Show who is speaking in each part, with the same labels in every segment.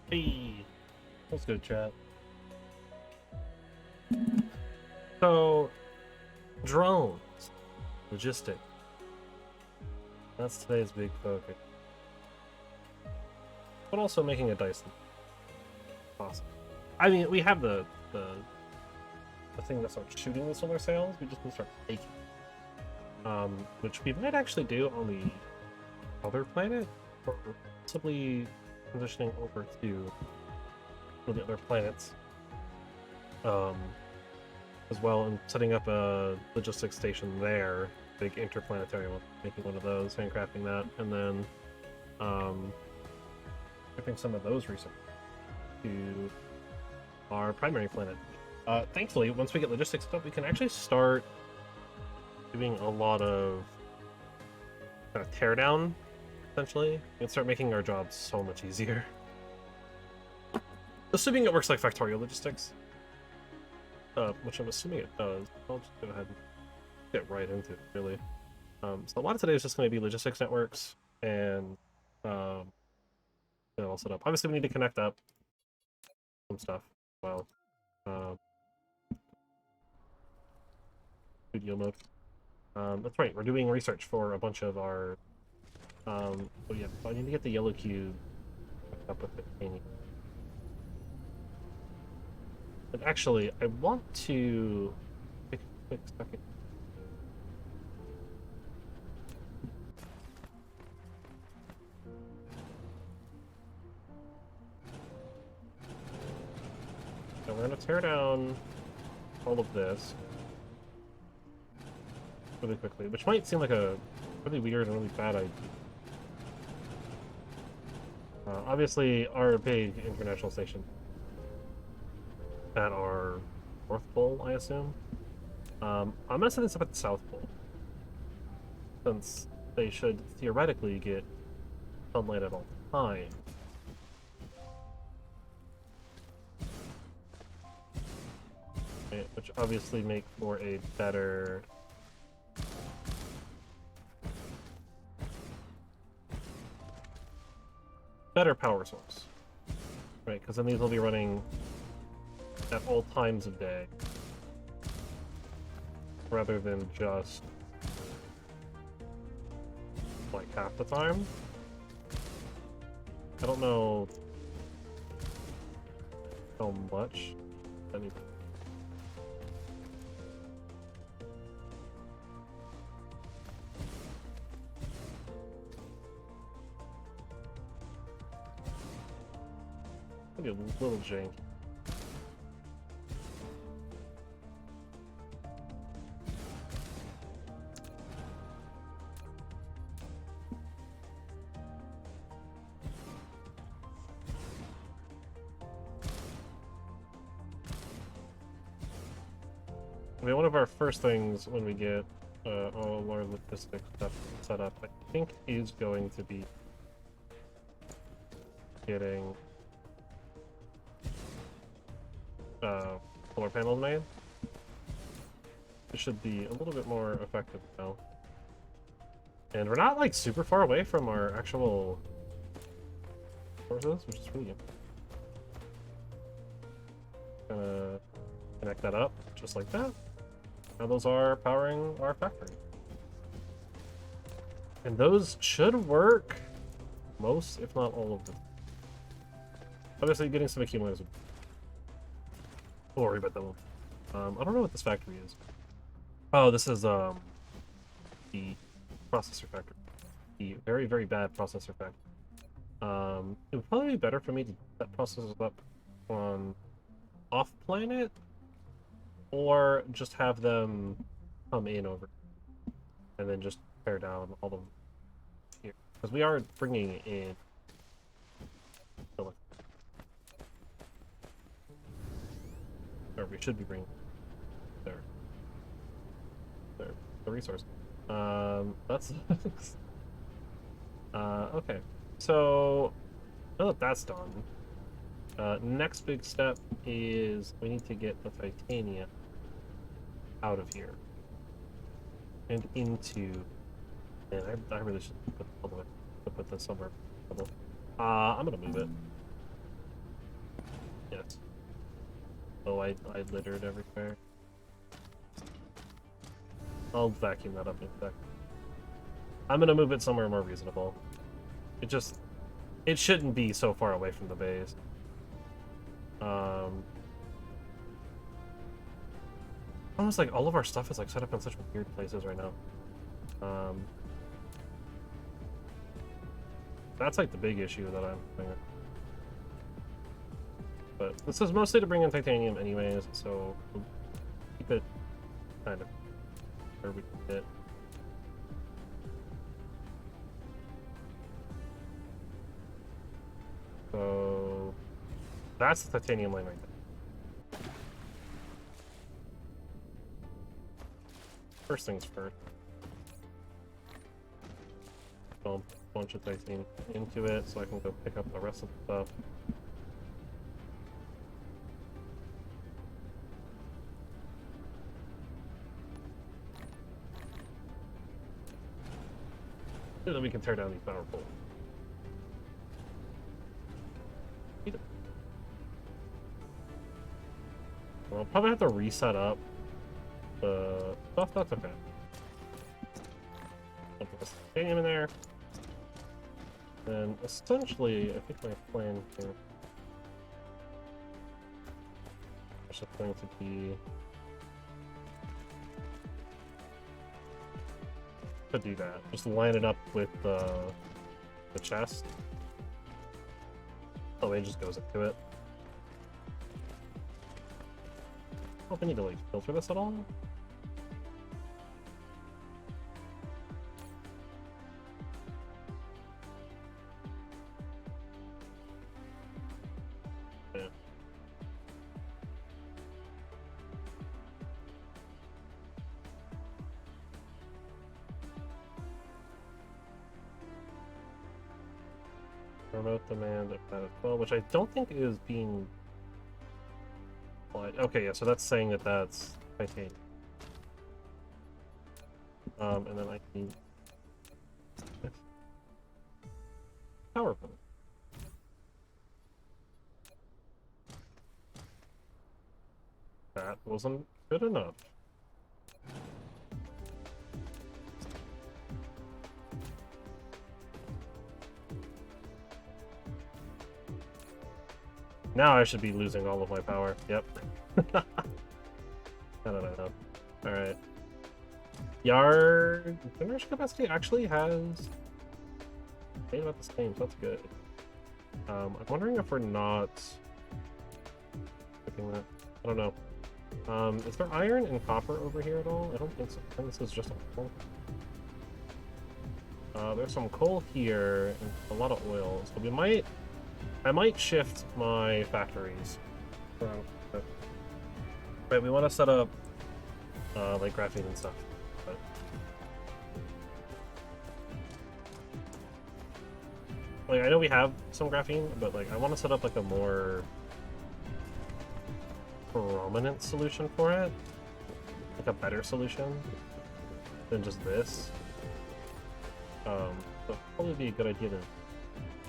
Speaker 1: Hey, what's good, chat? So, drones, logistics. That's today's big focus. But also making a Dyson. Awesome. I mean, we have the thing that starts shooting the solar sails. We just need to start making. Which we might actually do on the other planet, or possibly transitioning over to one of the other planets. As well, and setting up a logistics station there, big interplanetary one, making one of those, handcrafting that, and then shipping some of those research to our primary planet. Thankfully, once we get logistics stuff, we can actually start doing a lot of kind of teardown, essentially. We can start making our jobs so much easier. Assuming it works like factorial logistics. Which I'm assuming it does. I'll just go ahead and get right into it, really. So a lot of today is just going to be logistics networks and get it all set up. Obviously, we need to connect up some stuff. Well, studio mode. That's right. We're doing research for a bunch of our. Oh yeah, I need to get the yellow cube up with it. But actually, I want to take a quick second. So we're going to tear down all of this really quickly, which might seem like a really weird and really bad idea. Obviously, our big international station at our North Pole, I assume. I'm going to set this up at the South Pole, since they should theoretically get sunlight at all times. Which obviously make for a better power source, right? Because then these will be running at all times of day, rather than just like half the time. I don't know how much. Maybe a little janky. I mean, one of our first things when we get all our logistics stuff set up, I think, is going to be getting solar panels made. It should be a little bit more effective now. And we're not like super far away from our actual sources, which is really good. Gonna connect that up just like that. Now those are powering our factory. And those should work most, if not all of them. Obviously, getting some accumulators. Don't worry about that one. I don't know what this factory is. Oh, this is the processor factory. The very, very bad processor factory. It would probably be better for me to set processors up on off-planet, or just have them come in over, and then just tear down all of them here. Because we are bringing in or we should be bringing there. The resource. That's okay. So now that that's done, next big step is we need to get the titanium out of here and into. Man, I really should put this somewhere. I'm gonna move it. Oh, I littered everywhere. I'll vacuum that up in a sec. I'm gonna move it somewhere more reasonable. It shouldn't be so far away from the base. Almost like all of our stuff is like set up in such weird places right now. That's like the big issue that I'm thinking. But this is mostly to bring in titanium anyways, so we'll keep it kind of where we can get. So that's the titanium line right there. First things first. Dump a bunch of titanium into it so I can go pick up the rest of the stuff. So that we can tear down these power poles. I'll probably have to reset up the stuff. That's okay. I'll put the titanium in there. And essentially, I think my plan here is going to be to do that. Just line it up with the chest. Oh, it just goes into it. I don't think I need to like filter this at all. Yeah. Remote demand of that as well, which I don't think is being. Okay, yeah, so that's saying that that's titanium. And then I need power pole. That wasn't good enough. Now I should be losing all of my power. Yep. I don't know. Alright. Yard generation capacity actually has stayed about the same, so that's good. I'm wondering if we're not picking that. I don't know. Is there iron and copper over here at all? I don't think so. I think this is just a coal. There's some coal here and a lot of oil, so I might shift my factories. Right, we want to set up like graphene and stuff. But... like I know we have some graphene, but like I want to set up like a more prominent solution for it, like a better solution than just this. So it'd probably be a good idea to do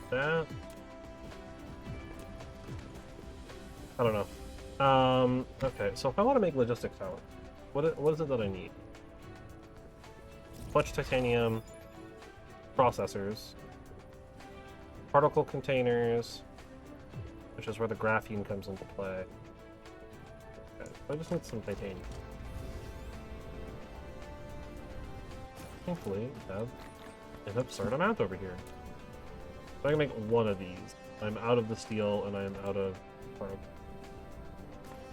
Speaker 1: that. I don't know. Okay, so if I want to make logistics tower, what is it that I need? A bunch of titanium, processors, particle containers, which is where the graphene comes into play. Okay, so I just need some titanium. Thankfully, we have an absurd amount over here. So I can make one of these. I'm out of the steel and I'm out of carbon.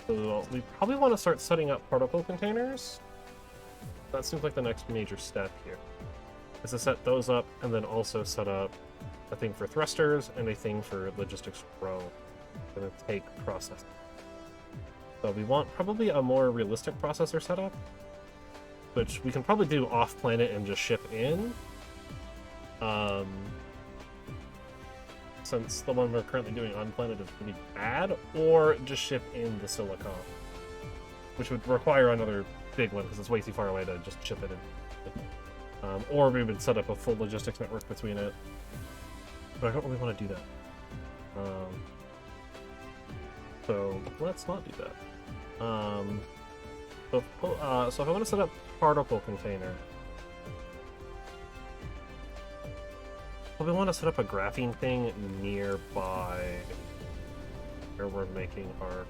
Speaker 1: So we probably want to start setting up particle containers. That seems like the next major step here. Is to set those up and then also set up a thing for thrusters and a thing for logistics row. Gonna take processing. So we want probably a more realistic processor setup, which we can probably do off planet and just ship in. Since the one we're currently doing on planet is pretty bad, or just ship in the silicon, which would require another big one because it's way too far away to just ship it in. Or we would set up a full logistics network between it, but I don't really want to do that. So let's not do that. So if I want to set up particle container, we want to set up a graphene thing nearby where we're making our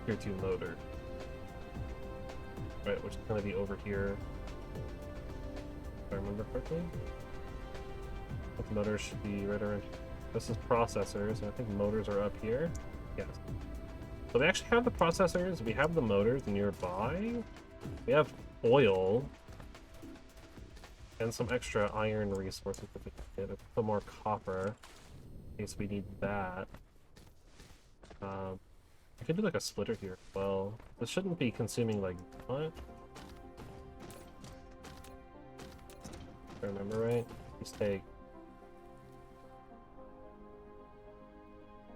Speaker 1: tier 2 motor. Right, which is going to be over here. If I remember correctly. The motors should be right around here. This is processors, and I think motors are up here. Yes. So we actually have the processors, we have the motors nearby. We have oil. And some extra iron resources if we can get some more copper. In case we need that. I could do like a splitter here as well. This shouldn't be consuming like much. If I remember right. Just take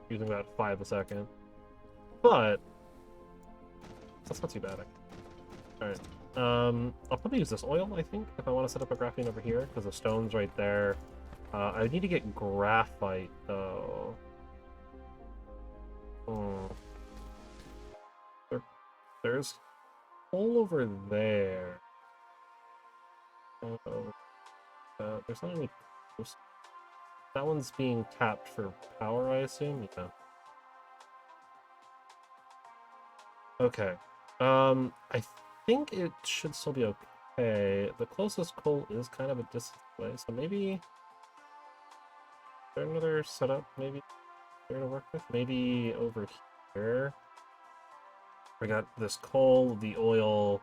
Speaker 1: using about 5 a second. But that's not too bad. Alright. I'll probably use this oil, I think, if I want to set up a graphene over here, because the stone's right there. I need to get graphite, though. There's coal over there. There's not any... That one's being tapped for power, I assume? Yeah. Okay. I think it should still be okay. The closest coal is kind of a distance away, so maybe... Is there another setup, maybe, there to work with? Maybe over here? We got this coal, the oil,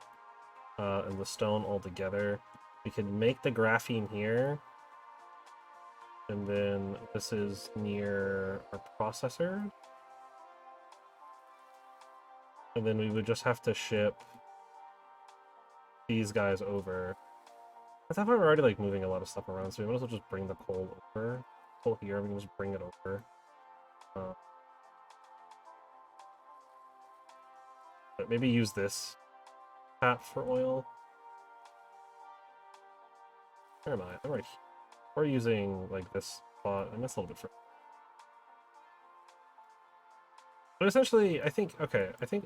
Speaker 1: and the stone all together. We can make the graphene here. And then this is near our processor. And then we would just have to ship these guys over. I thought we were already like moving a lot of stuff around, so we might as well just bring the coal over. Coal here, we can just bring it over. But maybe use this tap for oil. Where am I? I'm right here. We're using like this spot, and that's a little bit further. But essentially, I think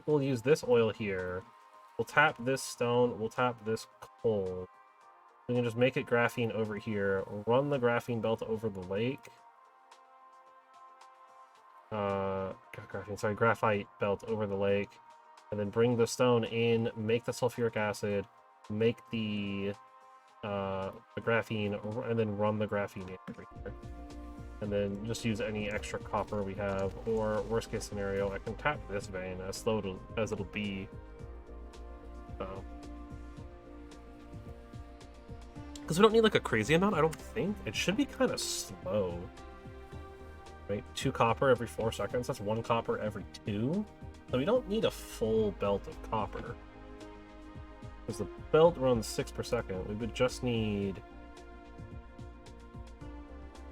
Speaker 1: we'll use this oil here. We'll tap this stone, we'll tap this coal. We can just make it graphene over here, run the graphene belt over the lake. Graphite belt over the lake. And then bring the stone in, make the sulfuric acid, make the graphene, and then run the graphene in over here. And then just use any extra copper we have, or worst case scenario, I can tap this vein as slow as it'll be. Because we don't need like a crazy amount, I don't think. It should be kind of slow. Right? 2 copper every 4 seconds, that's 1 copper every 2. So we don't need a full belt of copper. Because the belt runs 6 per second, we would just need...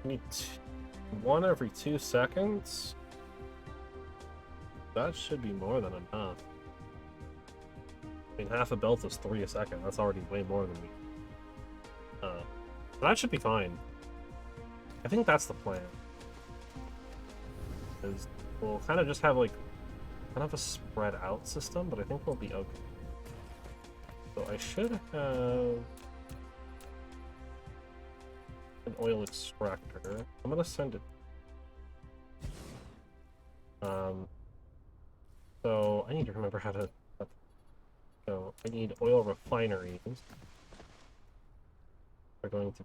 Speaker 1: We need 1 every 2 seconds. That should be more than enough. I mean, half a belt is 3 a second. That's already way more than we... that should be fine. I think that's the plan. Is we'll kind of just have like kind of a spread out system, but I think we'll be okay. So I should have an oil extractor. I'm gonna send it. So I need to remember how to. So I need oil refineries. We're going to.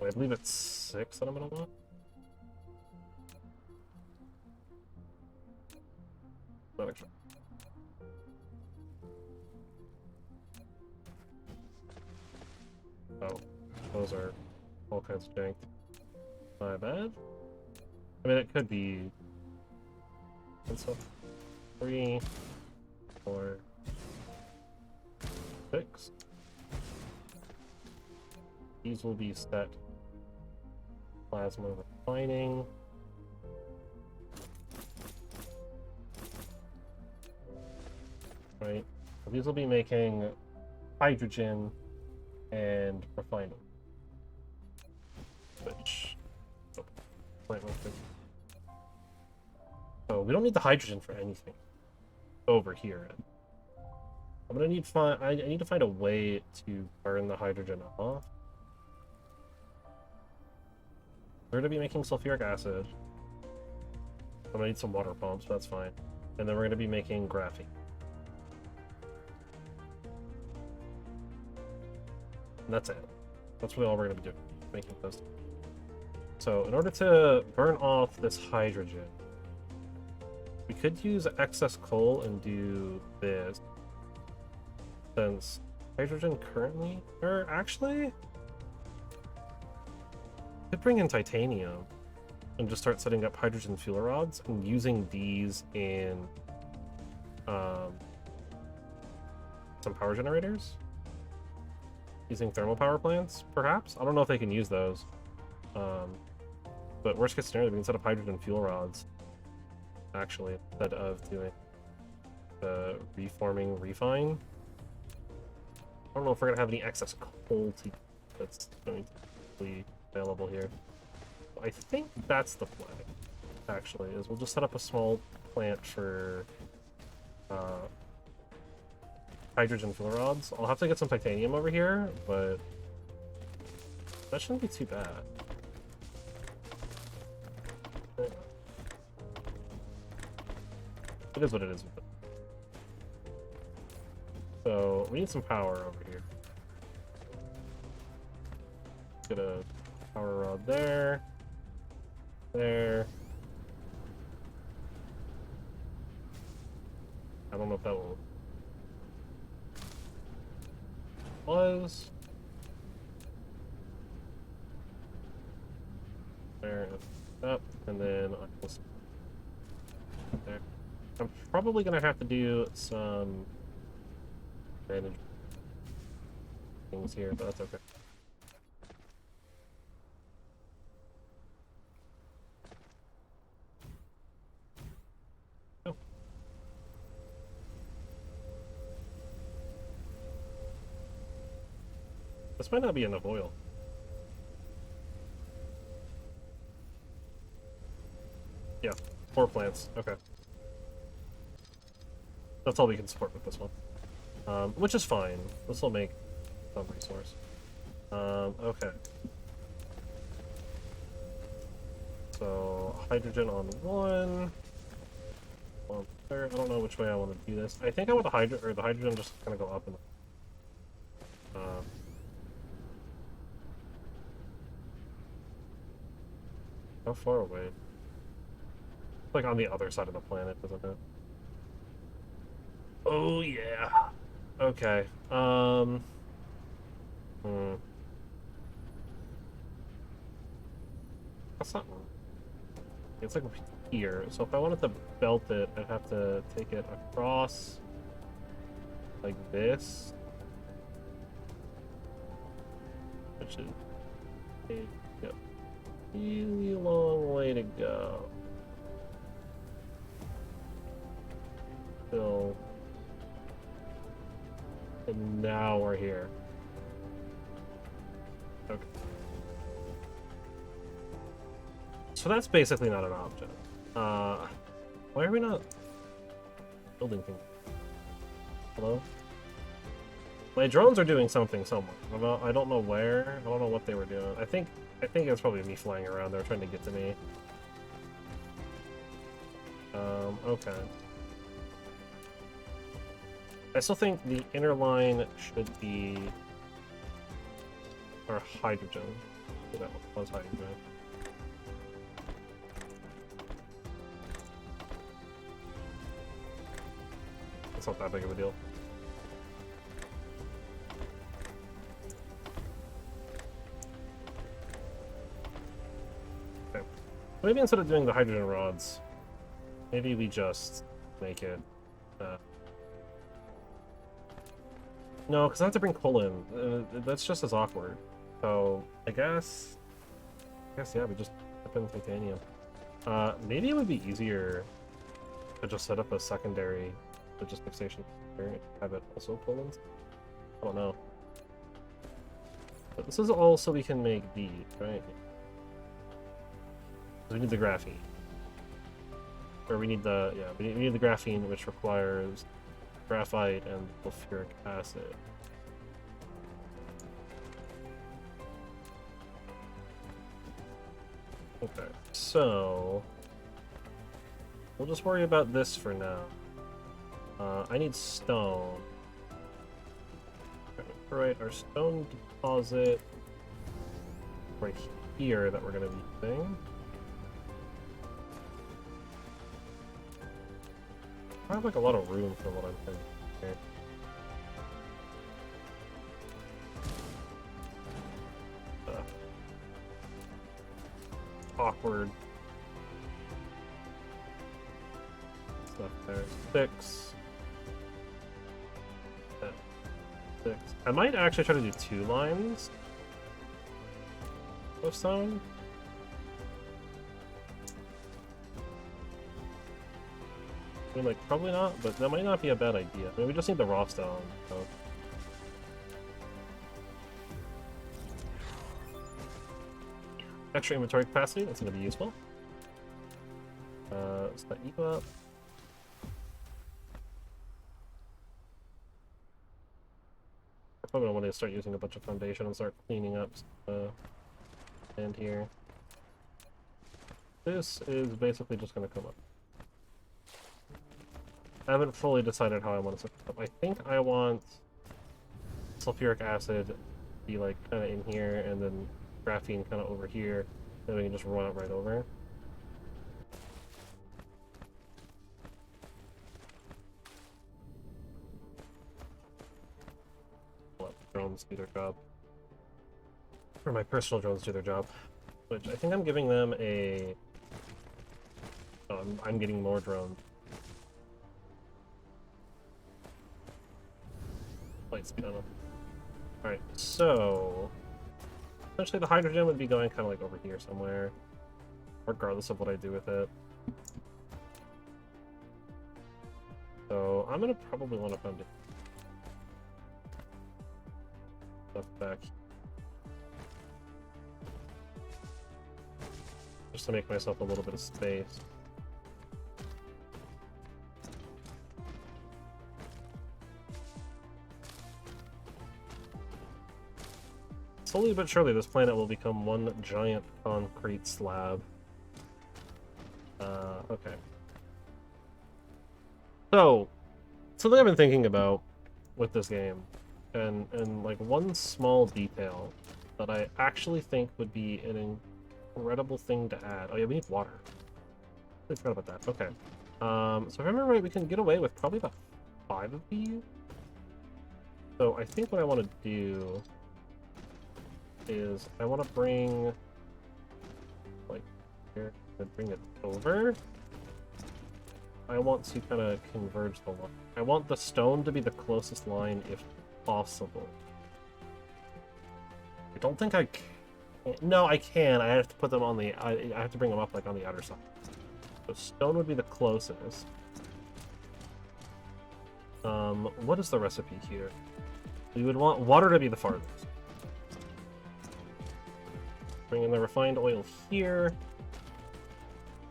Speaker 1: I believe it's 6 that I'm gonna want. Not extra. Oh, those are all kinds of jank. My bad. I mean, it could be. And so, 3, 4, 6. These will be set. Plasma refining. Right. So these will be making hydrogen and refined oil. switch. Oh, plant real quick. So we don't need the hydrogen for anything over here. I'm gonna need I need to find a way to burn the hydrogen off. We're gonna be making sulfuric acid. I'm gonna need some water pumps, that's fine. And then we're gonna be making graphene. And that's it. That's really all we're gonna be doing, making those. So in order to burn off this hydrogen, we could use excess coal and do this. Since hydrogen currently, or actually, could bring in titanium and just start setting up hydrogen fuel rods and using these in some power generators. Using thermal power plants, perhaps? I don't know if they can use those. But worst case scenario, we can set up hydrogen fuel rods, actually, instead of doing the reforming refine. I don't know if we're going to have any excess coal that's going to be available here. I think that's the plan, actually, is we'll just set up a small plant for hydrogen fuel rods. I'll have to get some titanium over here, but that shouldn't be too bad. It is what it is. So we need some power over here. Get a power rod there. There. I don't know if that will... There, up, and then there. I'm probably gonna have to do some manage things here, but that's okay. Oh. This might not be enough oil. Yeah, 4 plants. Okay. That's all we can support with this one. Which is fine. This will make some resource. Okay. So, hydrogen on 1. One there. I don't know which way I want to do this. I think I want the hydrogen just kind of go up and how far away? Like on the other side of the planet, isn't it? Oh yeah. Okay. That's not. It's like here. So if I wanted to belt it, I'd have to take it across like this, which is a really long way to go. Still. And now we're here. Okay. So that's basically not an object. Why are we not building things? Hello? My drones are doing something somewhere. I don't know where. I don't know what they were doing. I think it's probably me flying around. They were trying to get to me. Okay. I still think the inner line should be our hydrogen. That was hydrogen. It's not that big of a deal. Okay. Maybe instead of doing the hydrogen rods, maybe we just make it. No, because I have to bring coal in. That's just as awkward. So I guess yeah, we just put in titanium. Maybe it would be easier to just set up a secondary logistics station here and have it also pull in. I don't know. But this is all so we can make these, right? We need the graphene. Or we need the, yeah, we need the graphene, which requires graphite and sulfuric acid. Okay, so we'll just worry about this for now. I need stone. Right, our stone deposit right here that we're going to be using. I have like a lot of room for what I'm thinking here. Awkward stuff there. 6. 6. I might actually try to do 2 lines of stone. I mean, like, probably not, but that might not be a bad idea. I mean, we just need the raw stone, so. Extra inventory capacity, that's going to be useful. Set you up. I probably don't want to start using a bunch of foundation and start cleaning up and here. This is basically just going to come up. I haven't fully decided how I want to set it up. I think I want sulfuric acid to be like kind of in here, and then graphene kind of over here, then we can just run it right over. Let drones do their job. Or my personal drones do their job. Which I think I'm giving them a... Oh, I'm getting more drones. Light speed on them. Alright, so... essentially the hydrogen would be going kind of like over here somewhere, regardless of what I do with it. So I'm gonna probably want to find it. Stuff back here. Just to make myself a little bit of space. Slowly but surely, this planet will become one giant concrete slab. Okay. So, something I've been thinking about with this game, and like one small detail that I actually think would be an incredible thing to add. Oh yeah, we need water. I forgot about that. Okay. So if I remember right, we can get away with probably about 5 of these. So I think what I want to do is I want to bring, like, here, and bring it over. I want to kind of converge the line. I want the stone to be the closest line if possible. I don't think I can. No, I can. I have to put them on the... I have to bring them up, like, on the outer side. So stone would be the closest. What is the recipe here? We would want water to be the farthest. Bring in the refined oil here,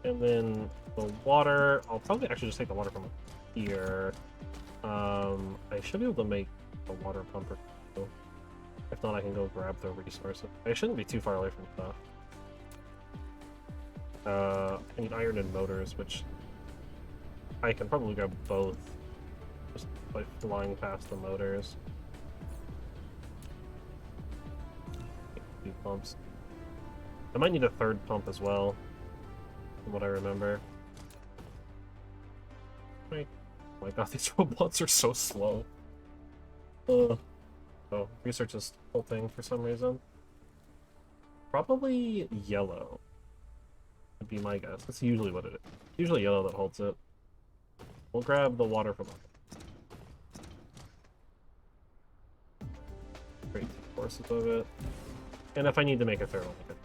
Speaker 1: and then the water. I'll probably actually just take the water from here. I should be able to make a water pump. If not, I can go grab the resources. I shouldn't be too far away from stuff. I need iron and motors, which I can probably grab both just by flying past the motors. 2 pumps. I might need a 3rd pump as well, from what I remember. Wait. Oh my god, these robots are so slow. Oh, research is halting for some reason. Probably yellow would be my guess. That's usually what it is. Usually yellow that halts it. We'll grab the water from it. Create 2 courses of it. And if I need to make a 3rd, I'll make it.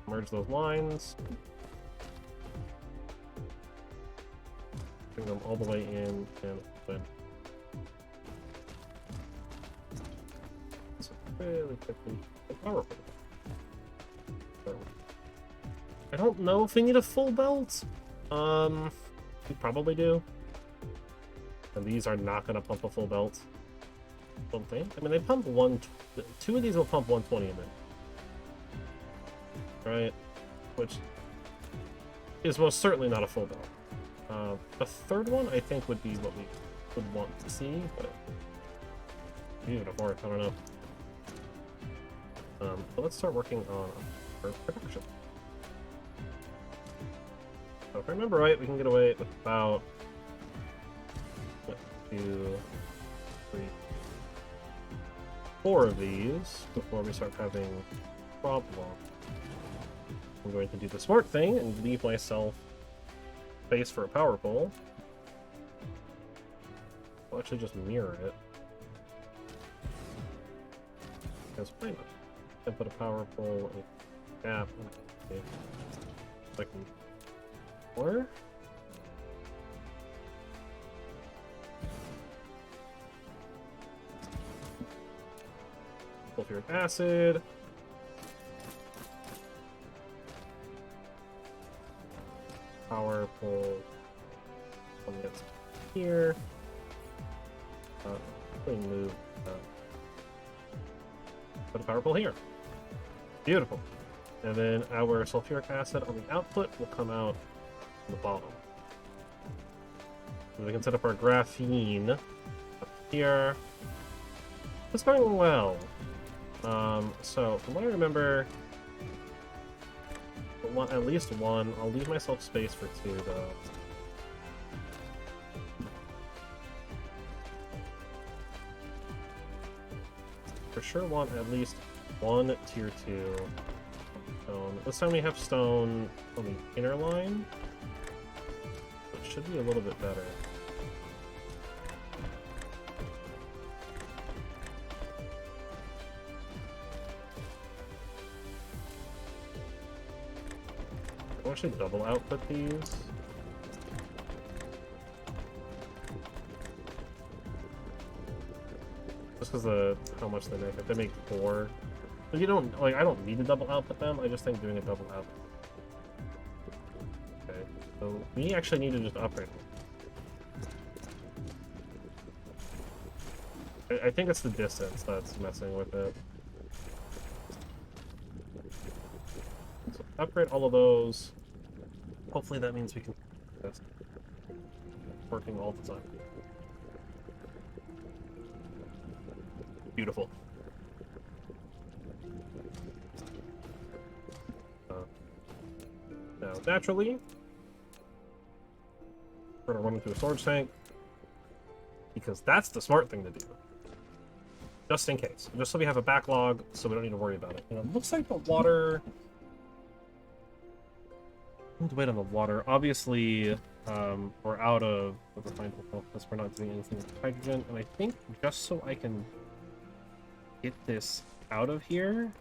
Speaker 1: Merge those lines. Bring them all the way in and open. So really quickly. Powerful. I don't know if we need a full belt. We probably do. And these are not going to pump a full belt. I don't think. I mean, they pump two of these will pump 120 a minute. Right? Which is most certainly not a full belt. A third one, I think, would be what we would want to see, but even a fourth, I don't know. But let's start working on our production. So if I remember right, we can get away with about 2, 3, 4 of these before we start having problems. I'm going to do the smart thing and leave myself space for a power pole. I'll actually just mirror it. Because why not? And put a power pole in a gap. Okay. Second. Or sulfuric acid. Power pole on the outside here. Move. Put a power pole here. Beautiful. And then our sulfuric acid on the output will come out on the bottom. And we can set up our graphene up here. It's going well. So from what I remember, at least one. I'll leave myself space for 2 though. For sure want at least 1 tier 2 stone. This time we have stone on the inner line. It should be a little bit better. I'll actually double output these. Just because of how much they make. If they make 4. But you don't, like, I don't need to double output them, I just think doing a double output. Okay, so we actually need to just upgrade them. I think it's the distance that's messing with it. So upgrade all of those. Hopefully that means we can do this. Working all the time. Beautiful. Now, naturally, we're going to run into a storage tank, because that's the smart thing to do. Just in case. Just so we have a backlog, so we don't need to worry about it. And it looks like the water... I need to wait on the water. Obviously, we're out of refined oil because we're not doing anything with hydrogen, and I think just so I can get this out of here,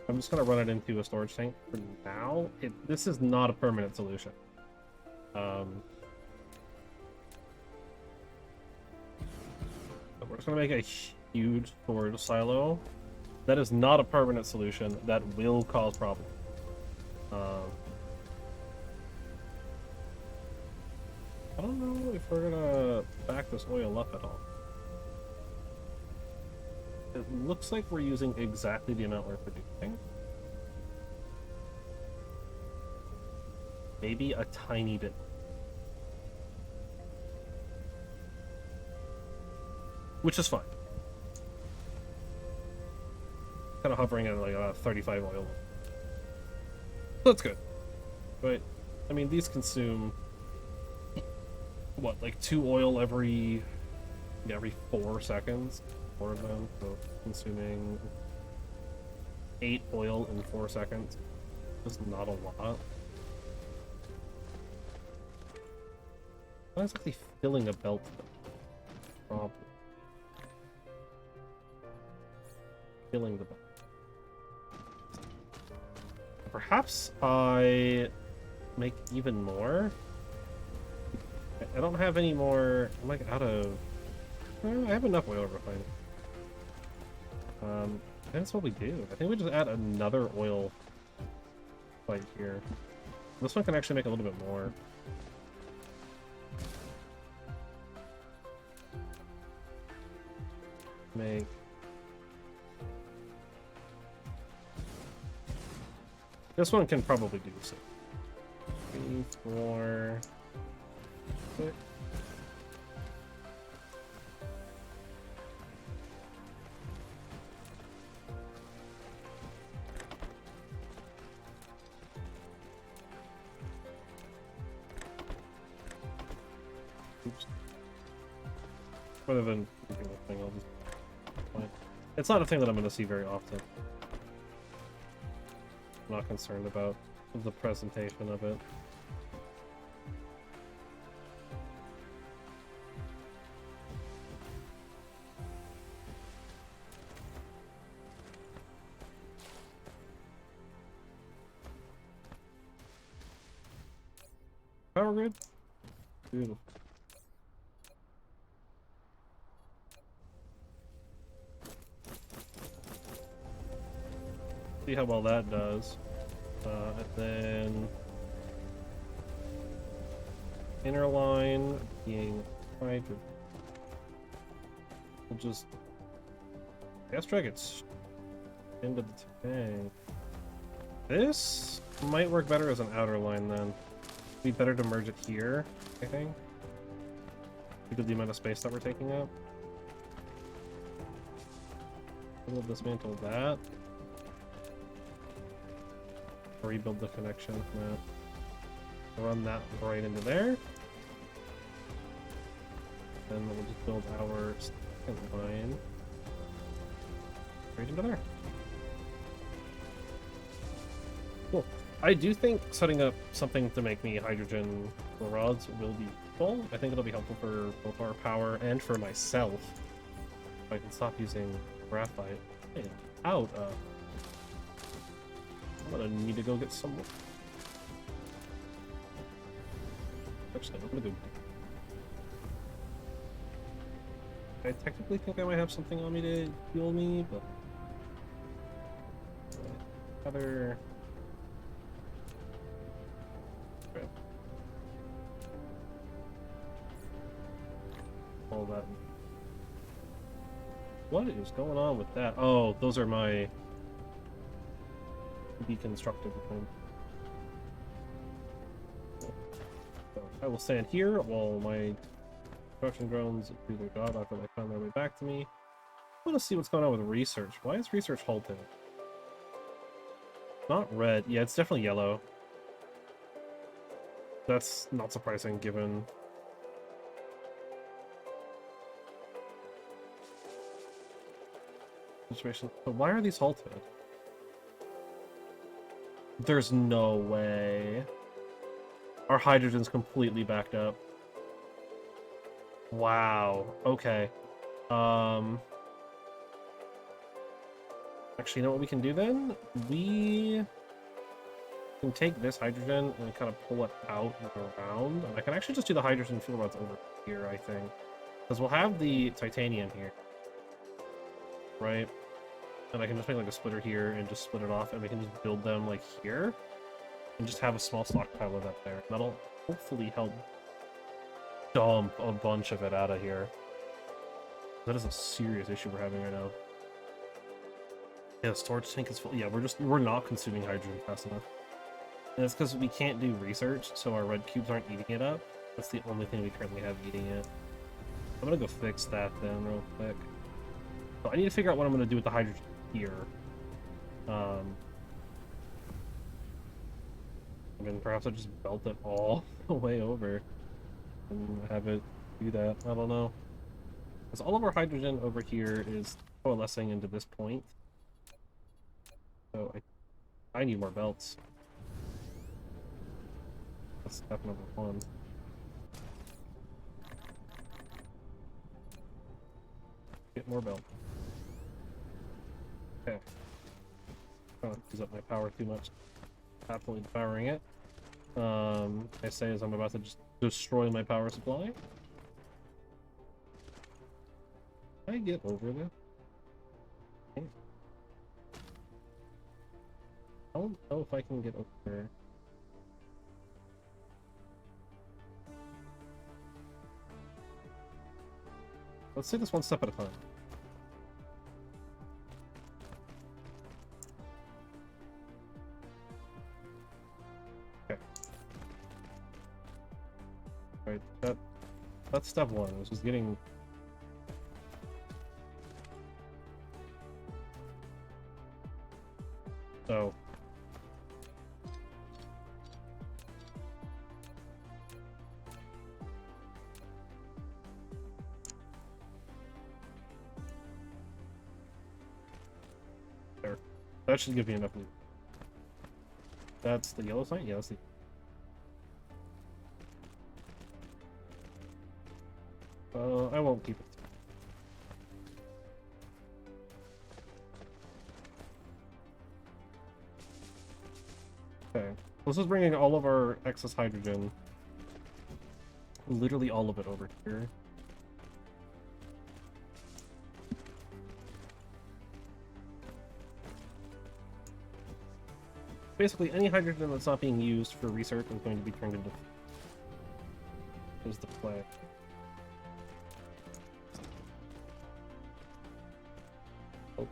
Speaker 1: I'm just going to run it into a storage tank for now. This is not a permanent solution. But we're just going to make a huge storage silo. That is not a permanent solution. That will cause problems. I don't know if we're going to back this oil up at all. It looks like we're using exactly the amount we're producing. Maybe a tiny bit. Which is fine. Kind of hovering at like 35 oil. That's good. But, I mean, these consume, what, like 2 oil every 4 seconds? 4 of them, so consuming 8 oil in 4 seconds. That's not a lot. Not exactly filling a belt, problem. Filling the belt. Perhaps I make even more? I don't have any more. I'm like out of... I have enough oil refining. That's what we do. I think we just add another oil graphite here. This one can actually make a little bit more. Make... This one can probably do so. 3, 4, 6. Oops. Rather than keeping the thing, I'll just... Fine. It's not a thing that I'm going to see very often. I'm not concerned about the presentation of it. Power grid? Beautiful. See how well that does. And then inner line being hydrogen. We'll just gas drag it into the tank. This might work better as an outer line then. It'd be better to merge it here, I think. Because of the amount of space that we're taking up. We'll dismantle that. Rebuild the connection. Run that right into there. Then we'll just build our second line right into there. Cool. I do think setting up something to make me hydrogen rods will be useful. I think it'll be helpful for both our power and for myself. If I can stop using graphite. Hey, out of. I'm gonna need to go get some. Actually, I'm gonna go. I technically think I might have something on me to heal me, but other. Okay. All that. What is going on with that? Oh, those are my deconstructed thing. So I will stand here while my construction drones do their job after they find their way back to me. I want to see what's going on with research. Why is research halted? Not red. Yeah, it's definitely yellow. That's not surprising given situation. But why are these halted? There's no way. Our hydrogen's completely backed up. Wow. Okay. Actually, you know what we can do then? We can take this hydrogen and kind of pull it out and around. And I can actually just do the hydrogen fuel rods over here, I think. Because we'll have the titanium here. Right? And I can just make like a splitter here and just split it off, and we can just build them like here. And just have a small stockpile of that there. That'll hopefully help dump a bunch of it out of here. That is a serious issue we're having right now. Yeah, the storage tank is full. Yeah, we're not consuming hydrogen fast enough. And it's because we can't do research, so our red cubes aren't eating it up. That's the only thing we currently have eating it. I'm gonna go fix that then real quick. So I need to figure out what I'm gonna do with the hydrogen here. I mean, perhaps I just belt it all the way over and have it do that. I don't know. Because all of our hydrogen over here is coalescing into this point. So I need more belts. That's step number 1. Get more belt. Okay. Trying to use up my power too much. Absolutely powering it. I say as I'm about to just destroy my power supply. Can I get over this? Okay. I don't know if I can get over there. Let's do this one step at a time. Okay. Right, that's step one, which is getting... So... There. That should give me enough loot. That's the yellow sign? Yeah, that's the... I won't keep it. Okay. This is bringing all of our excess hydrogen. Literally all of it over here. Basically, any hydrogen that's not being used for research is going to be turned into... Is the play. Oh.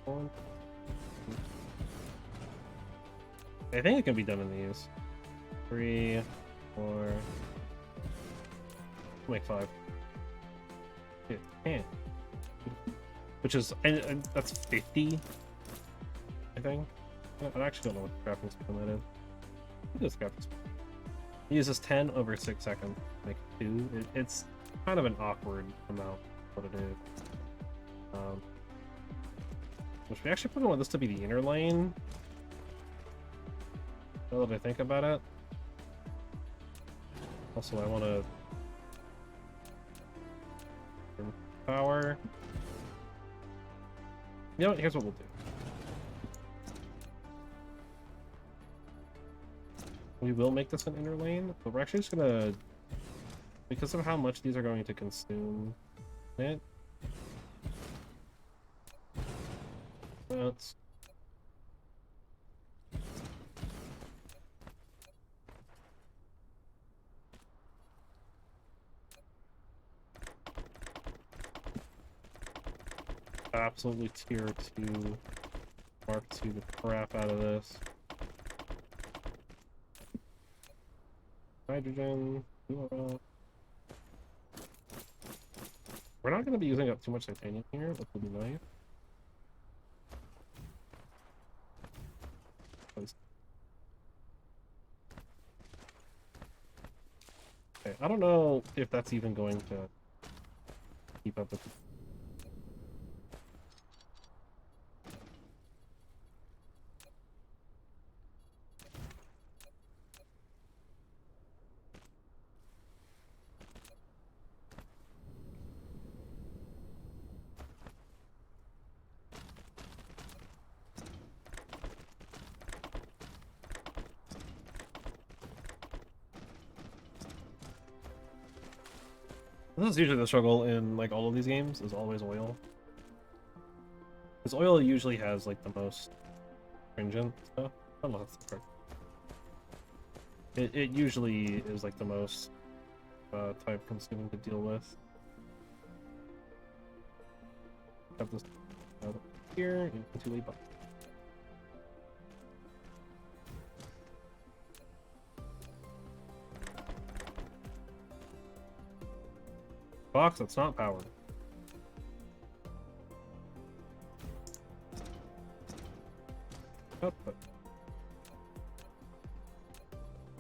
Speaker 1: One. I think it can be done in these. 3, 4... Make 5. It can. Which is... and that's 50? I think. I actually don't know what the crafting speed on that is. What is crafting speed? It uses 10 over 6 seconds. Like 2. It's kind of an awkward amount, what it is. Which we actually probably want this to be the inner lane. Now that I think about it. Also, I want to... Power. You know what? Here's what we'll do. We will make this an inner lane, but we're actually just gonna... Because of how much these are going to consume it... That's... Absolutely tier 2, Mark 2 the crap out of this. Hydrogen. We're not going to be using up too much titanium here, which will be nice. Okay, I don't know if that's even going to keep up with the... This is usually the struggle in like all of these games, is always oil. Because oil usually has like the most stringent stuff. I don't know if that's the part. It usually is like the most time consuming to deal with. Have this out here into a box. Box that's not powered. Output.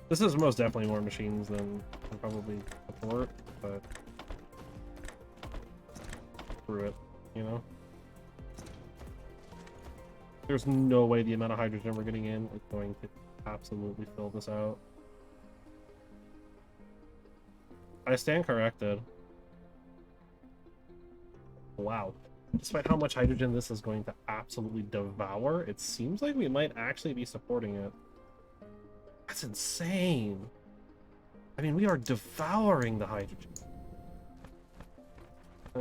Speaker 1: This is most definitely more machines than probably support, but through it, you know? There's no way the amount of hydrogen we're getting in is going to absolutely fill this out. I stand corrected. Wow. Despite how much hydrogen this is going to absolutely devour, it seems like we might actually be supporting it. That's insane. I mean, we are devouring the hydrogen.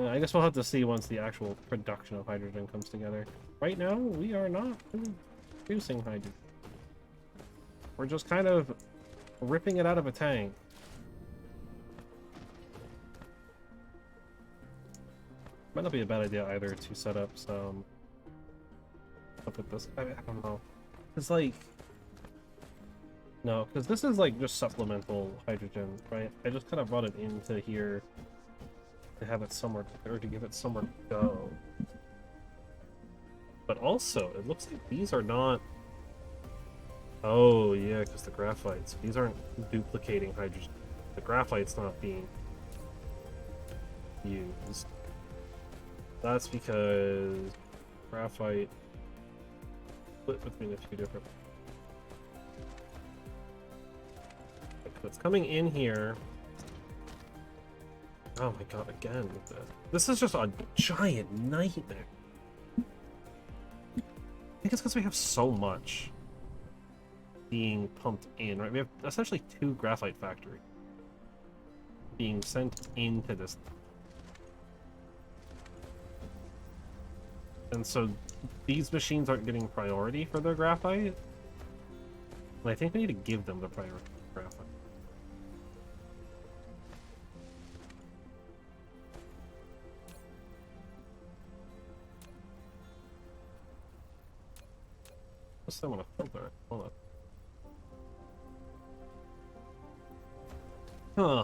Speaker 1: I guess we'll have to see once the actual production of hydrogen comes together. Right now, we are not really producing hydrogen. We're just kind of ripping it out of a tank. Might not be a bad idea either to set up some... Look at this. I don't know. It's like... No, because this is like just supplemental hydrogen, right? I just kind of brought it into here to have it somewhere, or to give it somewhere to go. But also, it looks like these are not... Oh, yeah, because the graphites. These aren't duplicating hydrogen. The graphite's not being used. That's because graphite split between a few different... It's coming in here. Oh my god, again with this. This is just a giant nightmare. I think it's because we have so much being pumped in, right? We have essentially 2 graphite factories being sent into this. And so these machines aren't getting priority for their graphite. And I think we need to give them the priority for graphite. Let's say I want to filter it. Hold on. Huh.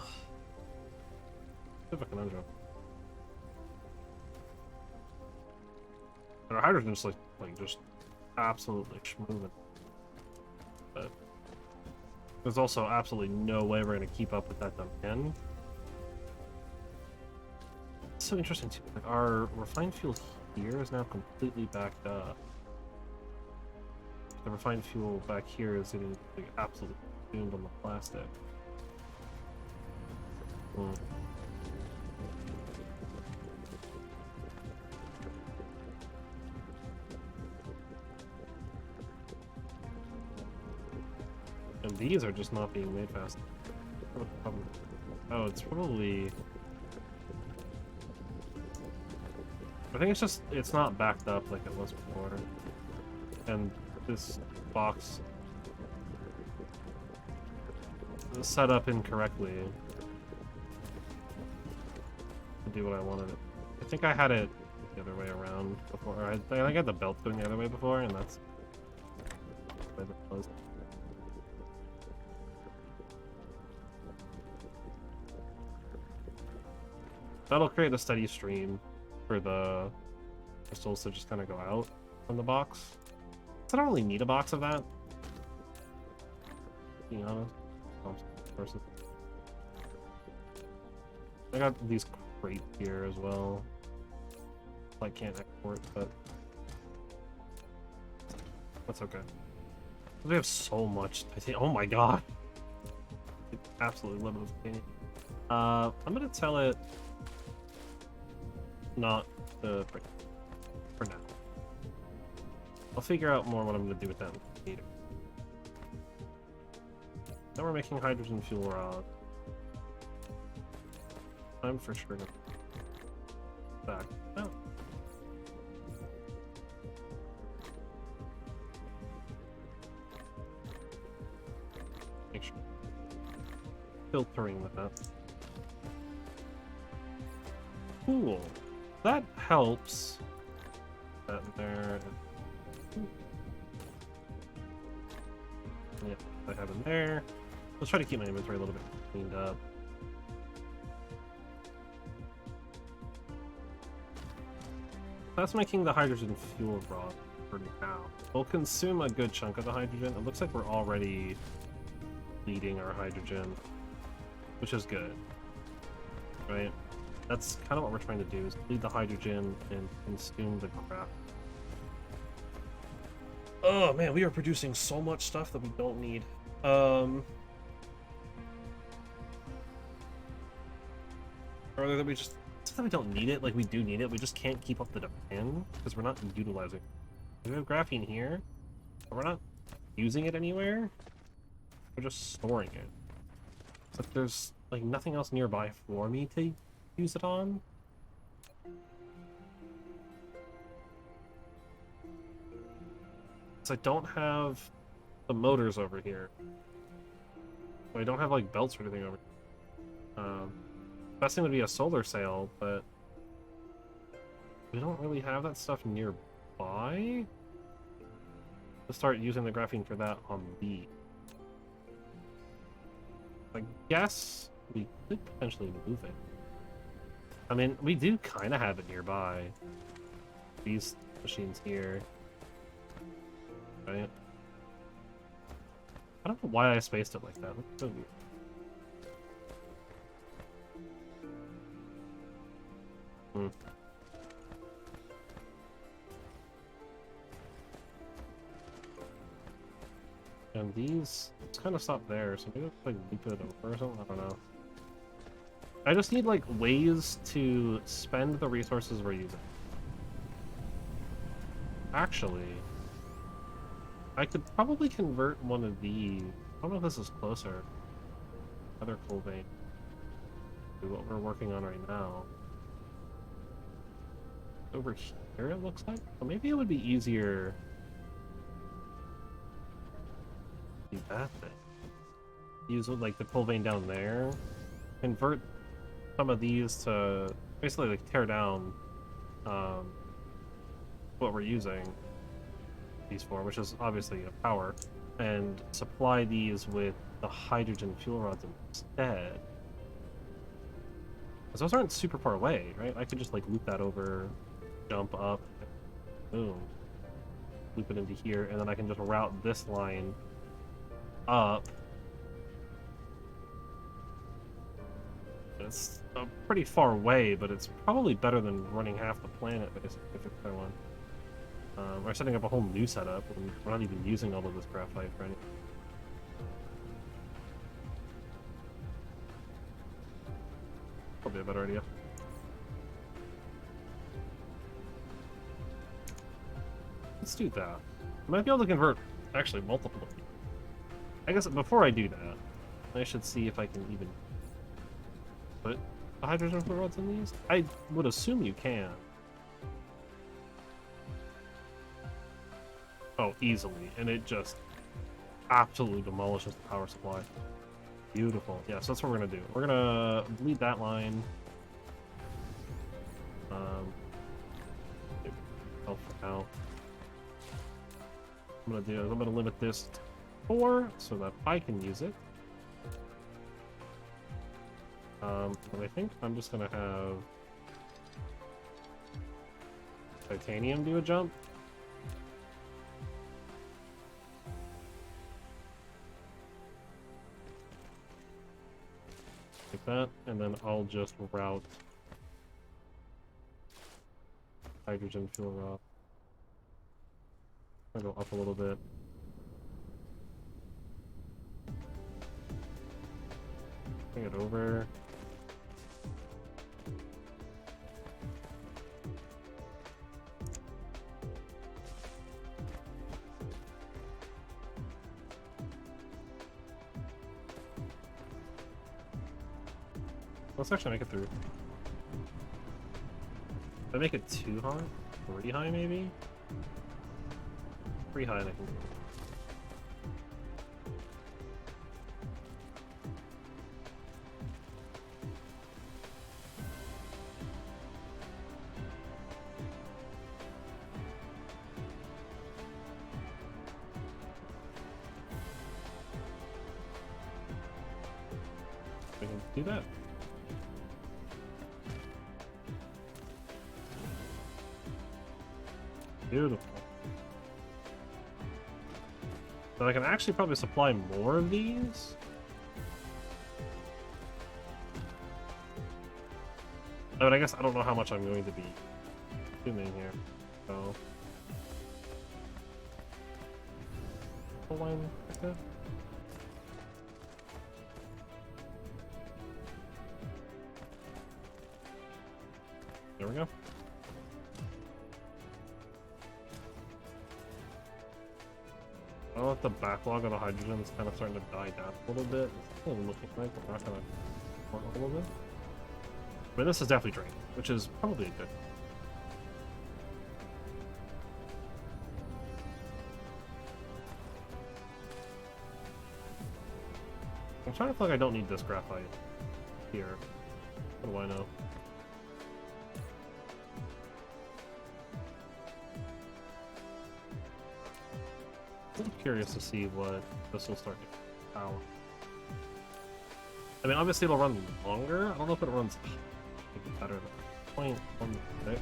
Speaker 1: Bit of a conundrum. And our hydrogen's like just absolutely schmoving. But there's also absolutely no way we're gonna keep up with that demand. It's so interesting too. Like our refined fuel here is now completely backed up. The refined fuel back here is getting like, absolutely consumed on the plastic. And these are just not being made fast. Oh, it's probably... I think it's not backed up like it was before. And this box is set up incorrectly to do what I wanted it. I think I had it the other way around before. I think I had the belt going the other way before, and that's the way that was. That'll create a steady stream for the crystals to just kind of go out from the box. I don't really need a box of that, being honest. I got these crates here as well. I can't export, but that's okay. We have so much titanium. Oh my god! Absolutely love this titanium. I'm gonna tell it not to for now. I'll figure out more what I'm going to do with that later. Now we're making hydrogen fuel rod. I'm for sure going to back out. Make sure. Filtering with that. Cool. That helps. That there. Yep, I have in there. Let's try to keep my inventory a little bit cleaned up. That's making the hydrogen fuel rod for now. We'll consume a good chunk of the hydrogen. It looks like we're already bleeding our hydrogen, which is good, right? That's kind of what we're trying to do, is bleed the hydrogen and consume the crap. Oh man, we are producing so much stuff that we don't need. Or that we just... It's not that we don't need it, like we do need it, we just can't keep up the demand because we're not utilizing it. We have graphene here, but we're not using it anywhere. We're just storing it. It's like there's like nothing else nearby for me to use it on. Because I don't have the motors over here. I don't have like belts or anything over here. Best thing would be a solar sail, but we don't really have that stuff nearby. Let's start using the graphene for that on B. I guess we could potentially move it. I mean, we do kind of have it nearby. These machines here. Right? I don't know why I spaced it like that. That's so weird. And these kind of stop there, so maybe like loop it over or something. I don't know. I just need like ways to spend the resources we're using. Actually, I could probably convert one of these. I don't know if this is closer. Another coal vein to what we're working on right now. Over here, it looks like. Well, maybe it would be easier. Do that thing. Use like the coal vein down there. Convert some of these to basically like tear down what we're using these for, which is obviously a power, and supply these with the hydrogen fuel rods instead. Because those aren't super far away, right? I could just like loop that over, jump up, boom, loop it into here, and then I can just route this line up. It's pretty far away, but it's probably better than running half the planet, basically, if it's one. Or setting up a whole new setup, and we're not even using all of this graphite for anything. Probably a better idea. Let's do that. I might be able to convert, actually, multiple of these. I guess before I do that, I should see if I can even put the hydrogen fuel rods in these. I would assume you can. Oh, easily, and it just absolutely demolishes the power supply. Beautiful. Yeah, so that's what we're gonna do. We're gonna bleed that line. For now. I'm gonna limit this to 4 so that I can use it. And I think I'm just gonna have titanium do a jump. Like that, and then I'll just route hydrogen fuel rod. I'll go up a little bit. Bring it over. Let's actually make it through. Did I make it too high? 3 high, maybe? 3 high, and I can... We can do that. Beautiful. So I can actually probably supply more of these. But I guess I don't know how much I'm going to be consuming here. So full line like that. There we go. I don't know if the backlog of the hydrogen is kind of starting to die down a little bit. It's kind of looking like we're not going to work a little bit. But this is definitely drained, which is probably good. I'm trying to feel like I don't need this graphite here. What do I know? I'm curious to see what this will start to power. I mean, obviously it'll run longer. I don't know if it runs better than 0.16.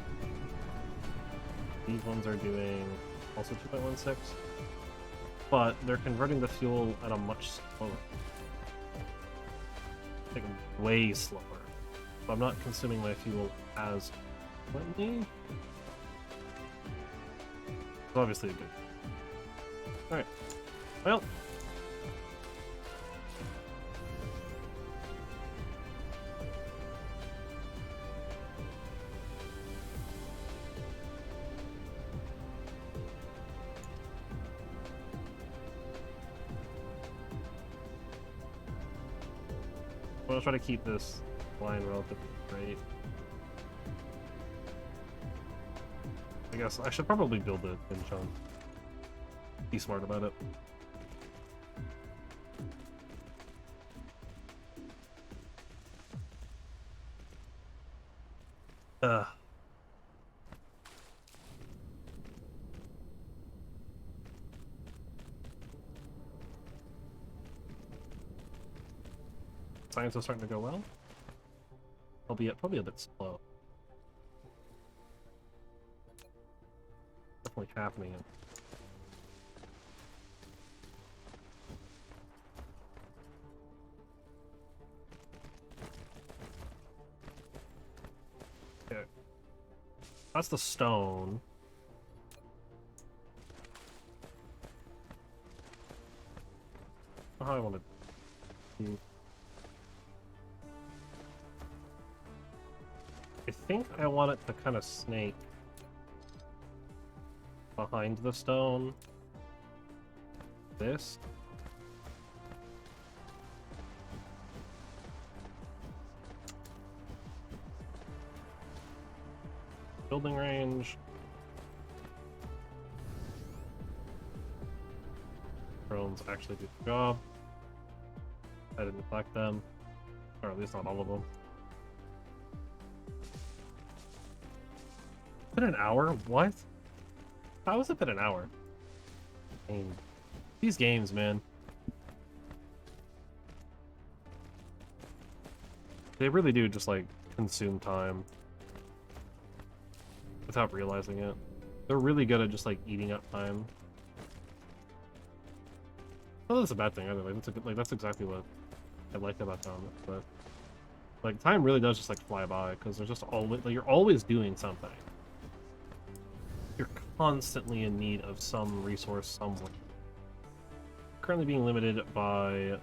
Speaker 1: These ones are doing also 2.16, but they're converting the fuel at a much slower, like way slower. So I'm not consuming my fuel as frequently. It's obviously a good. All right. Well. I'm gonna try to keep this line relatively straight. I guess I should probably build it in chunks. Be smart about it. Science is starting to go well, albeit probably a bit slow. Definitely happening. Okay. That's the stone. I don't know how I want to. I think I want it to kind of snake behind the stone. This. Building range. Drones actually do the job. I didn't neglect them. Or at least not all of them. Been an hour? What? How has it been an hour? I mean, these games, man. They really do just, like, consume time. Without realizing it. They're really good at just, like, eating up time. Well, that's a bad thing, either. That's exactly what I like about them. But, like, time really does just, like, fly by, because there's just always, like, you're always doing something. You're constantly in need of some resource somewhere. Currently being limited by...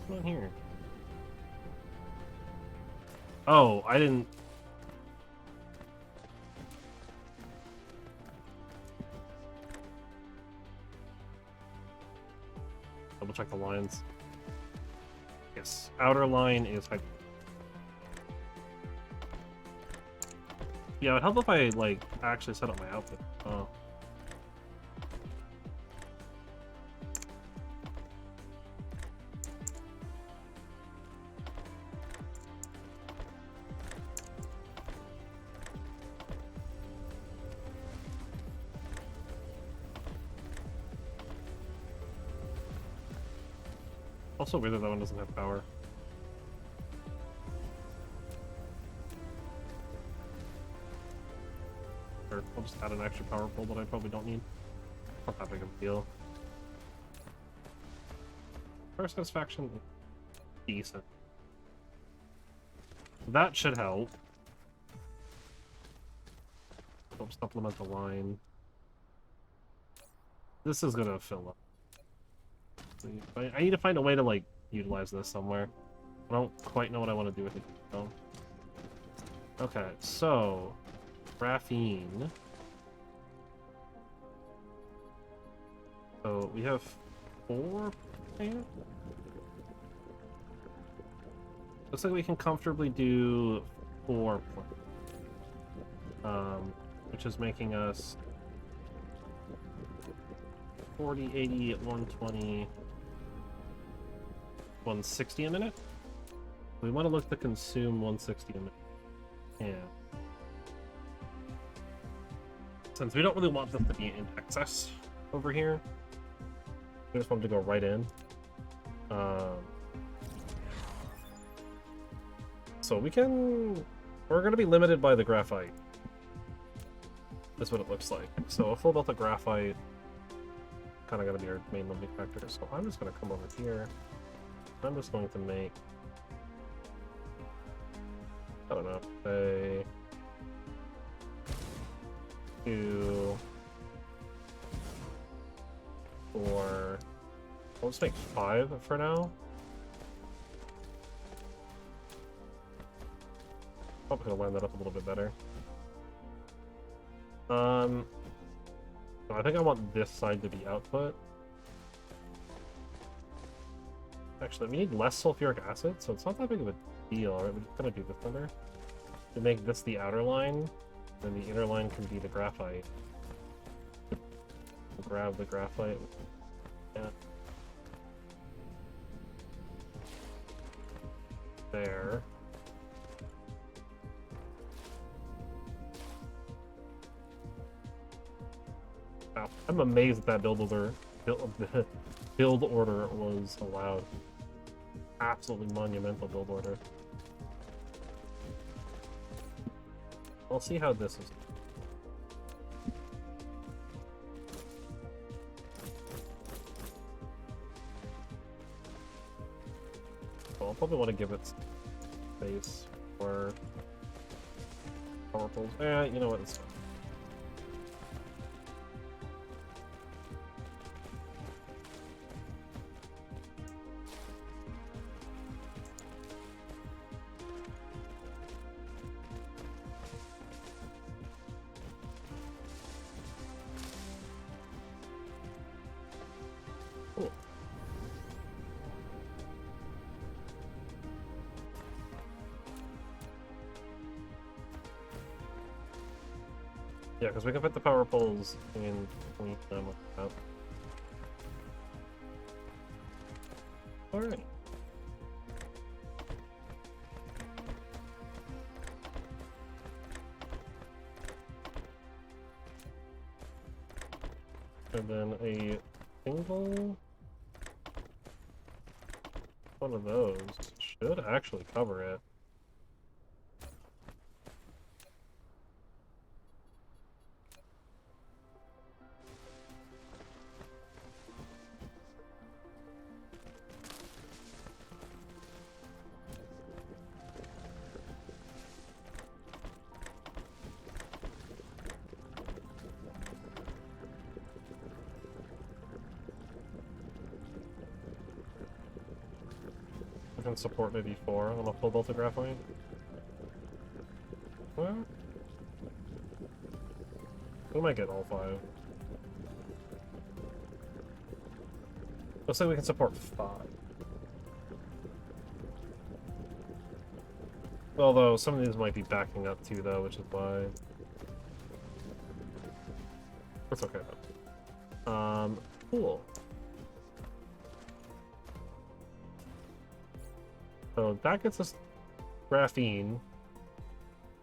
Speaker 1: What's on here? Oh, I didn't... Double check the lines. Yes, outer line is... Yeah, it would help if I, like, actually set up my outfit. Oh. Also weird that that one doesn't have power. Or I'll just add an extra power pole that I probably don't need. Not that big of a deal. Power satisfaction, decent. That should help. Help supplement the line. This is gonna fill up. I need to find a way to, like, utilize this somewhere. I don't quite know what I want to do with it, though. Okay, so... graphene. So, we have 4 plants? Looks like we can comfortably do 4 plants. Which is making us 40, 80, 120... 160 a minute. We want to look to consume 160 a minute. Yeah. Since we don't really want this to be in excess over here, we just want it to go right in. So we're going to be limited by the graphite. That's what it looks like. So a full belt of graphite kind of going to be our main limiting factor. So I'm just going to come over here. I'm just going to make, I don't know, say 2, 4, I'll just make 5 for now. Probably gonna line that up a little bit better. I think I want this side to be output. Actually, we need less sulfuric acid, so it's not that big of a deal, right? We're just gonna do this under. To make this the outer line, then the inner line can be the graphite. Grab the graphite. Yeah. There. Wow. I'm amazed that build order was allowed. Absolutely monumental build order. I'll see how this is. Well, I'll probably want to give it space for powerfuls. You know what? It's fine. Cool. Yeah, because we can put the power poles in between them like that. Alright. And then a single one of those should actually cover it. I can support maybe 4 on a full bolt of graphite. Well, we might get all 5. Looks like we can support 5. Although some of these might be backing up too, though, which is why. That's okay though. Cool. So that gets us graphene.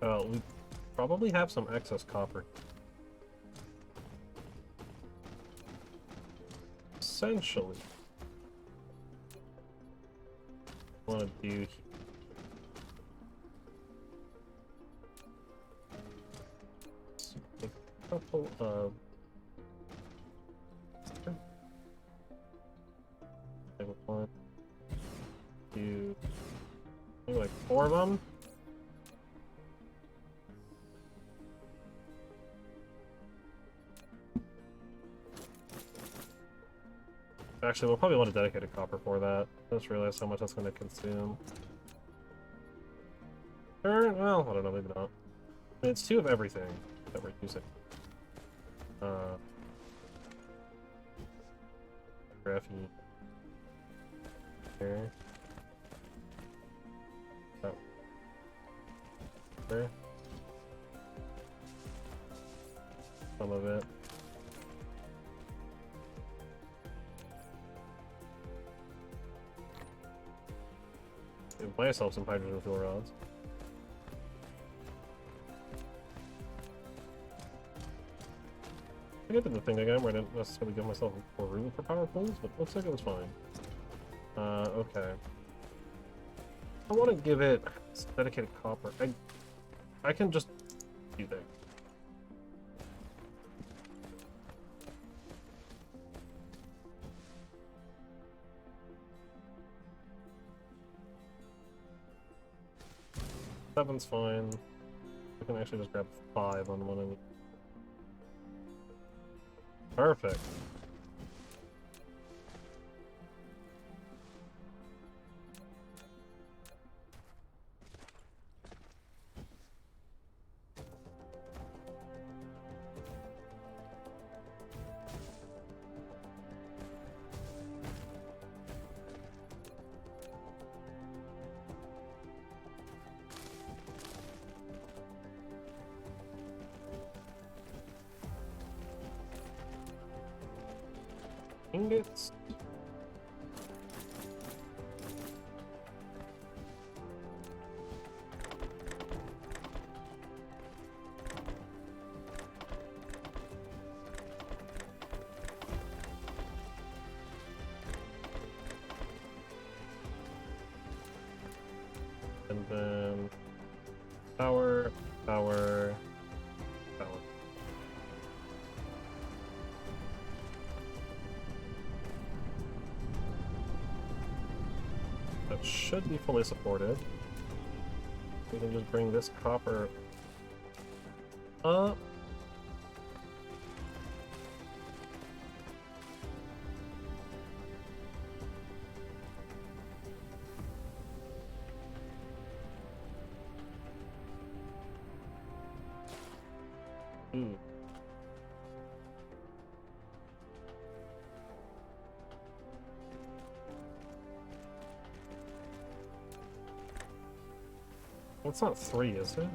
Speaker 1: We probably have some excess copper. Essentially, what I want to do here. A couple of one, two, maybe like 4 of them. Actually, we'll probably want a dedicated copper for that. I just realized how much that's going to consume. Or, well, I don't know, maybe not. I mean, it's 2 of everything that we're using. Graphene. Here. Oh. There. Some of it. give myself some hydrogen fuel rods. I get to the thing again where I didn't necessarily give myself more room for power pools, but it looks like it was fine. Okay. I want to give it dedicated copper. I can just do that. Seven's fine. I can actually just grab 5 on one of them. Perfect. Ingots. And then power, power, power. That should be fully supported. We can just bring this copper up. Ooh. Well, it's not 3, is it?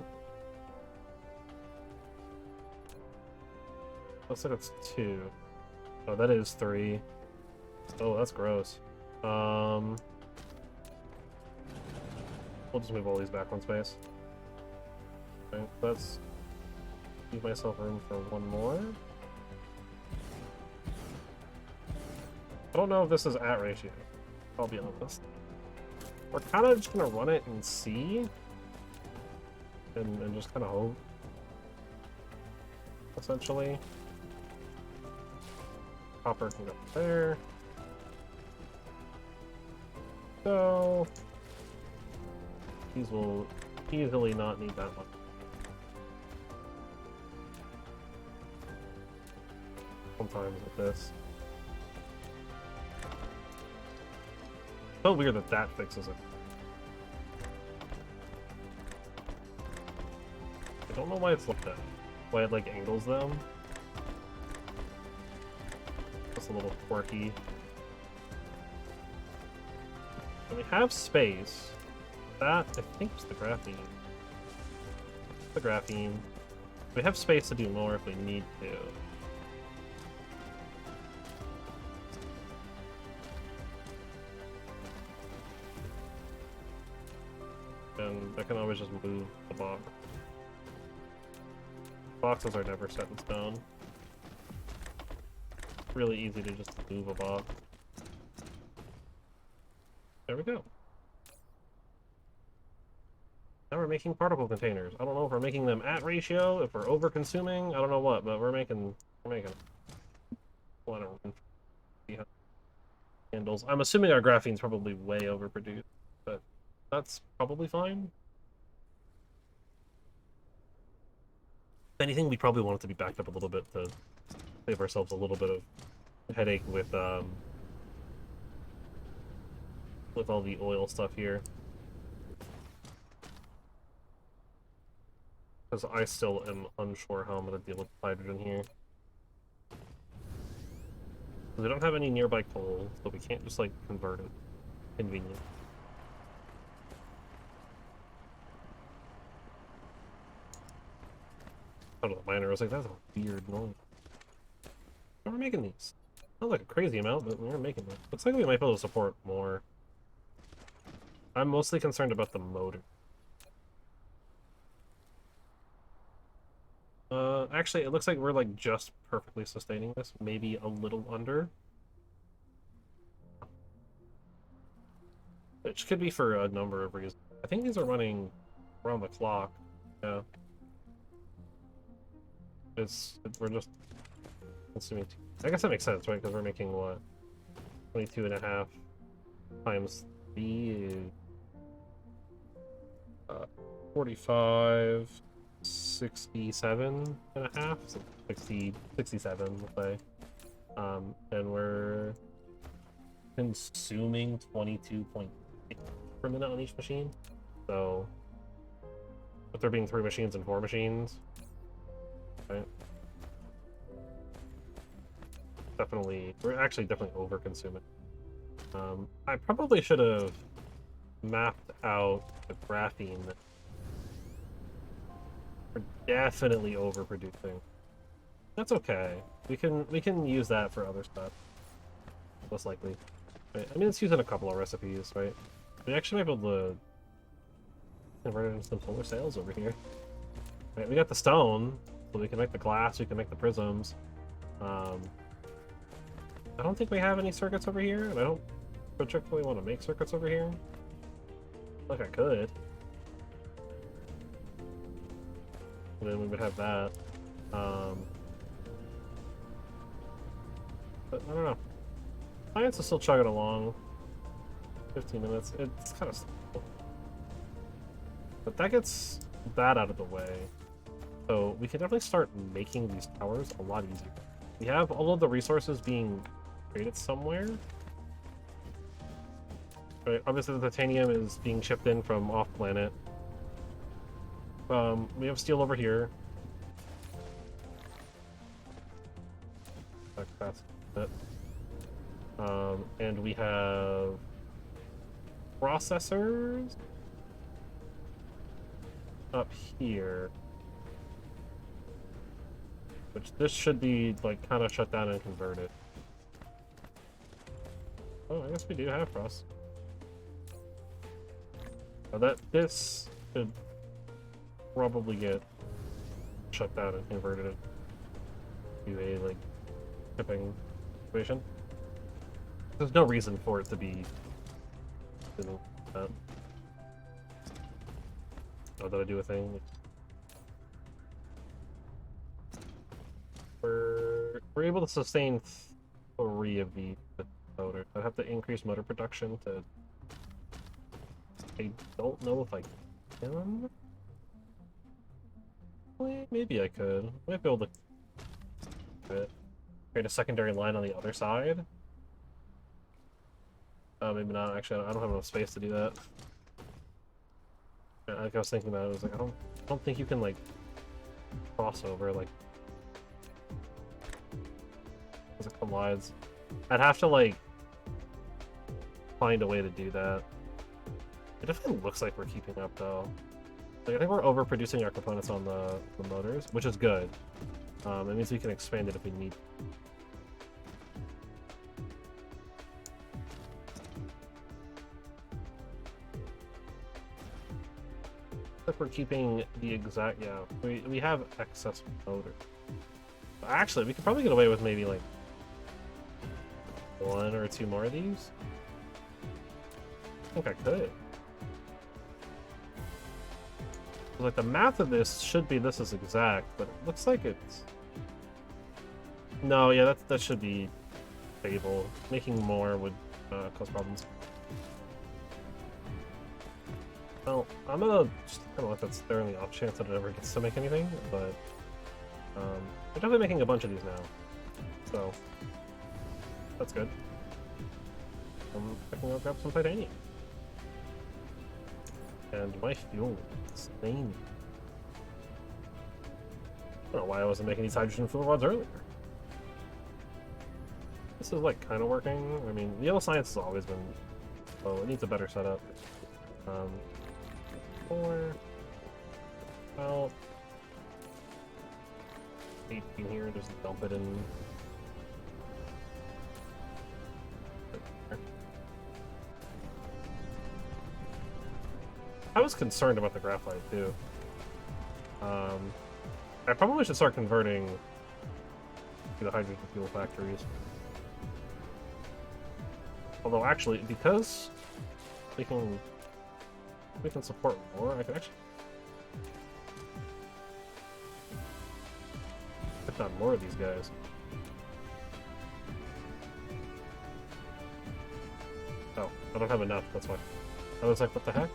Speaker 1: Looks like it's 2. Oh, that is 3. Oh, that's gross. We'll just move all these back one space. Okay, let's leave myself room for one more. I don't know if this is at ratio, I'll be honest. We're kind of just gonna run it and see. And just kind of hope. Essentially. Copper can go there. So these will easily not need that much. Sometimes with this. So weird that that fixes it. I don't know why it's like that. Why it like angles them. Just a little quirky. And we have space. That I think is the graphene. The graphene. We have space to do more if we need to. And I can always just move the box. Boxes are never set in stone. Really easy to just move a box. There we go. Now we're making particle containers. I don't know if we're making them at ratio, if we're over consuming, I don't know what, but we're making well, I don't see how handles. I'm assuming our graphene's probably way overproduced, but that's probably fine. If anything, we probably want it to be backed up a little bit to save ourselves a little bit of headache with all the oil stuff here. Because I still am unsure how I'm going to deal with hydrogen here. We don't have any nearby coal, so we can't just like convert it. Convenient. Out of the miner, I was like, that's a weird noise. How are we making these? Not like a crazy amount, but we're making them. Looks like we might be able to support more. I'm mostly concerned about the motor. Actually, it looks like we're like just perfectly sustaining this, maybe a little under. Which could be for a number of reasons. I think these are running around the clock. Yeah. We're just consuming. I guess that makes sense, right? Because we're making what? 22.5 times 3 is 45, 67.5, so 60, 67, let's say. And we're consuming 22.8 per minute on each machine. So, with there being 3 machines and 4 machines, right? We're actually definitely over consuming. I probably should have mapped out the graphene. We're definitely overproducing. That's okay. We can use that for other stuff. Most likely. Right? I mean, it's used in a couple of recipes, right? We actually might be able to convert it into some solar sails over here. Right? We got the stone, so we can make the glass, we can make the prisms. I don't think we have any circuits over here, and I don't particularly want to make circuits over here. Like I could. And then we would have that. But I don't know. Science is still chugging along. 15 minutes. It's kind of slow. But that gets that out of the way. So we can definitely start making these towers a lot easier. We have all of the resources being created somewhere. Right, obviously the titanium is being shipped in from off-planet. We have steel over here. That's it. And we have processors up here. Which this should be like kind of shut down and converted. Oh, I guess we do have frost. Oh, this should probably get shut down and converted to a like shipping situation. There's no reason for it to be doing that. Oh, did I do a thing? We're able to sustain 3 of the motors. I have to increase motor production to. I don't know if I can. Well, maybe I could. I might be able to create a secondary line on the other side. Maybe not. Actually, I don't have enough space to do that. Like I was thinking about it, I was like, I don't think you can like cross over like as it collides. I'd have to like find a way to do that. It definitely looks like we're keeping up though. Like, I think we're overproducing our components on the motors, which is good. It means we can expand it if we need. Like we're keeping the exact, yeah, we have excess motor. Actually, we could probably get away with maybe like 1 or 2 more of these. I think I could. Like the math of this should be this is exact, but it looks like it's. No, yeah, that should be stable. Making more would cause problems. Well, I'm gonna just kind of let that stare on the off chance that it ever gets to make anything, but we're definitely making a bunch of these now, so that's good. I can go grab some titanium. And my fuel is insane. I don't know why I wasn't making these hydrogen fuel rods earlier. This is like kind of working. I mean, yellow science has always been. Oh, it needs a better setup. 4. Well, 18 here. Just dump it in. I was concerned about the graphite too. I probably should start converting to the hydrogen fuel factories. Although actually, because we can support more, I can actually put down more of these guys. Oh, I don't have enough, that's why. I was like, what the heck?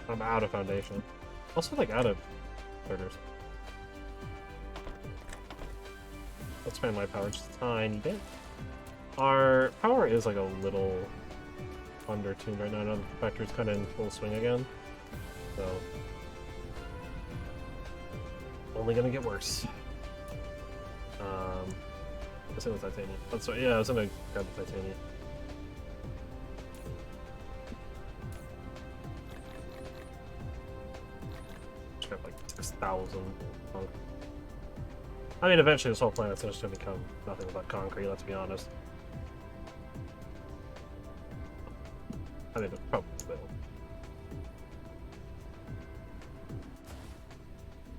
Speaker 1: I'm out of foundation. Also, like, out of starters. Let's expand my power just a tiny bit. Our power is, like, a little under-tuned right now. Now the factory's kind of in full swing again. So... only gonna get worse. I said it was titanium. That's right, yeah, I was gonna grab the titanium. Just got like 6,000. I mean, eventually this whole planet's just gonna become nothing but concrete, let's be honest. I mean, it probably will.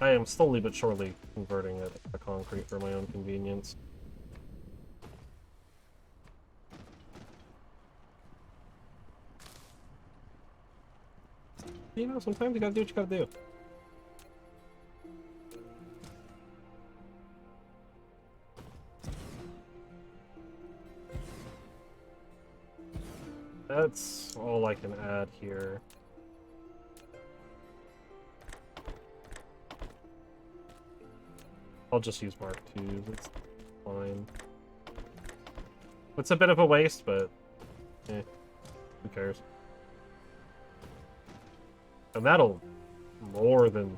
Speaker 1: I am slowly but surely converting it to concrete for my own convenience. You know, sometimes you gotta do what you gotta do. That's all I can add here. I'll just use Mark II, it's fine. It's a bit of a waste, but who cares? And that'll more than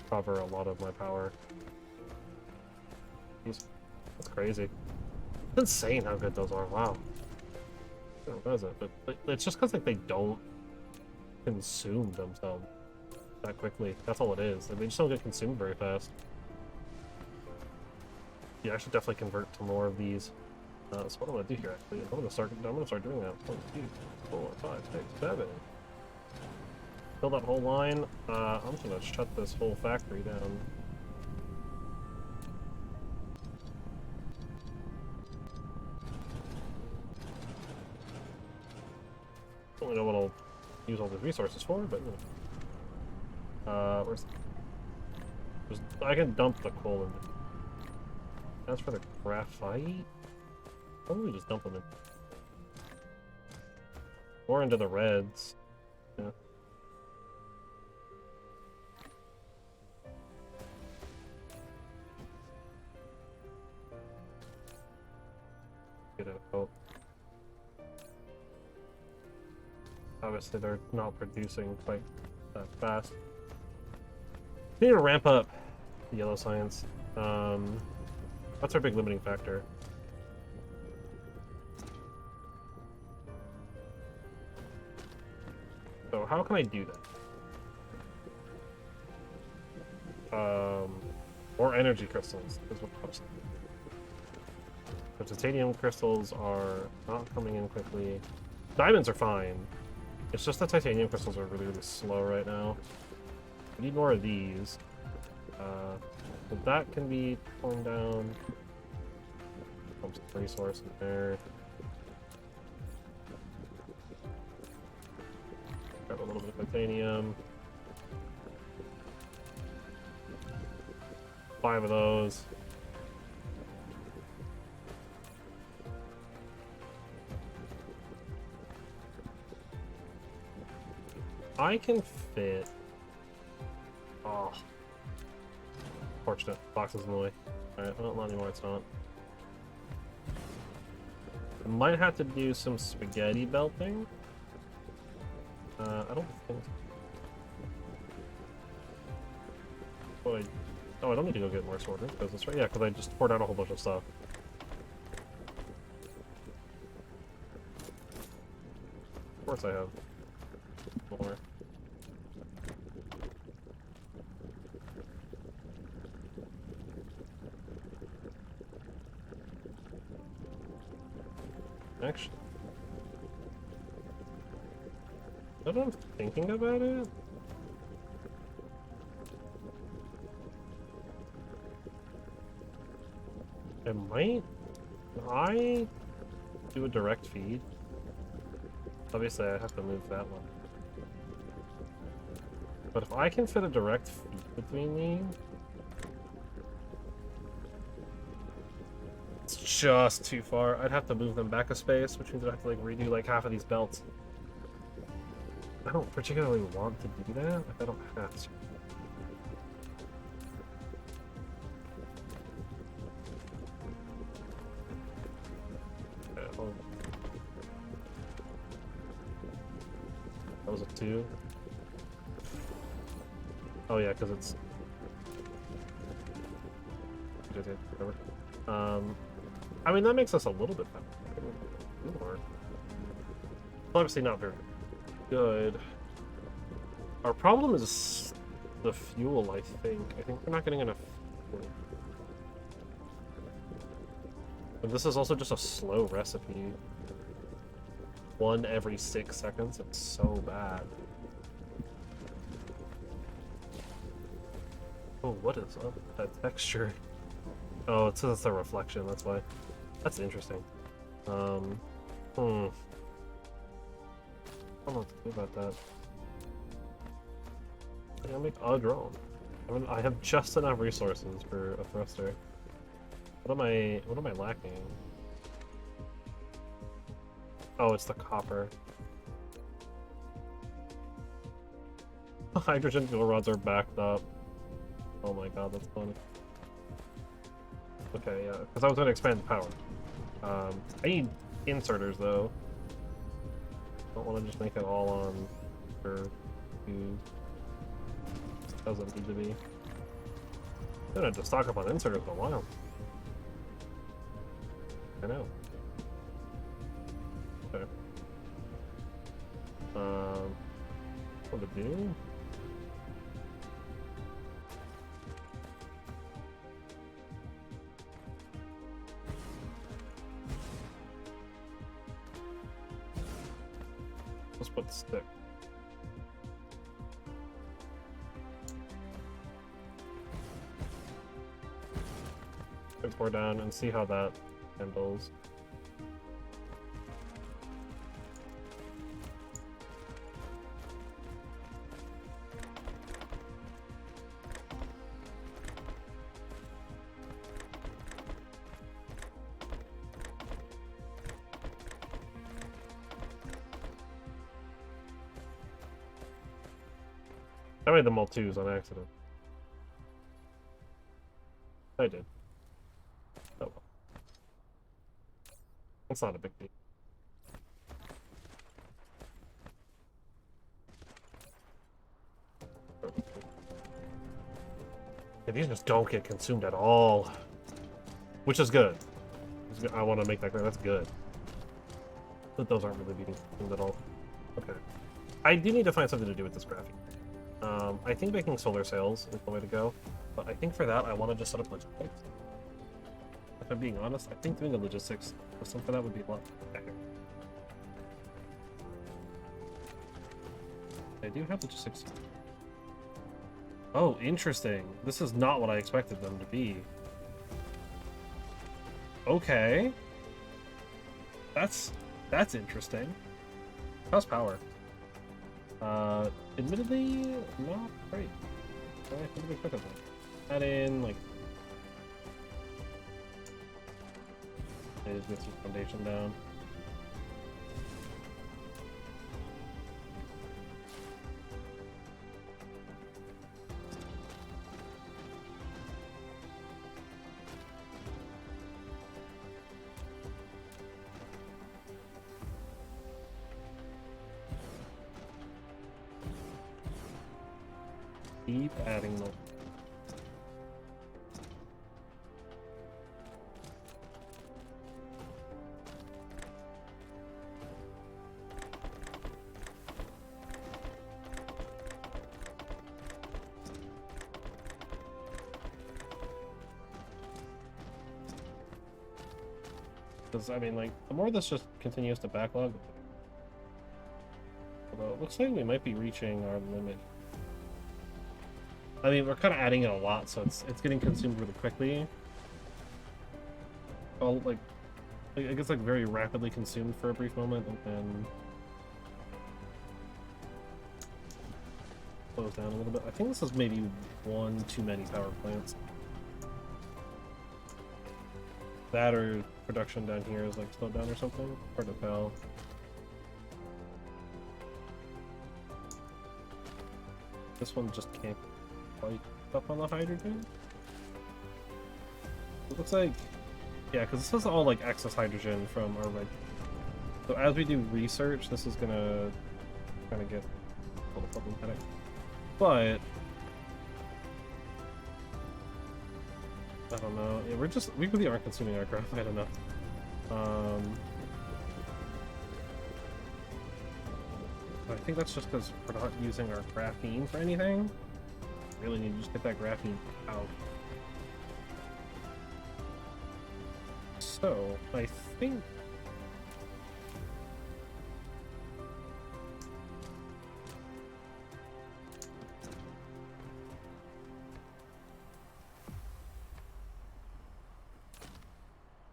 Speaker 1: cover a lot of my power. Jeez, that's crazy. It's insane how good those are, wow. What is it? But it's just because like they don't consume themselves that quickly. That's all it is. Like, they just don't get consumed very fast. Yeah, I should definitely convert to more of these. That's what I'm gonna do here. Actually, I'm gonna start doing that. 1, 2, 4, 5, 6, 7. Fill that whole line. I'm just gonna shut this whole factory down. I don't know what I'll use all these resources for, but where's I can dump the coal in. As for the graphite, probably just dump them in. Or into the reds. Yeah. Get a hope. Obviously, they're not producing quite that fast. We need to ramp up the yellow science. That's our big limiting factor. So how can I do that? Or energy crystals is what I was thinking. The titanium crystals are not coming in quickly. Diamonds are fine. It's just the titanium crystals are really, really slow right now. We need more of these. So that can be torn down. Pump some resource in there. Grab a little bit of titanium. 5 of those. I can fit. Oh. Fortunate. Box is in the way. Alright, well, not anymore, it's not. I might have to do some spaghetti belting. I don't think so. Oh, I don't need to go get more sorters, because that's right. Yeah, because I just poured out a whole bunch of stuff. Of course I have more. Actually, now that I'm thinking about it, I do a direct feed. Obviously, I have to move that one. But if I can fit a direct feed between these, it's just too far. I'd have to move them back a space, which means I'd have to like redo like half of these belts. I don't particularly want to do that if I don't have to. That was a 2. Oh yeah, because it's whatever. I mean that makes us a little bit better. Obviously not very good. Our problem is the fuel, I think. I think we're not getting enough fuel. And this is also just a slow recipe. 1 every 6 seconds. It's so bad. Oh, what is up with that texture? Oh, it's a reflection, that's why. That's interesting. I don't know what to do about that. I gotta make a drone. I have just enough resources for a thruster. What am I lacking? Oh, it's the copper. Hydrogen fuel rods are backed up. Oh my god, that's funny. Okay, yeah, because I was going to expand the power. I need inserters, though. Don't want to just make it all on for Tues. Doesn't need to be. I'm gonna have to stock up on inserters for a while. I know. Okay. What to do? Let's put the stick. Pour down and see how that handles. I made them all 2s on accident. I did. Oh well. It's not a big deal. Yeah, these just don't get consumed at all. Which is good. I want to make that clear. That's good. But those aren't really being consumed at all. Okay. I do need to find something to do with this graphene. I think making solar sails is the way to go. But I think for that, I want to just set up logistics. If I'm being honest, I think doing a logistics system for that would be a lot better. I do have logistics. Oh, interesting. This is not what I expected them to be. Okay. That's interesting. How's power? Admittedly, not great. I think we put it add in, like... I just get some foundation down. Keep adding them. Because, I mean, like, the more this just continues to backlog, although it looks like we might be reaching our limit. I mean, we're kind of adding it a lot, so it's getting consumed really quickly. all like it gets like very rapidly consumed for a brief moment and then slows down a little bit. I think this is maybe one too many power plants. That or production down here is like slowed down or something. Hard to tell. This one just can't quite up on the hydrogen. It looks like, yeah, because this is all like excess hydrogen from our red. So as we do research, this is gonna kind of get a little problematic. But I don't know. Yeah, we really aren't consuming our graphite enough. I think that's just because we're not using our graphene for anything. Really need to just get that graphene out. So, I think...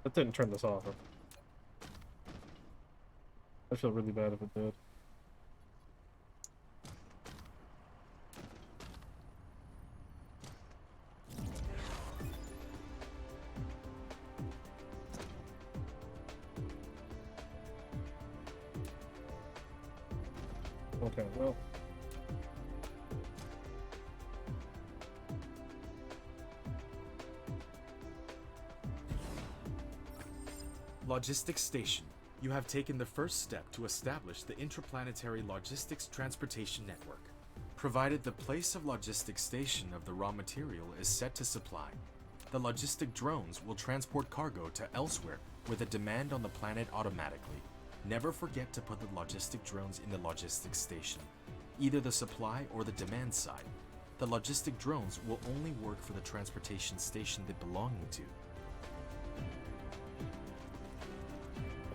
Speaker 1: That didn't turn this off. I feel really bad if it did. Okay, well.
Speaker 2: Logistics Station. You have taken the first step to establish the interplanetary logistics transportation network. Provided the place of logistics station of the raw material is set to supply, the logistic drones will transport cargo to elsewhere where the demand on the planet automatically. Never forget to put the logistic drones in the logistics station, either the supply or the demand side. The logistic drones will only work for the transportation station they belong to.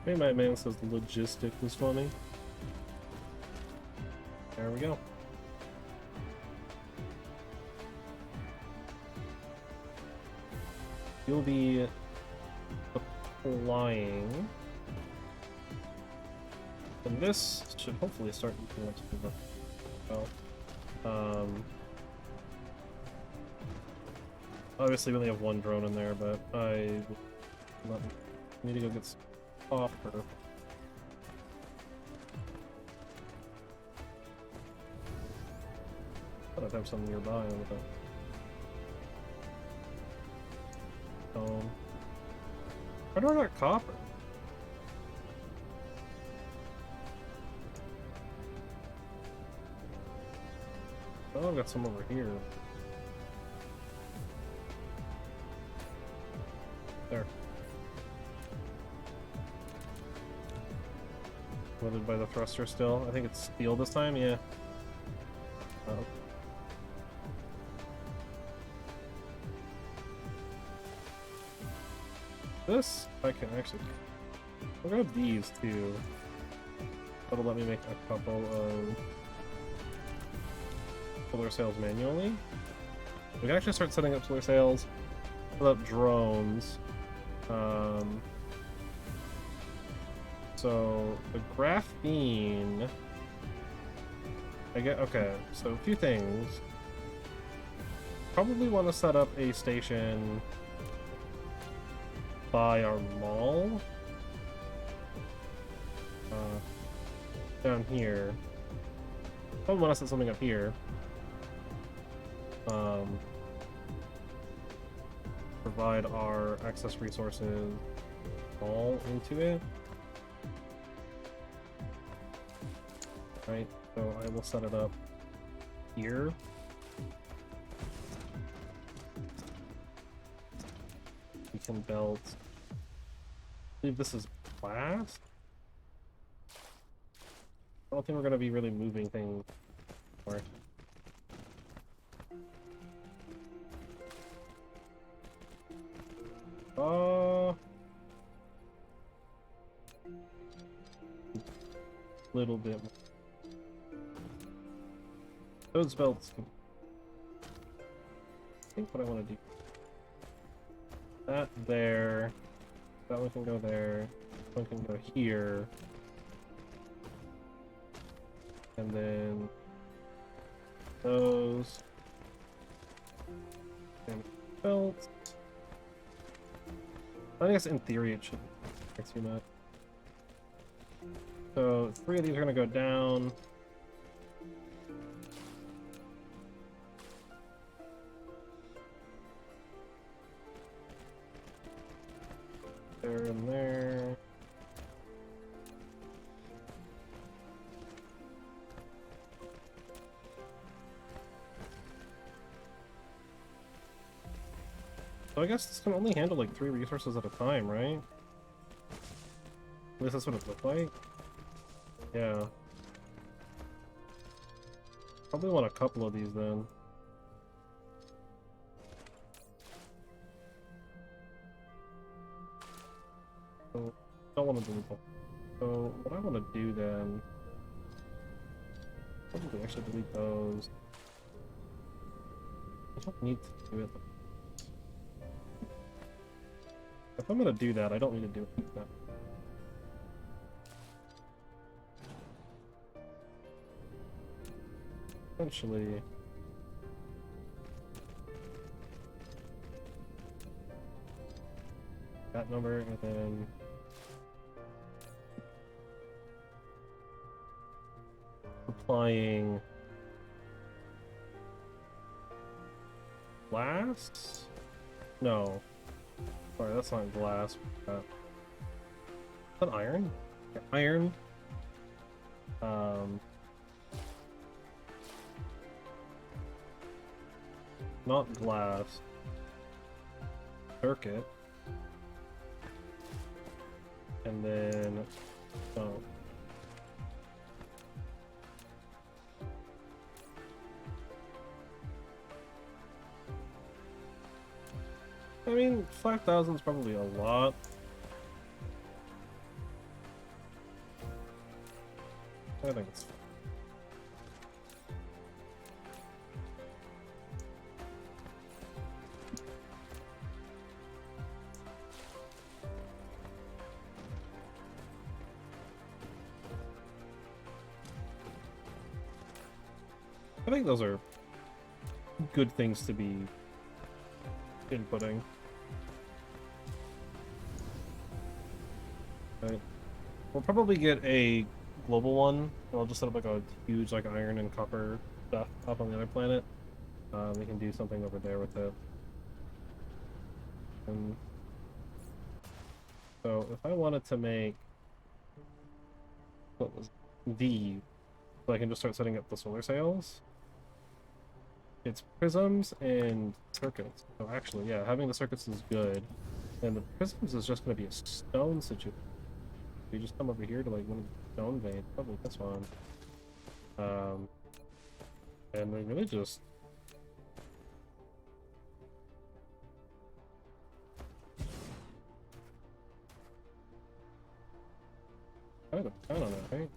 Speaker 1: Maybe my man says logistic was funny. There we go. You'll be applying. And this should hopefully start looking like super well. Obviously we only have one drone in there, but I need to go get some copper. I thought I'd have some nearby with it. Where do I got copper? Oh, I've got some over here. There. Weathered by the thruster still. I think it's steel this time, yeah. Oh. This, I can actually... I'll grab these too. That'll let me make a couple of solar sails manually. We can actually start setting up solar sails, set up drones. So the graphene, I get, okay, so a few things. Probably want to set up a station by our mall. Down here. Probably want to set something up here. Provide our excess resources all into it. Right, so I will set it up here. We can belt. I believe this is glass. I don't think we're going to be really moving things more. Little bit more. Those belts. I think what I want to do. That there. That one can go there. One can go here. And then those. And belts. I guess in theory it should fix you much. So 3 of these are gonna go down. There and there. So I guess this can only handle like 3 resources at a time, right? At least that's what it looked like. Yeah. Probably want a couple of these then. So, don't want to delete them. So, what I want to do then... Probably actually delete those. I don't need to do it. If I'm gonna do that, I don't need to do it like that. Essentially... that number, and then... applying... glass? No. Sorry, that's not glass. Is that iron? Yeah, iron. Not glass. Circuit. And then... oh. I mean, 5,000 is probably a lot. I think it's fine. I think those are good things to be inputting. Right. We'll probably get a global one. I'll just set up like a huge like iron and copper stuff up on the other planet. We can do something over there with it. And so if I wanted to make what was V, so I can just start setting up the solar sails. It's prisms and circuits. So actually, yeah, having the circuits is good. And the prisms is just going to be a stone situation. You just come over here to like one of the stone veins, probably this one. And they really just... I don't know, right?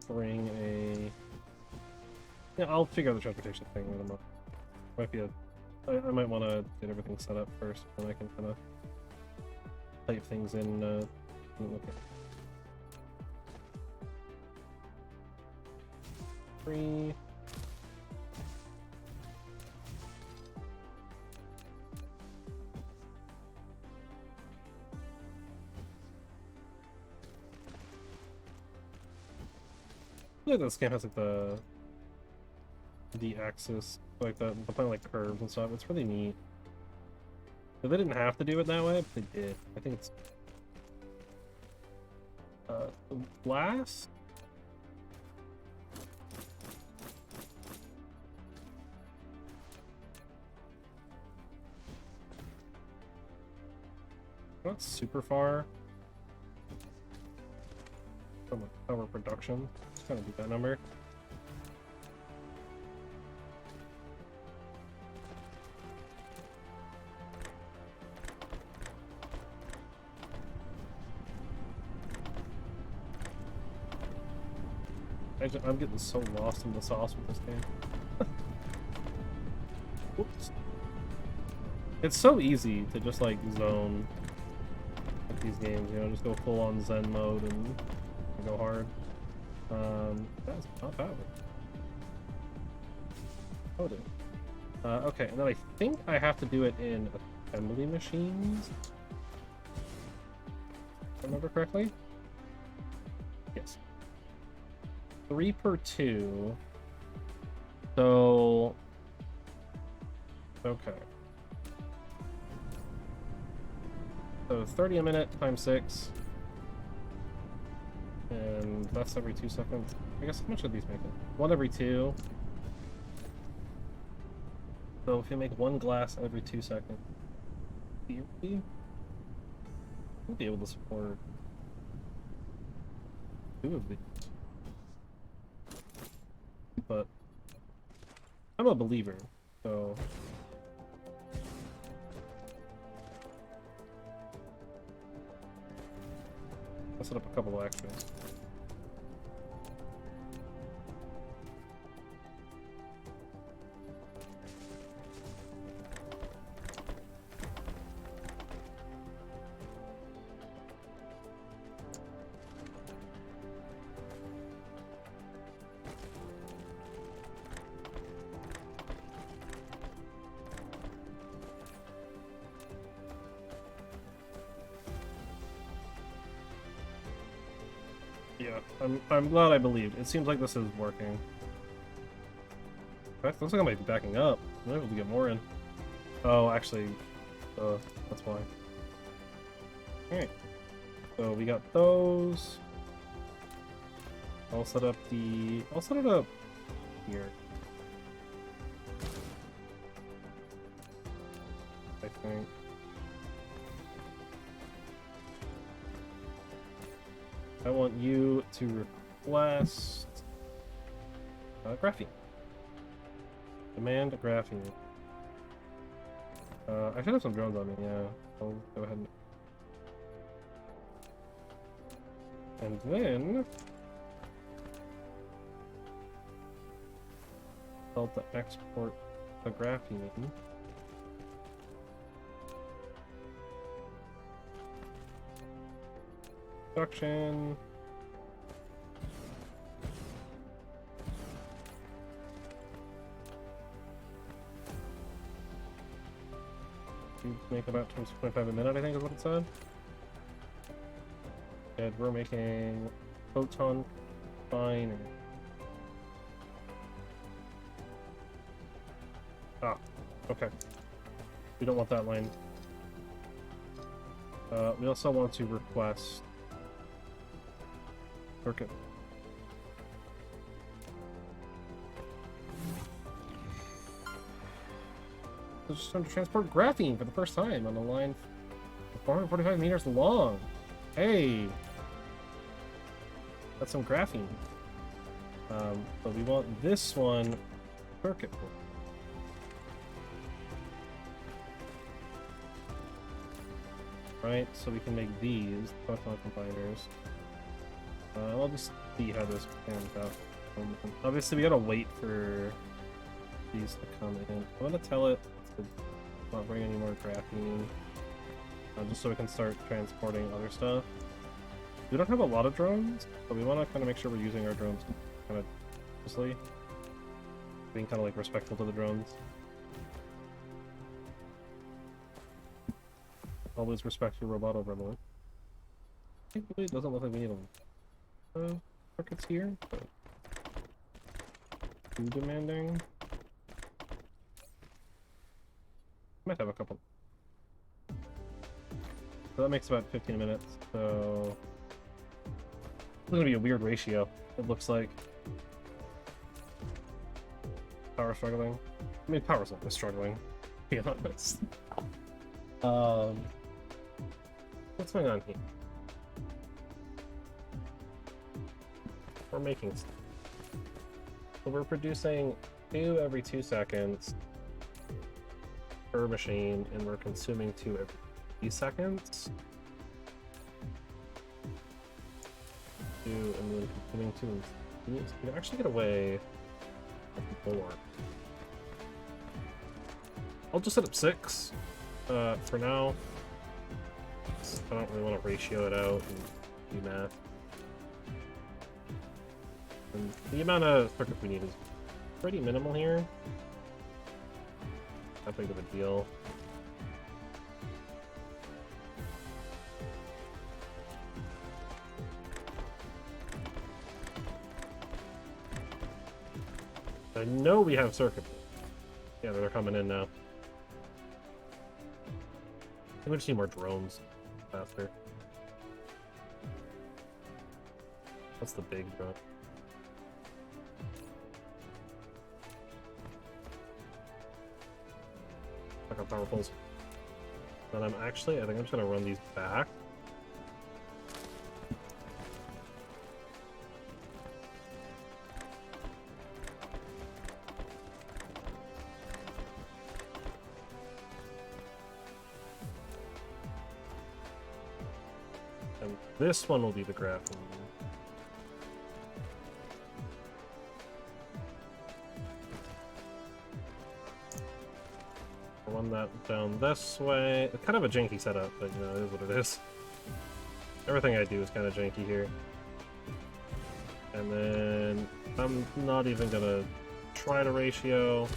Speaker 1: Bring a... Yeah, I'll figure out the transportation thing in a moment. Might be a... I might want to get everything set up first, and I can kind of type things in. Okay. Three. I feel like this game has like the axis, like the planet like curves and stuff. It's really neat. They didn't have to do it that way, but they did. I think it's glass. Not super far from like power production. It's gotta be that number. I'm getting so lost in the sauce with this game. Whoops. It's so easy to just like zone with these games, you know, just go full on Zen mode and go hard. That's not bad. Oh, dude. Okay, and then I think I have to do it in assembly machines. If I remember correctly? Yes. 3 per 2. So... Okay. So 30 a minute times 6. And that's every 2 seconds. I guess how much are these making? 1 every 2. So if you make 1 glass every 2 seconds, you'll be able to support 2 of these. But I'm a believer, so I'll set up a couple of extras. Yeah, I'm glad I believed. It seems like this is working. Looks like I might be backing up. I'm able to get more in. Oh, actually, that's why. Alright. So we got those. I'll set it up here. I think. I want you to request graphene. Demand graphene. I should have some drones on me, yeah. I'll go ahead and then I'll to export the graphene. Production. You make about 25 a minute, I think is what it said. And we're making photon fine. Ah, okay. We don't want that line. We also want to request circuit. It's just trying to transport graphene for the first time on a line 445 meters long. Hey! That's some graphene. But we want this one circuit board. Right, so we can make these photon combiners. I'll just see how this pans out. Obviously, we gotta wait for these to come in. I'm gonna tell it to not bring any more graphene, just so we can start transporting other stuff. We don't have a lot of drones, but we want to kind of make sure we're using our drones kind of closely, being kind of like respectful to the drones. Always respect your robot overlord. It really doesn't look like we need circuits here, but too demanding. Might have a couple. So that makes about 15 minutes, so it's gonna be a weird ratio, it looks like. Power struggling. I mean, power's not struggling, to be honest. What's going on here? We're making stuff. So we're producing 2 every 2 seconds per machine, and we're consuming 2 every 3 seconds. 2 and then consuming 2 and You can actually get away with the board. I'll just set up 6 for now. I don't really want to ratio it out and do math. And the amount of circuits we need is pretty minimal here. Not big of a deal. I know we have circuit. Yeah, they're coming in now. I think we just need more drones faster. What's the big drone? Check out power poles. Then I think I'm just gonna run these back. And this one will be the graphene. Run that down this way. It's kind of a janky setup, but you know, it is what it is. Everything I do is kind of janky here. And then I'm not even gonna try to ratio.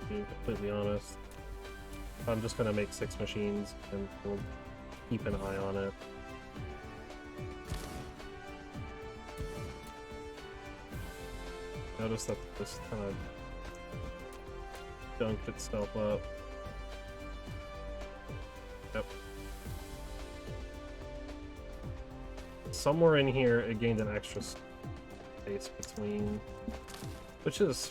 Speaker 1: Being completely honest, I'm just gonna make 6 machines and we'll keep an eye on it. Notice that this kind of dunked itself up. Yep. Somewhere in here, it gained an extra space between, which is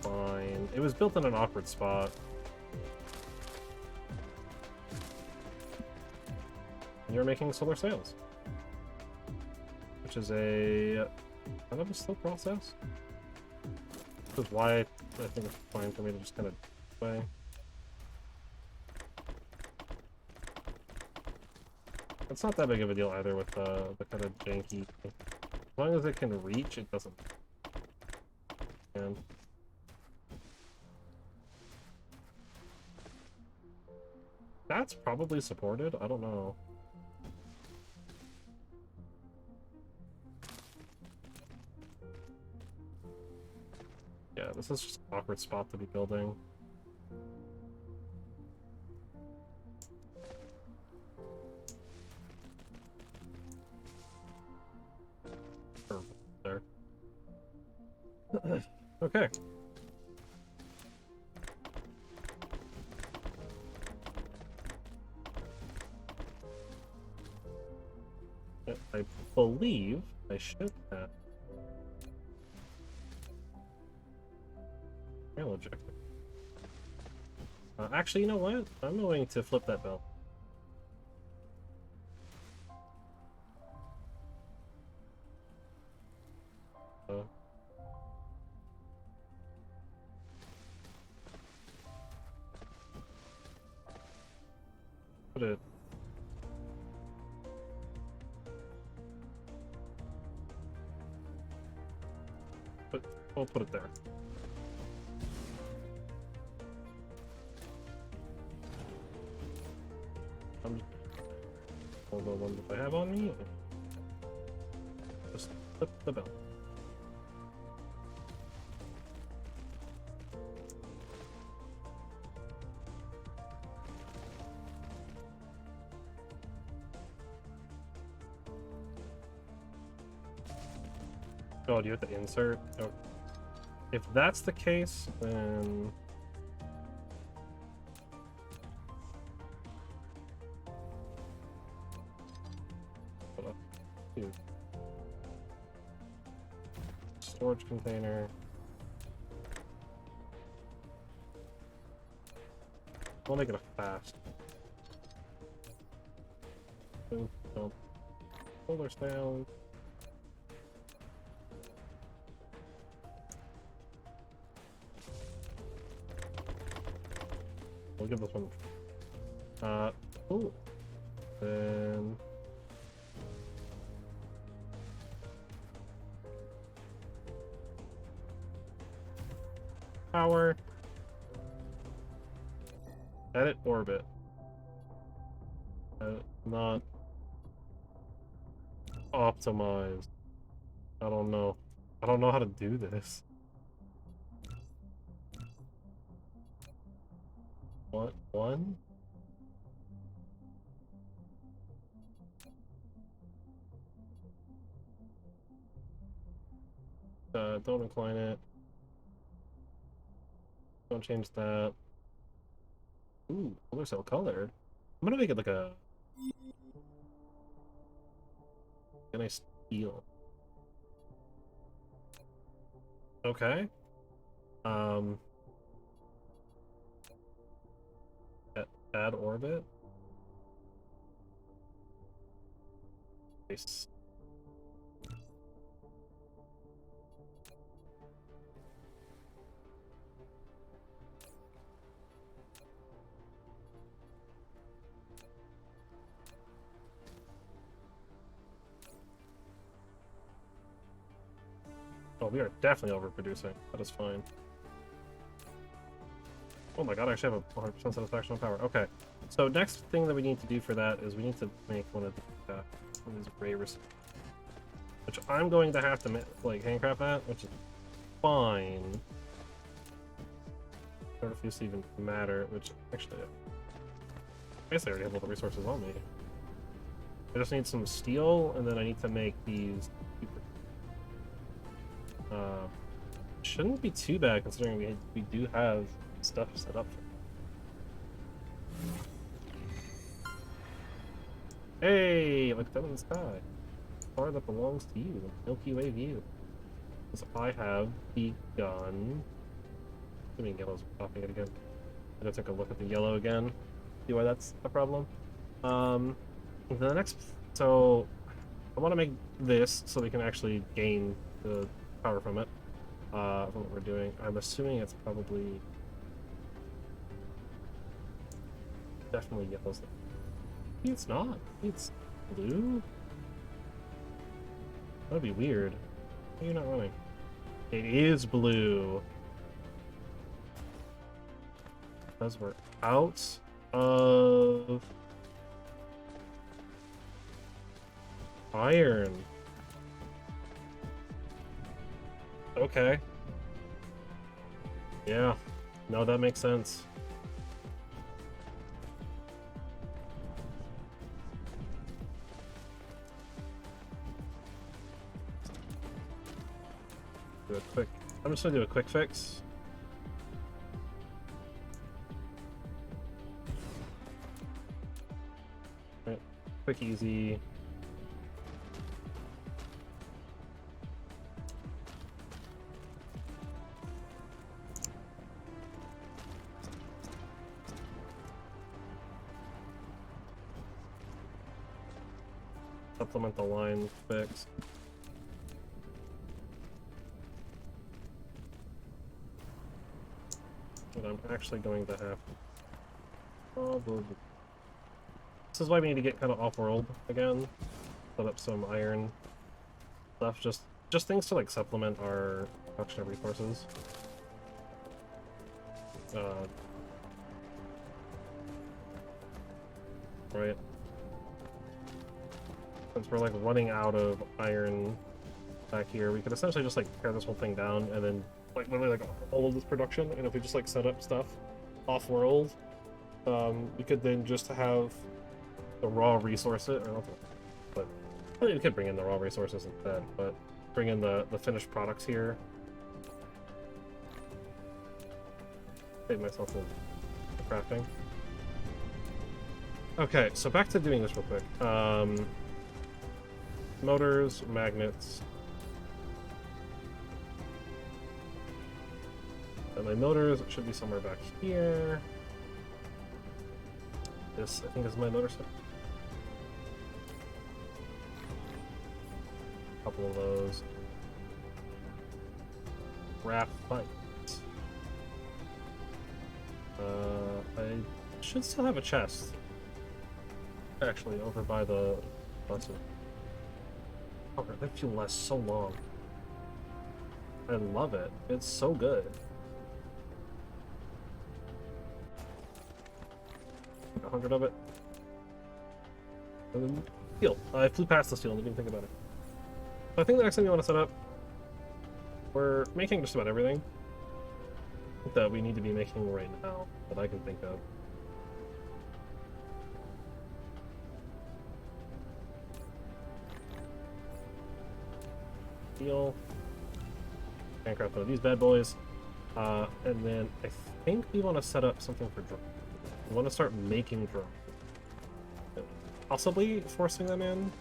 Speaker 1: fine. It was built in an awkward spot. And you're making solar sails, which is a kind of a slow process. Which is why I think it's fine for me to just kind of play. It's not that big of a deal either with the kind of janky. As long as it can reach, it doesn't. And that's probably supported. I don't know. Yeah, this is just an awkward spot to be building. There. Okay. I believe I should have. Rail objective. Actually, you know what? I'm going to flip that bell. Put it. I'll put it there. All the ones that I have on me. Just flip the bell. Oh, do you have to insert? Oh. If that's the case, then hold up. Dude. Storage container. I'll make it a fast. Boom. Don't. Folders down. We'll give this one. Ooh. Then power. Edit orbit. Not optimized. I don't know. I don't know how to do this. What? One? Don't incline it. Don't change that. Ooh, solar cell color. I'm gonna make it like a nice teal. Okay. Um. Add orbit. Nice. Oh, we are definitely overproducing. That is fine. Oh my god, I actually have a 100% satisfaction on power. Okay, so next thing that we need to do for that is we need to make one of these ray receivers, which I'm going to have to like handcraft that, which is fine. I don't know if this even matter, which actually, I guess I already have all the resources on me. I just need some steel, and then I need to make these. Shouldn't be too bad considering we do have stuff set up. Hey, look up in the sky. Star that belongs to you, Milky Way view. Because I have begun. Assuming yellow's popping it again. I'm gonna take a look at the yellow again. See why that's a problem. The next, so I want to make this so we can actually gain the power from it. From what we're doing. I'm assuming it's probably definitely yellow. Maybe it's not. Maybe it's blue? That'd be weird. Why are you not running? It is blue. Because we're out of iron. Okay. Yeah. No, that makes sense. Do a quick. I'm just gonna do a quick fix. Right. Quick, easy. Supplement the line fix. But I'm actually going to have probably. This is why we need to get kind of off-world again. Set up some iron stuff, just things to like supplement our production of resources. Right. Since we're like running out of iron back here, we could essentially just like tear this whole thing down and then like literally like all of this production, and if we just like set up stuff off-world, we could then just have the raw resources, or not the, but I mean, we could bring in the raw resources instead, but bring in the finished products here. Save myself the crafting. Okay, so back to doing this real quick. Motors, magnets. And my motors should be somewhere back here. This, I think, is my motor set. A couple of those. Graphite. I should still have a chest. actually, over by the Dyson. Oh, that fuel lasts so long. I love it. It's so good. 100 of it. And then steel. I flew past the steel and didn't even think about it. So I think the next thing we want to set up, we're making just about everything that we need to be making right now that I can think of. Steel. Handcraft one of these bad boys. And then I think we want to set up something for drones. We want to start making drones. Possibly forcing them in.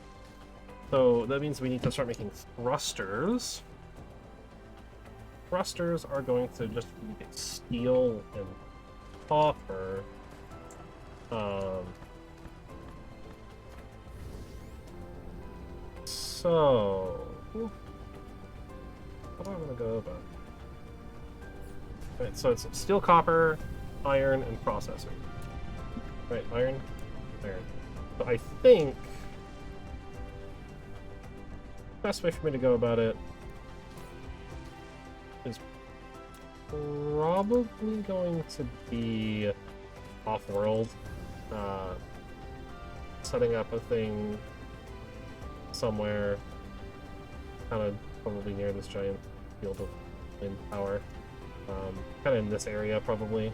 Speaker 1: So that means we need to start making thrusters. Thrusters are going to just get steel and copper. So how do I want to go about it? Right, so it's steel, copper, iron, and processing. Right, iron. So I think the best way for me to go about it is probably going to be off-world. Setting up a thing somewhere, kind of probably near this giant field of wind power. Kind of in this area, probably.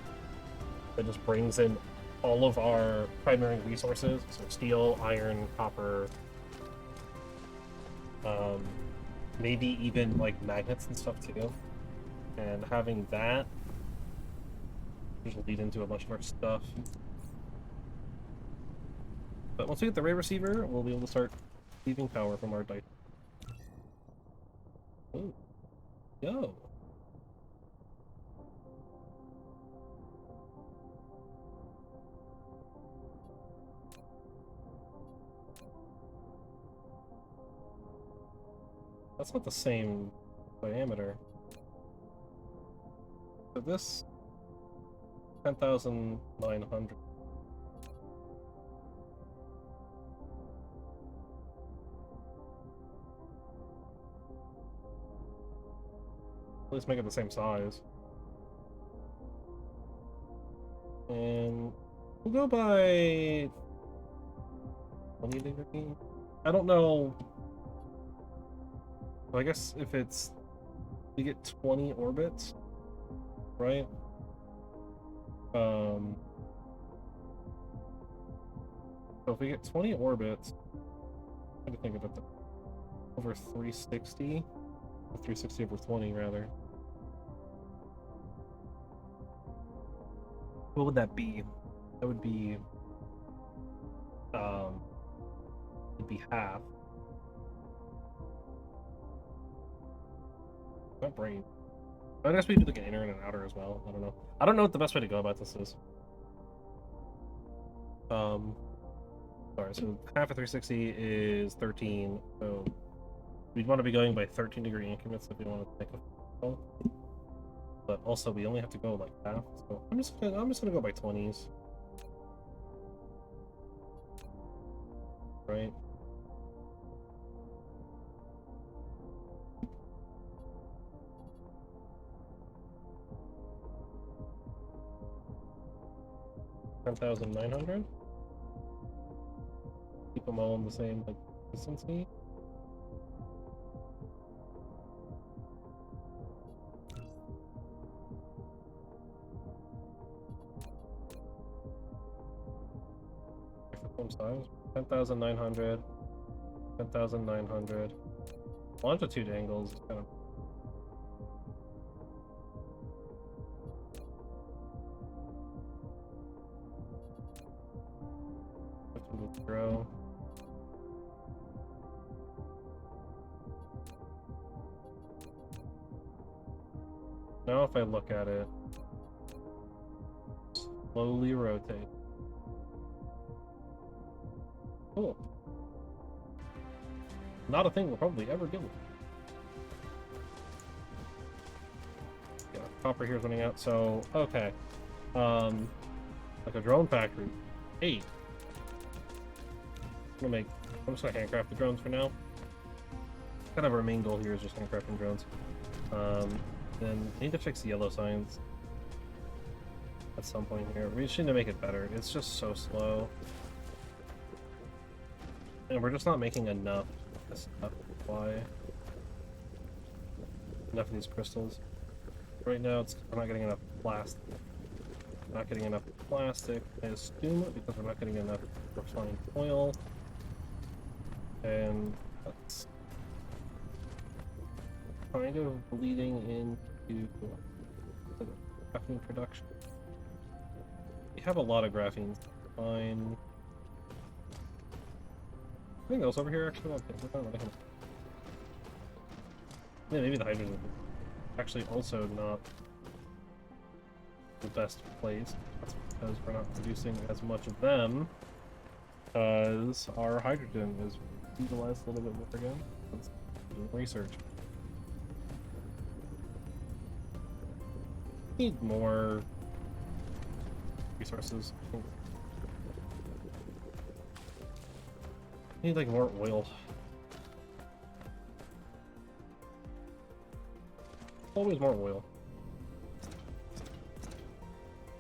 Speaker 1: That just brings in all of our primary resources, so steel, iron, copper, maybe even like magnets and stuff too. And having that will lead into a bunch of our stuff. But once we get the ray receiver, we'll be able to start receiving power from our Dyson. Ooh. Yo! That's not the same diameter. So this 10,900. At least make it the same size. And we'll go by 20 degree. I don't know. Well, I guess if it's we get 20 orbits, right? So if we get 20 orbits, I'm trying to think about that. Over 360, or 360 over 20 rather. What would that be? That would be it'd be half. My brain. I guess we do like an inner and an outer as well. I don't know. I don't know what the best way to go about this is. Sorry, so half of 360 is 13, so we'd want to be going by 13 degree increments if we want to make a fall. But also we only have to go like half, so I'm just gonna go by 20s. Right? $10,900. Keep them all in the same like consistency. Same size. 10,900. 10,900. Longitude angles is kind of. Grow. Now if I look at it, slowly rotate. Cool. Not a thing we'll probably ever do. Yeah, copper here's running out, so okay. Like a drone factory. 8. I'm just gonna handcraft the drones for now. Kind of our main goal here is just handcrafting drones. Then I need to fix the yellow signs at some point here. We just need to make it better. It's just so slow. And we're just not making enough of this stuff. Why? Enough of these crystals. Right now, we're not getting enough plastic. We're not getting enough plastic, I assume, because we're not getting enough refined oil. And that's kind of bleeding into the graphene production. We have a lot of graphene. Fine. Anything else over here, actually? Yeah, maybe the hydrogen is actually also not the best place. That's because we're not producing as much of them as our hydrogen is utilized a little bit more again. Let's do research. Need more resources. Need like more oil. Always more oil.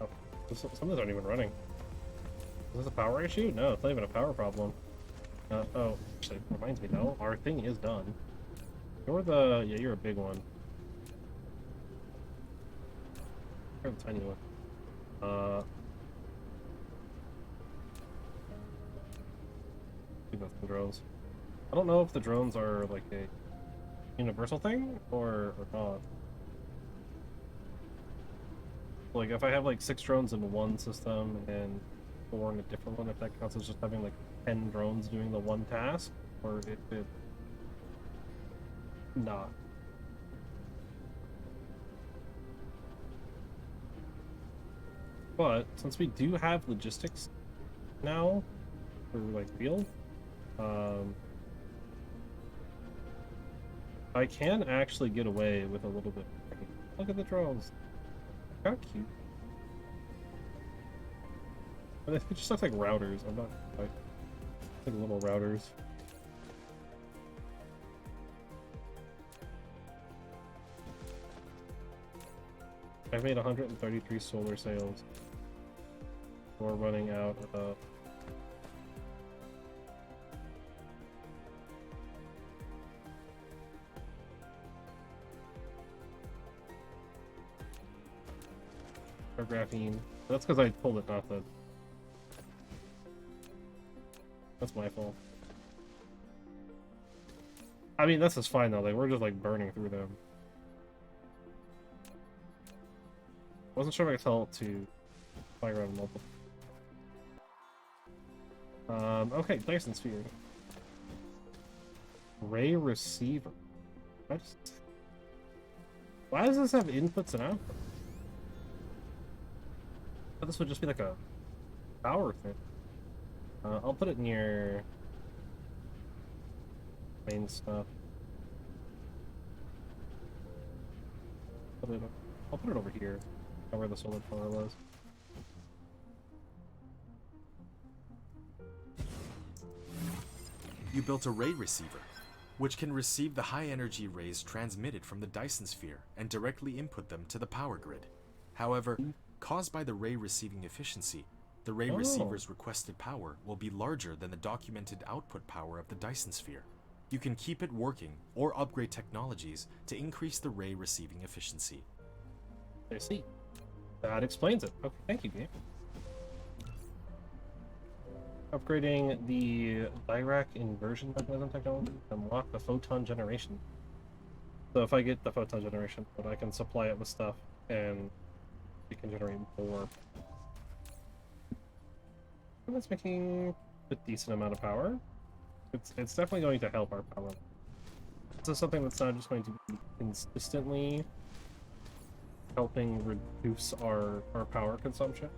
Speaker 1: Oh, some of these aren't even running. Is this a power issue? No, it's not even a power problem. Oh, actually, it reminds me though, our thing is done. Yeah, you're a big one. You're the tiny one. That's the drones. I don't know if the drones are like a universal thing or not. Like if I have like 6 drones in one system and 4 in a different one, if that counts as just having like 10 drones doing the one task, or if it not. But since we do have logistics now for like real, I can actually get away with a little bit. Look at the drones. How cute. But it just looks like routers. I'm not like little routers. I've made 133 solar sails. We're running out of or graphene. That's because I told it not to. That's my fault. I mean, this is fine though. Like we're just like burning through them. Wasn't sure if I could tell it to fire on multiple. Okay, Dyson sphere. Ray receiver. Why does this have inputs and outputs? I thought this would just be like a power thing. I'll put it near main stuff. I'll put it over here, where the solar power was.
Speaker 2: You built a ray receiver, which can receive the high-energy rays transmitted from the Dyson sphere and directly input them to the power grid. However, caused by the ray receiving efficiency, the ray receiver's requested power will be larger than the documented output power of the Dyson sphere. You can keep it working or upgrade technologies to increase the ray receiving efficiency.
Speaker 1: I see. That explains it. Okay, thank you, game. Upgrading the Dirac inversion mechanism technology to unlock the photon generation. So if I get the photon generation, I can supply it with stuff and it can generate more. And that's making a decent amount of power. It's definitely going to help our power. This is something that's not just going to be consistently helping reduce our power consumption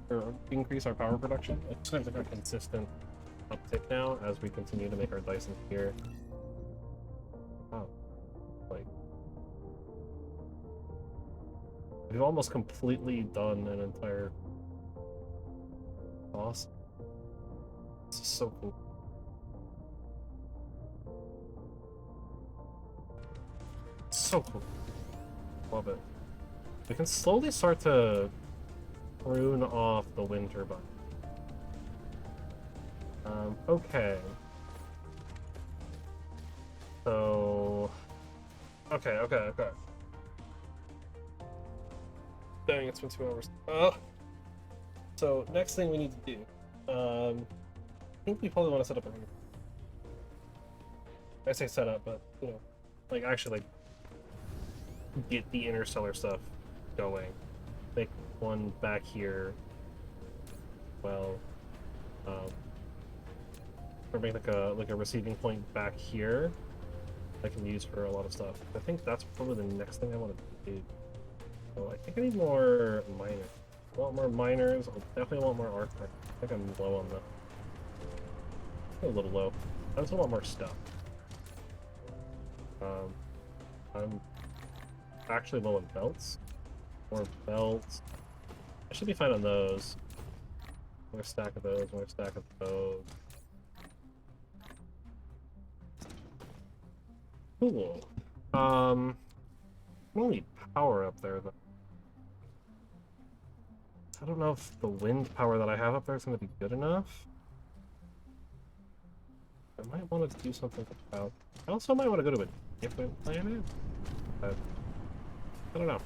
Speaker 1: or increase our power production. It's going to be a consistent uptick now as we continue to make our Dyson sphere. Wow. Like we've almost completely done an entire boss. This is so cool. So cool. Love it. We can slowly start to prune off the wind turbine. Okay. So... Okay. Dang, it's been 2 hours. So, next thing we need to do. I think we probably want to set up a... I say set up, but, you know, like, actually, like, get the interstellar stuff going. Make one back here. Well, or make like a receiving point back here I can use for a lot of stuff. I think that's probably the next thing I want to do. So I think I need more miners. I want more miners. I definitely want more artifacts. I think I'm low on that. A little low. I also want more stuff. I'm actually low on belts. More belts. I should be fine on those. More stack of those, more stack of those. Cool. I need power up there though. I don't know if the wind power that I have up there is going to be good enough. I might want to do something about. I also might want to go to a different planet. But I don't know.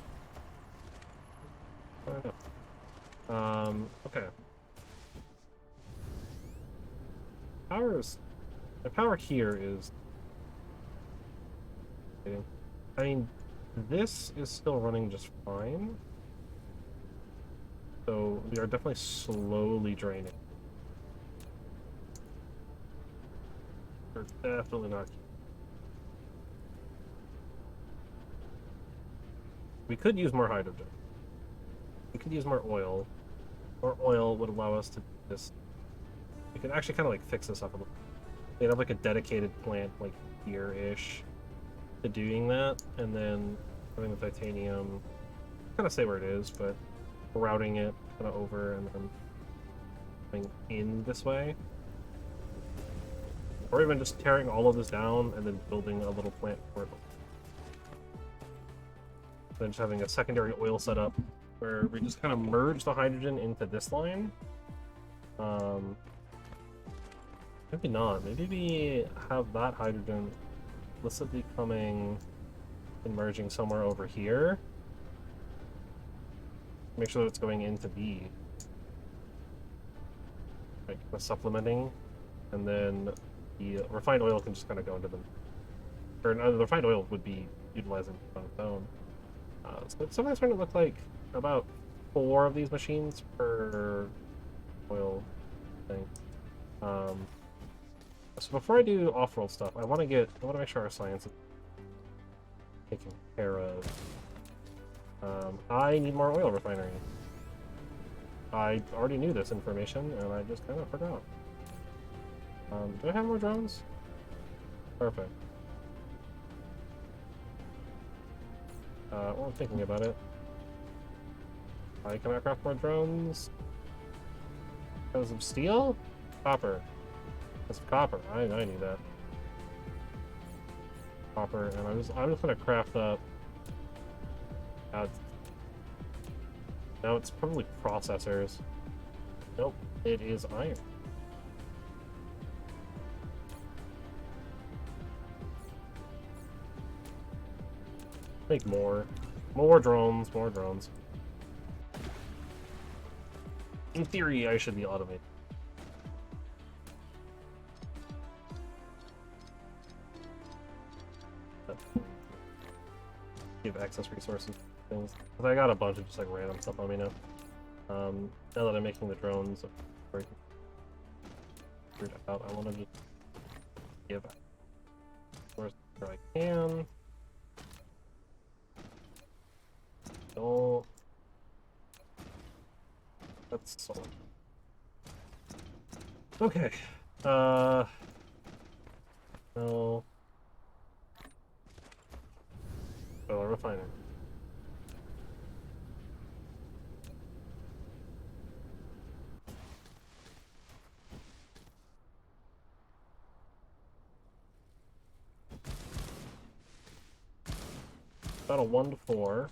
Speaker 1: Okay. The power here is. I mean, this is still running just fine. So we are definitely slowly draining. We're definitely not. We could use more hydrogen. We could use more oil. More oil would allow us to do this. We could actually kind of like fix this up a little. They'd have like a dedicated plant like here-ish to doing that, and then having the titanium kind of say where it is, but routing it kind of over and then coming in this way. Or even just tearing all of this down and then building a little plant for it. Then just having a secondary oil setup where we just kind of merge the hydrogen into this line. Maybe not. Maybe we have that hydrogen explicitly coming and merging somewhere over here. Make sure that it's going into B. Like, supplementing. And then the refined oil can just kind of go into them. Or no, the refined oil would be utilizing on its own. So it's sometimes starting to look like about 4 of these machines per oil thing. So before I do off-world stuff, I want to make sure our science is taken care of. I need more oil refinery. I already knew this information, and I just kind of forgot. Do I have more drones? Perfect. Well, I'm thinking about it. Can I craft more drones? Because of steel? Copper. That's copper. I need that. Copper, and I'm just gonna craft up. No, it's probably processors. Nope, it is iron. Make more drones, more drones. In theory, I should be automated. Give access resources things. Because I got a bunch of just like random stuff on me now. Now that I'm making the drones, I want to just give where I can. Don't. That's solid. Okay. No. Well, a refiner. About a 1 to 4.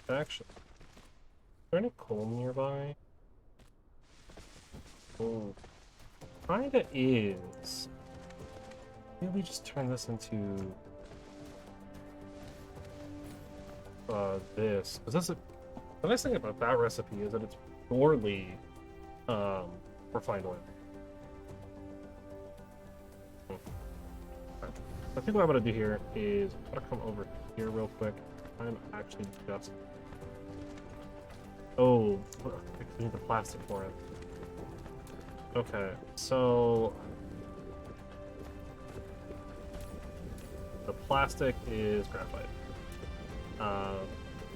Speaker 1: Actually, is there any coal nearby? Oh, kinda is. Maybe we just turn this into this. Because that's the nice thing about that recipe is that it's purely refined oil. I think what I'm gonna do here is I'm gonna come over here real quick. I'm actually just I need the plastic for it. Okay, so the plastic is graphite.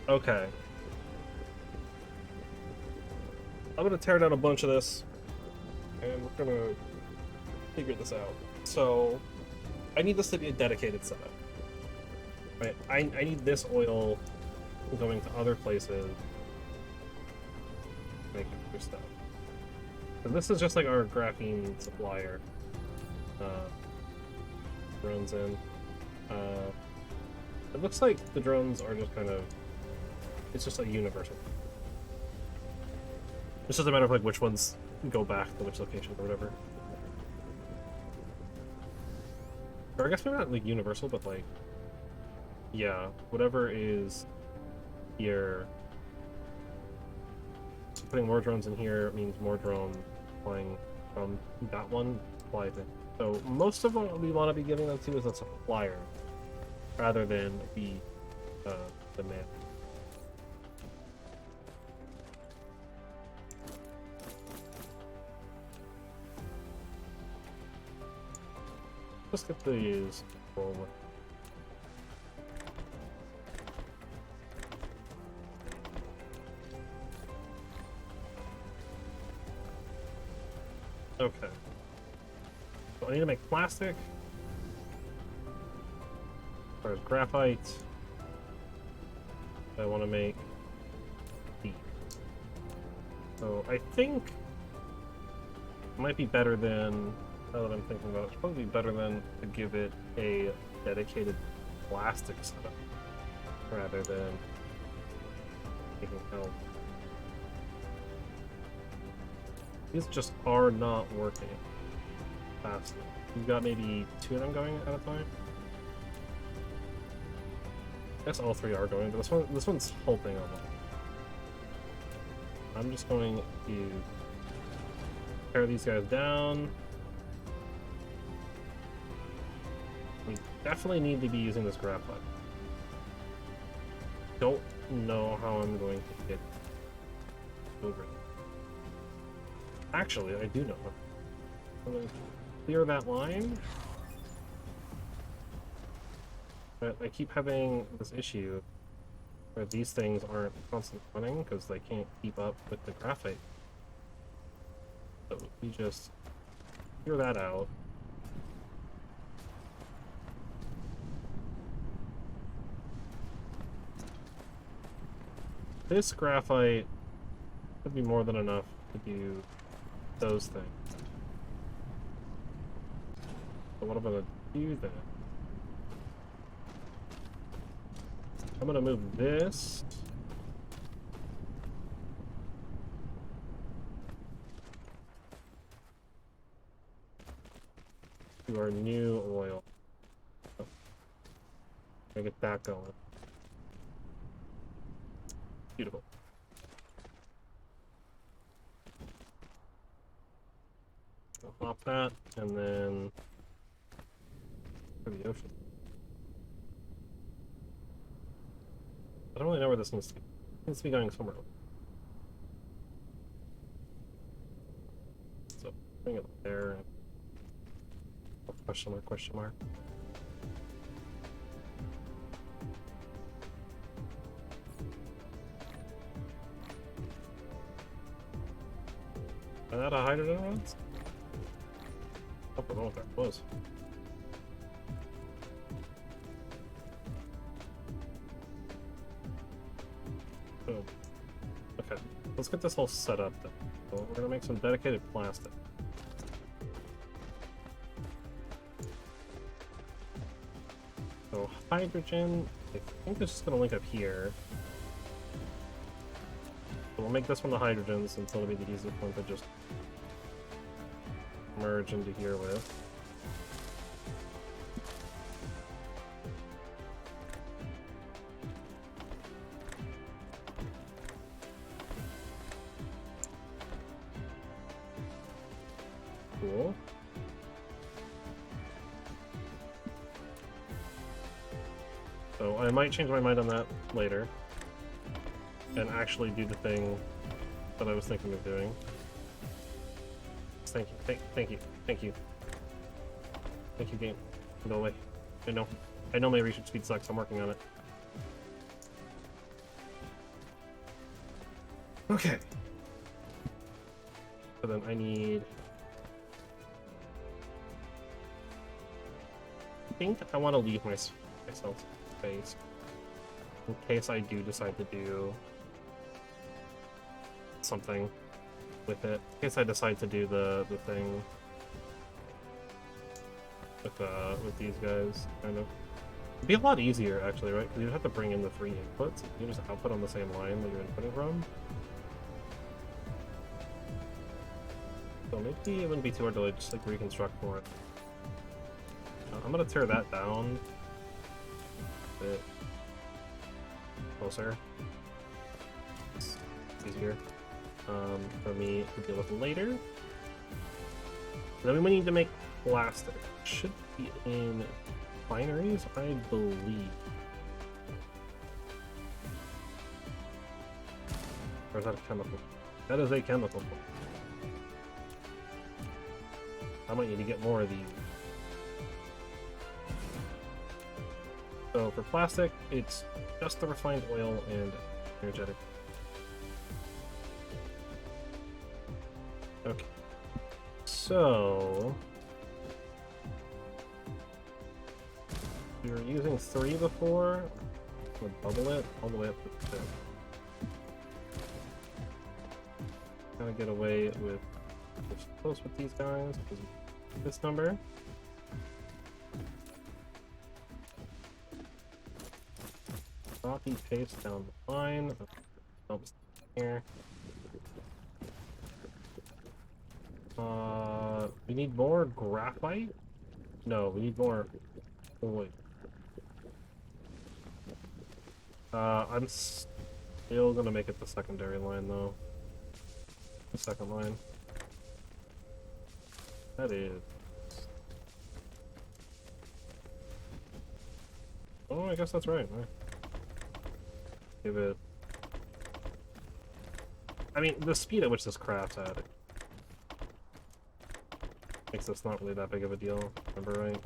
Speaker 1: Okay. I'm gonna tear down a bunch of this, and we're gonna figure this out. So, I need this to be a dedicated setup. Right? I need this oil going to other places, making other stuff. And this is just like our graphene supplier. Runs in. It looks like the drones are just kind of. It's just like universal. It's just a matter of like which ones go back to which location or whatever. Or I guess maybe not like universal, but like, yeah, whatever is here. So putting more drones in here means more drones flying from that one flies in. So most of what we want to be giving them to is a supplier, rather than the man. Let's get these rolling. Okay. So I need to make plastic. There's graphite. I want to make these. So I think it might be better than, now that I'm thinking about it, it's probably better than to give it a dedicated plastic setup rather than taking out. These just are not working fast enough. We've got maybe 2 of them going at a time. I guess all 3 are going, but this one's halting on them. I'm just going to tear these guys down. We definitely need to be using this graphite. Don't know how I'm going to get over it. Actually, I do know. I'm going to clear that line. But I keep having this issue where these things aren't constantly running because they can't keep up with the graphite. So we just clear that out. This graphite could be more than enough to do those things. So what I'm gonna do then, I'm gonna move this to our new oil. I get that going. Beautiful. I'll pop that, and then for the ocean. I don't really know where this needs to be. It needs to be going somewhere else. So bring it there. Question mark, question mark. Out of hydrogen rods? I don't know what that was. Oh. Okay, let's get this all set up then. So we're gonna make some dedicated plastic. So hydrogen, I think it's just gonna link up here. So we'll make this one the hydrogen since it'll be the easiest one to just merge into here with. Cool. So I might change my mind on that later and actually do the thing that I was thinking of doing. Thank you, thank you, thank you. Thank you, game. Go away. I know my research speed sucks, I'm working on it. Okay. So then I need... I think I want to leave myself space in case I do decide to do something with it. In case I decide to do the thing with these guys, kind of. It'd be a lot easier actually, right? Because you'd have to bring in the 3 inputs. You just output on the same line that you're inputting from. So maybe it wouldn't be too hard to like, just like reconstruct for it. I'm gonna tear that down a bit closer. It's easier for me to deal with later. Then we need to make plastic. It should be in binaries, I believe. Or is that a chemical? That is a chemical. I might need to get more of these. So for plastic, it's just the refined oil and energetic. Okay. So we were using 3 before. We'll double it all the way up to 2. Kind of get away with just close with these guys because this number. Copy paste down the line. Oops, here. We need more graphite? No, we need more. Oh, wait. I'm still gonna make it the secondary line though. The second line. That is. Oh, I guess that's right. Give it. I mean, the speed at which this crafts at makes this not really that big of a deal. Remember, right?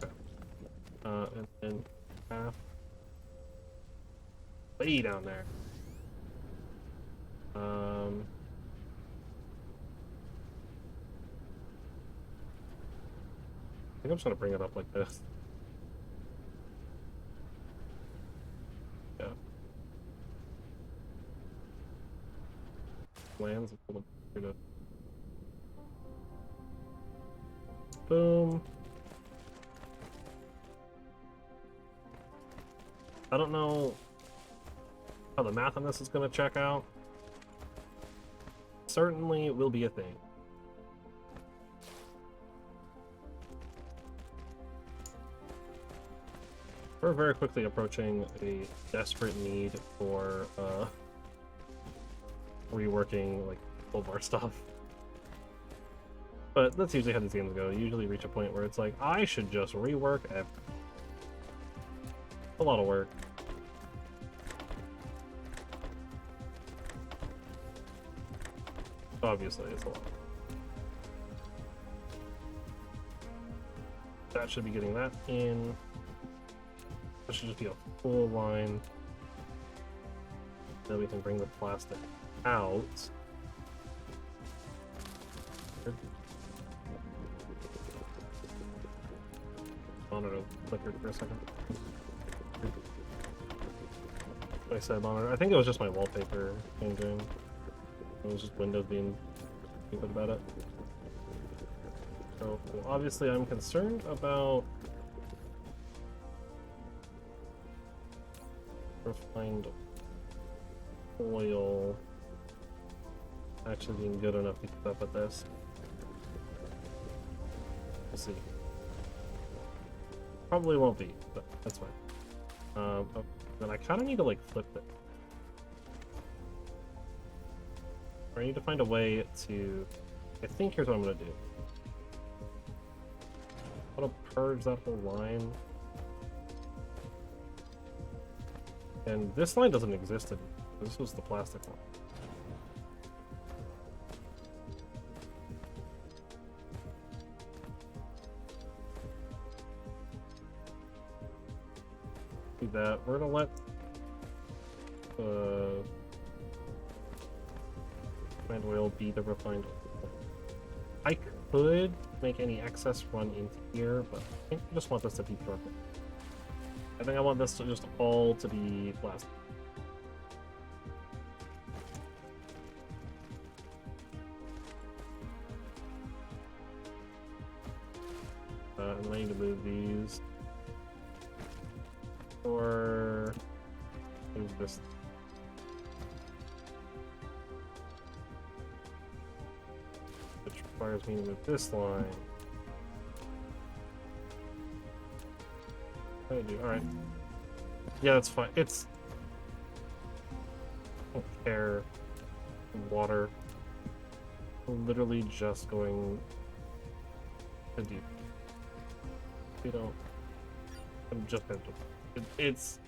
Speaker 1: Okay. And then half way down there. I think I'm just gonna bring it up like this. Yeah. Lands a little bit. Boom. I don't know how the math on this is gonna check out. Certainly will be a thing. We're very quickly approaching a desperate need for reworking like full bar stuff. But that's usually how these games go. You usually reach a point where it's like, I should just rework everything. A lot of work. Obviously, it's a lot. That should be getting that in. That should just be a full line. Then we can bring the plastic out. Monitor flickered for a second. I said monitor. I think it was just my wallpaper changing. It was just Windows being stupid about it. So obviously I'm concerned about refined oil actually being good enough to keep up with this. We'll see. Probably won't be, but that's fine. Oh, then I kind of need to like flip it. Or I need to find a way to. I think here's what I'm gonna do. I'm gonna purge that whole line. And this line doesn't exist anymore. This was the plastic one. Do that. We're gonna let refined oil be the refined oil. I could make any excess run into here, but I think I just want this to be perfect. I think I want this to just all to be plastic. And I need to move these. Or move this. Which requires me to move this line. I do. Alright. Yeah, that's fine. It's air, water. I'm literally just going to do. You know, I'm just going to. It's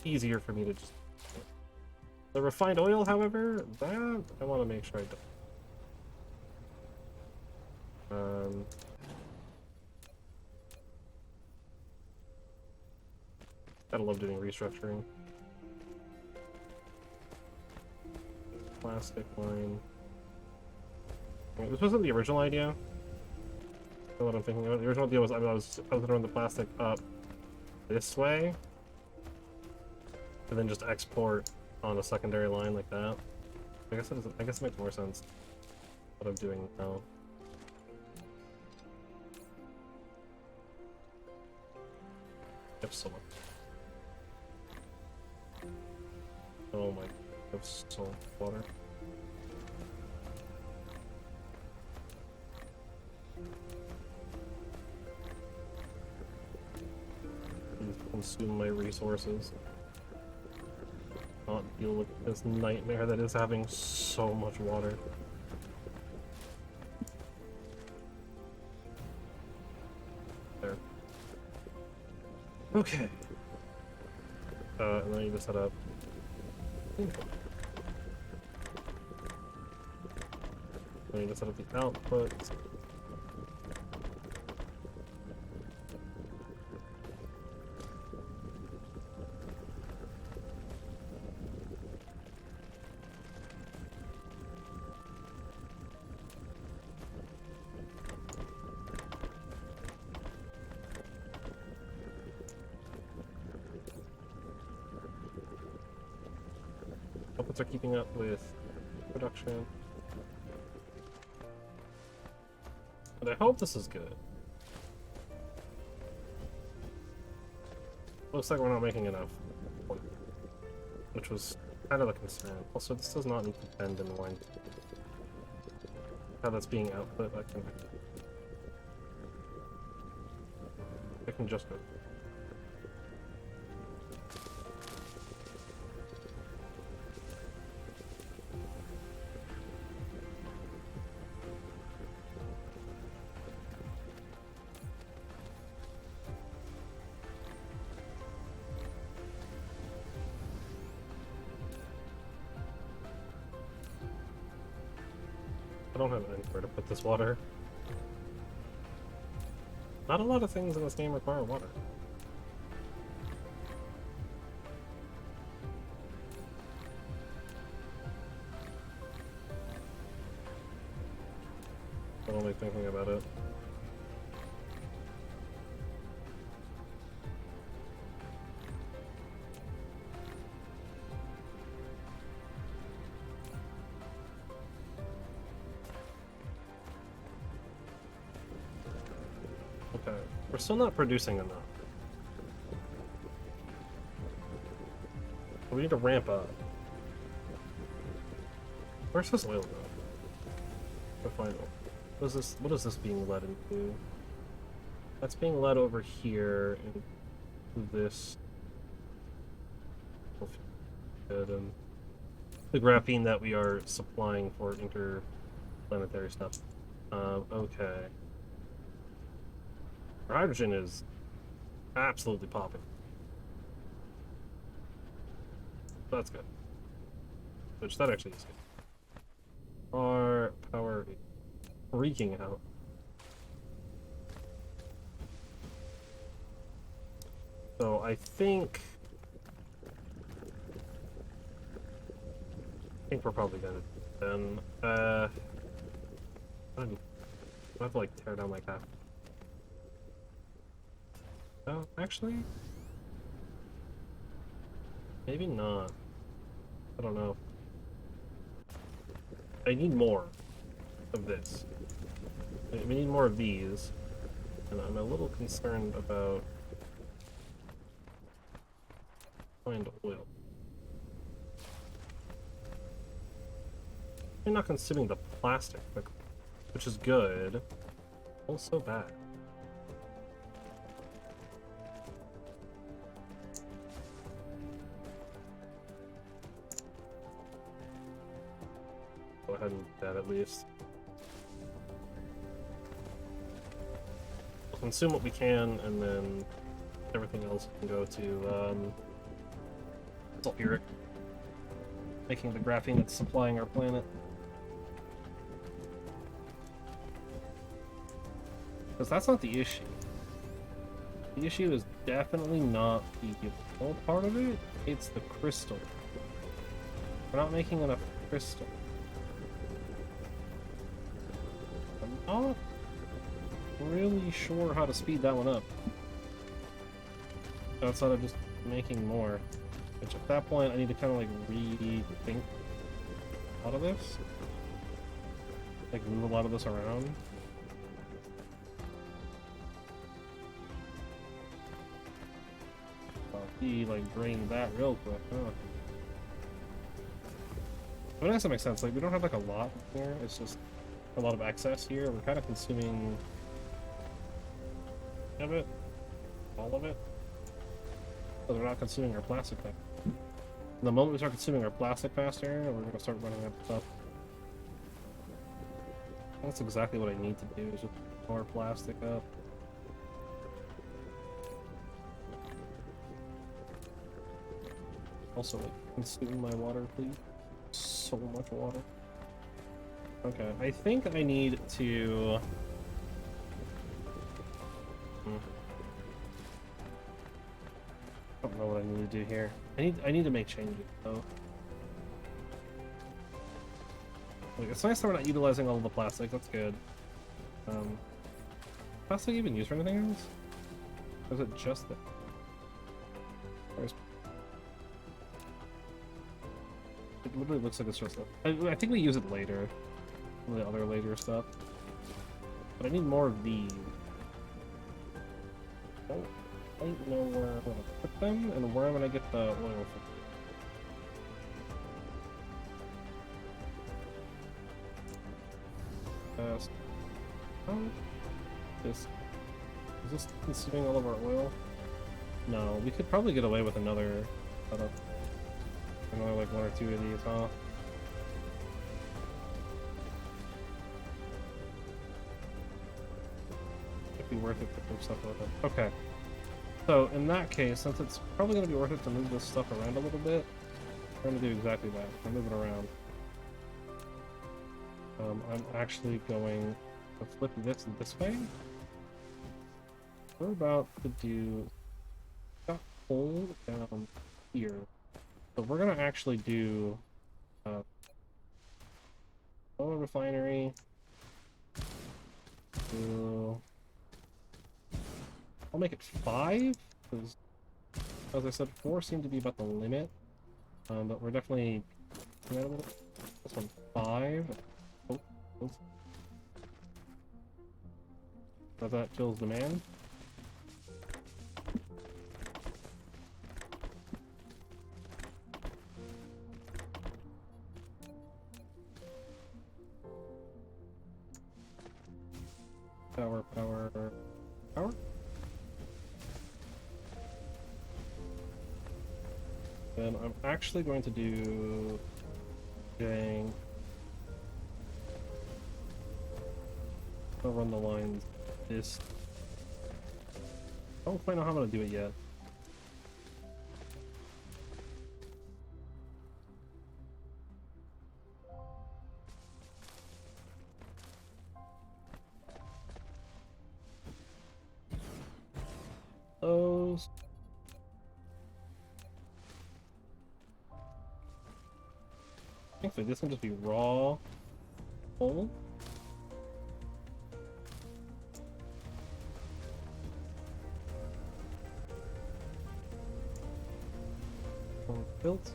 Speaker 1: easier for me to just. The refined oil, however, that I want to make sure I don't. I love doing restructuring. Plastic line. Wait, this wasn't the original idea. That's what I'm thinking of. The original idea was I was going to run the plastic up this way, and then just export on a secondary line like that. I guess it makes more sense what I'm doing now. Yep, so much. Oh my, I have so much water. Please consume my resources. Not deal with this nightmare that is having so much water. There. Okay. And then you just set up. I need to set up the output. Outputs are keeping up with production. But I hope this is good. Looks like we're not making enough, which was kind of a concern. Also, this does not need to bend in the line. How that's being output, I can just go. I don't have anywhere to put this water. Not a lot of things in this game require water. only thinking about it. Okay, we're still not producing enough. We need to ramp up. Where's this oil go? The final. What is this? What is this being led into? That's being led over here into this. Good, the graphene that we are supplying for interplanetary stuff. Okay. Hydrogen is absolutely popping. That's good. Which that actually is good. Our power is freaking out. So I think we're probably gonna then I have to like tear down like that. No, actually maybe not. I don't know. I need more of this. We need more of these. And I'm a little concerned about refined oil. You're not consuming the plastic, which is good. Also bad. Go ahead and do that at least. We'll consume what we can, and then everything else can go to sulfuric, making the graphene that's supplying our planet. Because that's not the issue. The issue is definitely not the oil part of it, it's the crystal. We're not making enough crystal. I'm not really sure how to speed that one up. Outside of just making more. Which at that point I need to kind of like rethink a lot of this. Like move a lot of this around. He like drained that real quick, huh? I mean, that makes sense. Like we don't have like a lot here. It's just a lot of excess here. We're kind of consuming of it, all of it. But we're not consuming our plastic faster. The moment we start consuming our plastic faster, we're gonna start running out of stuff. That's exactly what I need to do. Is just more plastic up. Also, like, consume my water, please. So much water. Okay, I think I need to... I don't know what I need to do here. I need to make changes, though. Like, it's nice that we're not utilizing all of the plastic, that's good. Plastic even used for anything else? Or is it just that? Where's... It literally looks like it's just that. I think we use it later. The other later stuff. But I need more of these. I don't know where I'm gonna put them and where I'm gonna get the oil from. Is this consuming all of our oil? No, we could probably get away with another setup. Another like one or two of these, huh? It'd be worth it to put stuff with it. Okay. So in that case, since it's probably gonna be worth it to move this stuff around a little bit, we're gonna do exactly that. We're gonna move it around. I'm actually going to flip this way. We're about to do got coal down here. So we're gonna actually do oil refinery. I'll make it 5, because, as I said, 4 seemed to be about the limit. But we're definitely... This one, 5. Oh, close. That fills demand. Power, power, power. Then I'm actually going to do dang. I'll run the lines this. I don't quite know how I'm gonna do it yet. Those. Actually, this can just be raw coal. Built.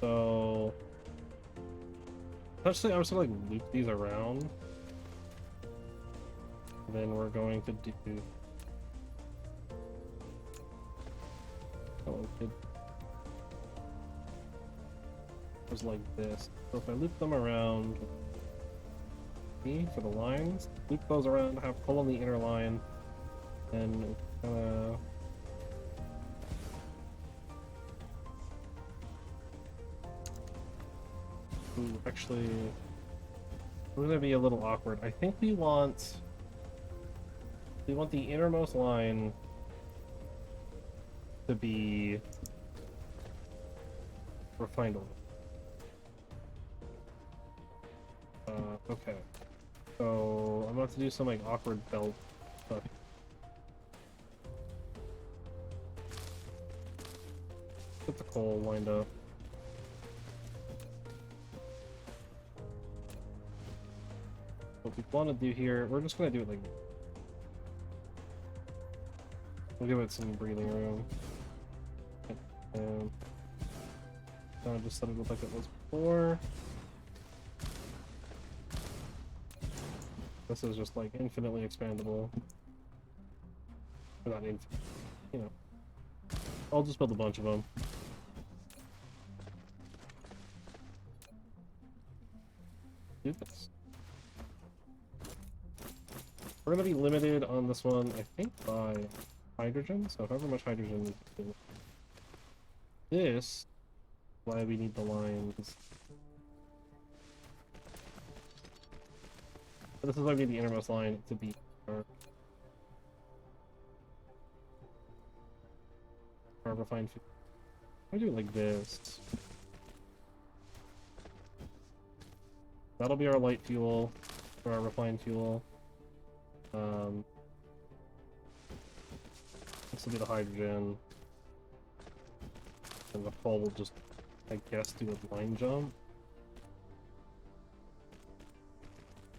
Speaker 1: So, actually, I'm just gonna like loop these around. Then we're going to do. Oh, it was like this. So if I loop them around, for the lines, loop those around, have coal in the inner line, and actually, we're gonna be a little awkward. I think we want the innermost line to be refined oil. Okay. So I'm about to do some like awkward belt stuff. Get the coal lined up. What we want to do here, we're just gonna do it like. We'll give it some breathing room. And kind of just set it up like it was before. This is just like infinitely expandable. Or not infinite, you know. I'll just build a bunch of them. Do this. We're gonna be limited on this one, I think, by hydrogen, so however much hydrogen we can do. This, why we need the lines. This is why we need the innermost line to be our refined fuel. I do it like this. That'll be our light fuel for our refined fuel. This will be the hydrogen. And the coal will just, I guess, do a line jump.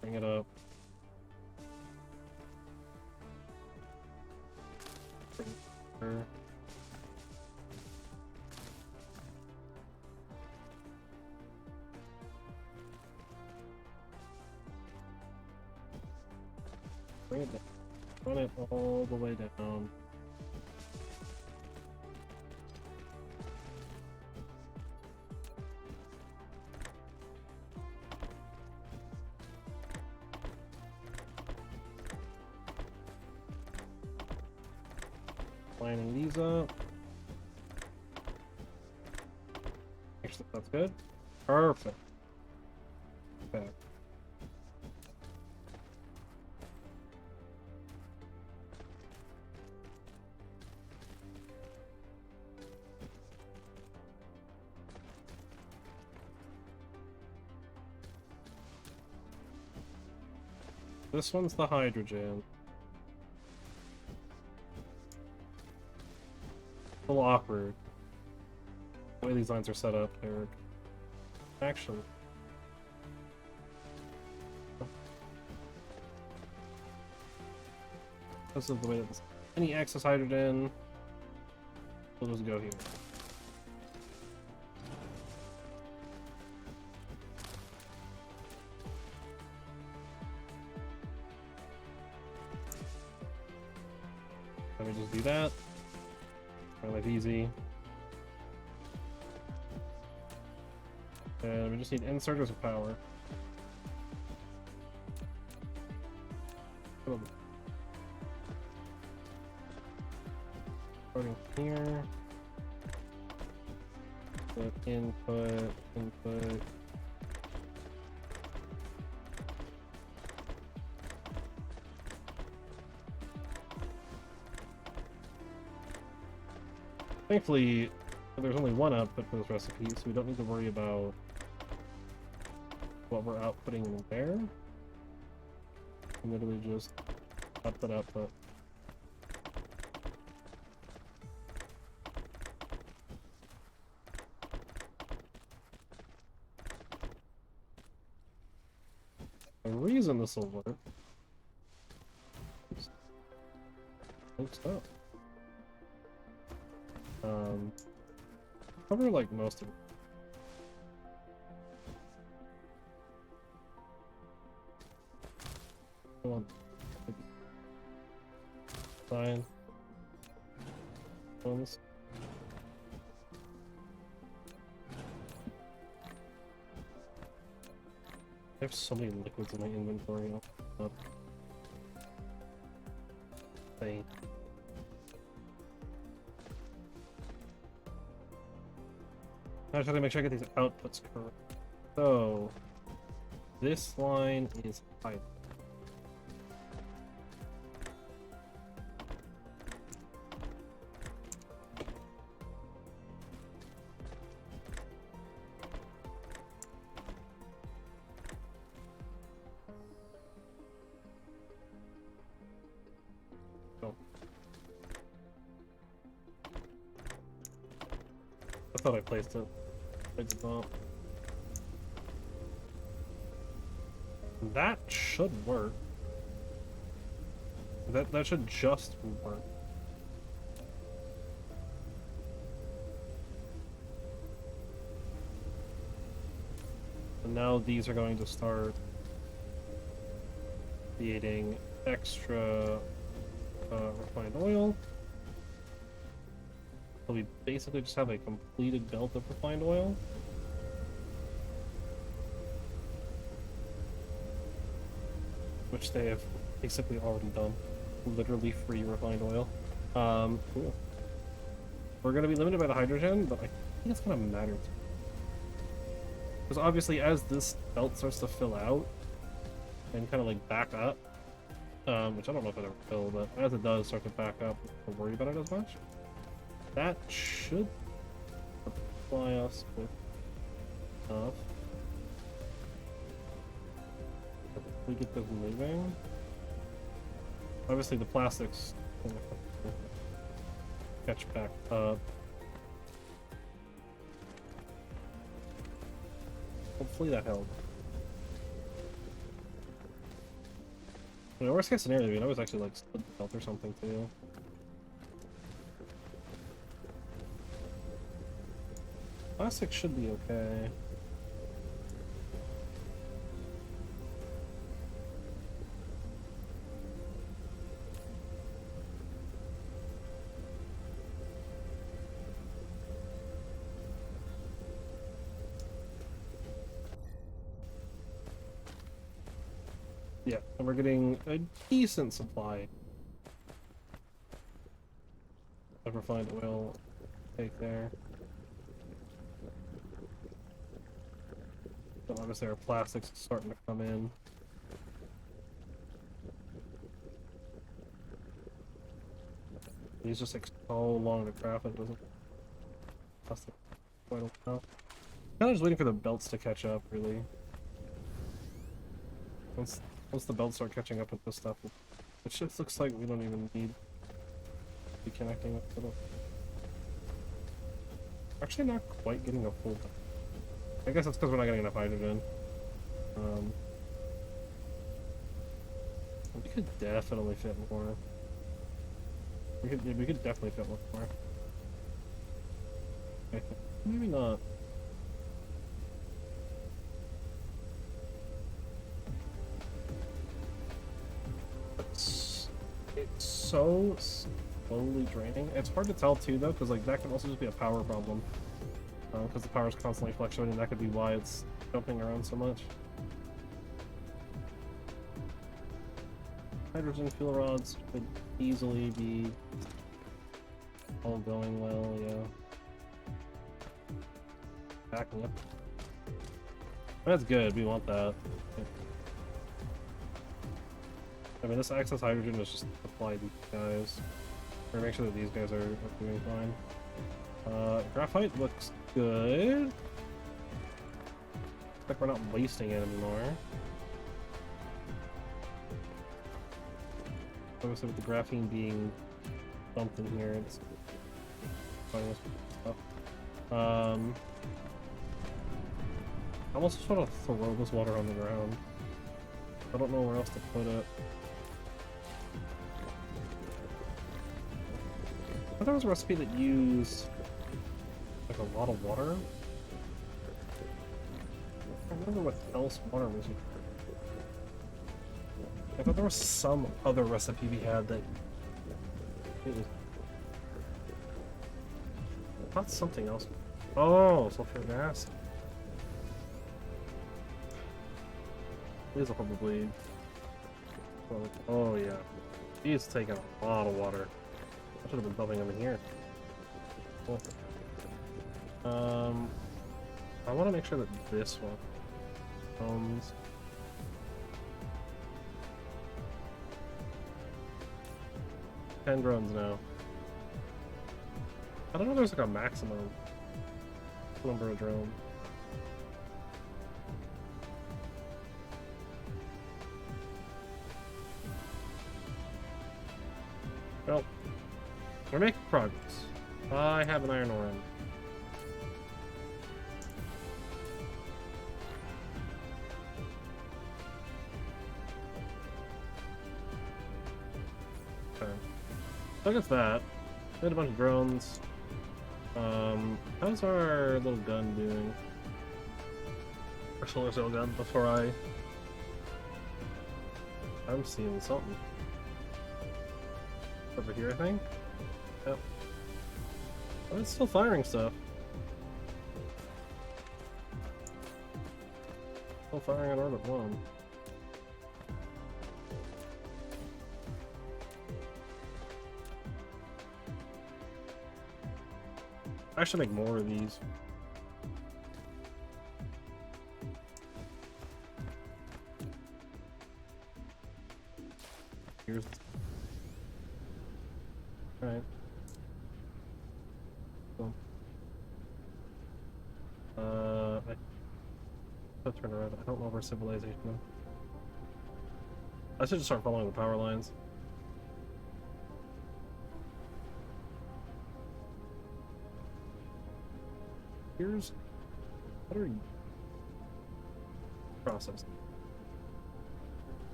Speaker 1: Bring it up. Bring it here. Bring it down. Run it all the way down. Lining these up. Actually, that's good. Perfect. Okay. This one's the hydrogen. A little awkward. The way these lines are set up, they're actually. because of the way that this, any excess hydrogen will just go here. Let me just do that. My life easy. And we just need inserters of power. Starting here. Put input. Thankfully, there's only one output for this recipe, so we don't need to worry about what we're outputting where. Literally just output. The reason this will work is stuff. Cover like most of it. Come on. Fine. Ones. I have so many liquids in my inventory. Hey. I just have to make sure I get these outputs correct. So, this line is high. I thought I placed it. I did not. That should work. That should just work. And now these are going to start creating extra refined oil. So we basically just have a completed belt of refined oil. Which they have basically already done. Literally free refined oil. Cool. We're going to be limited by the hydrogen, but I think it's going to matter too. Because obviously as this belt starts to fill out and kind of like back up, which I don't know if it ever will, but as it does start to back up, don't worry about it as much. That should supply us with enough. If we get this moving. Obviously the plastics catch back up. Hopefully that helped. In the worst case scenario, we could always actually like split the belt or something too. Plastic should be okay. Yeah, and we're getting a decent supply of refined oil. Take there. So obviously our plastics starting to come in. These just take so long to craft, it doesn't plastic quite a while. Kind of just waiting for the belts to catch up, really. Once the belts start catching up with this stuff, it just looks like we don't even need to be connecting up to them. Actually not quite getting a full. I guess that's because we're not getting enough hydrogen. We could definitely fit more. We could definitely fit one more. Okay. Maybe not. It's so slowly draining. It's hard to tell too though, because like that can also just be a power problem. Because the power is constantly fluctuating, that could be why it's jumping around so much. Hydrogen fuel rods could easily be all going well, yeah. Backing up. That's good, we want that. I mean, this excess hydrogen is just apply these guys. Or make sure that these guys are doing fine. Graphite looks good. Looks like we're not wasting it anymore. Obviously with the graphene being dumped in here, it's finding us stuff. I almost just want to throw this water on the ground. I don't know where else to put it. I thought there was a recipe that used like a lot of water. I don't remember what else water was used. I thought there was some other recipe we had that it was not something else. Oh, sulfuric acid. These are probably. Oh yeah, he's taking a lot of water. I should have been dumping them in here. Cool. I want to make sure that this one comes. $10 drones now. I don't know if there's like a maximum number of drones. Well, we're making progress. I have an iron ore in. Okay. So I guess that. We had a bunch of drones. How's our little gun doing? Our solar cell gun before I'm seeing something. Over here, I think? Yep. Oh, it's still firing stuff. Still firing on orbit 1. I should make more of these. Here's. Alright. Cool. I turn around. I don't know where civilization is. I should just start following the power lines. Here's. What are you? Process.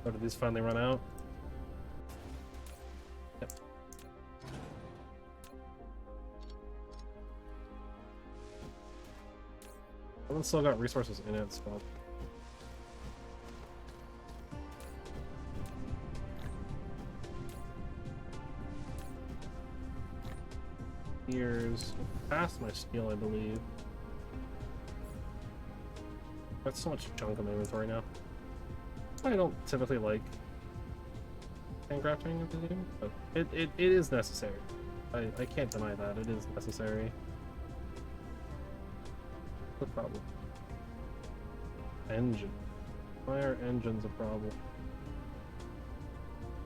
Speaker 1: Oh, did these finally run out? Yep. That one's still got resources in it, so. Here's past my steel, I believe. That's so much junk in my inventory now. I don't typically like handcrafting in the game, but it is necessary. I can't deny that. It is necessary. What's the problem? Engine. Why are engines a problem?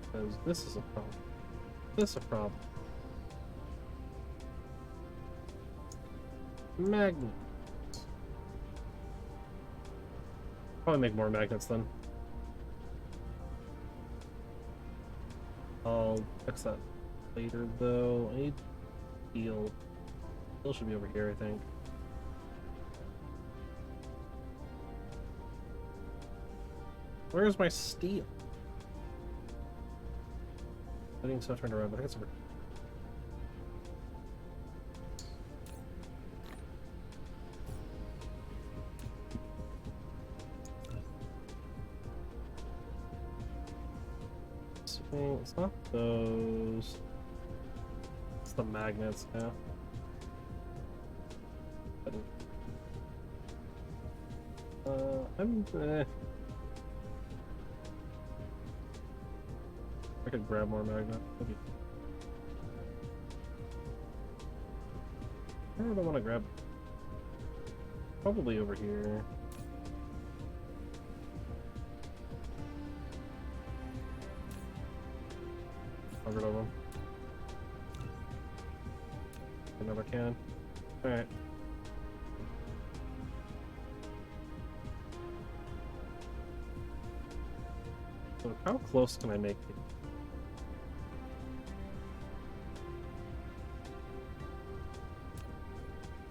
Speaker 1: Because this is a problem. This is a problem. Magnets. Probably make more magnets then. I'll fix that later though. I need steel. Steel should be over here, I think. Where's my steel? I think so. Turned around, but I think it's over. It's not those. It's the magnets, yeah. I could grab more magnet. Maybe. Where do I want to grab? Probably over here. 100 of them. Another can. Alright. So how close can I make it?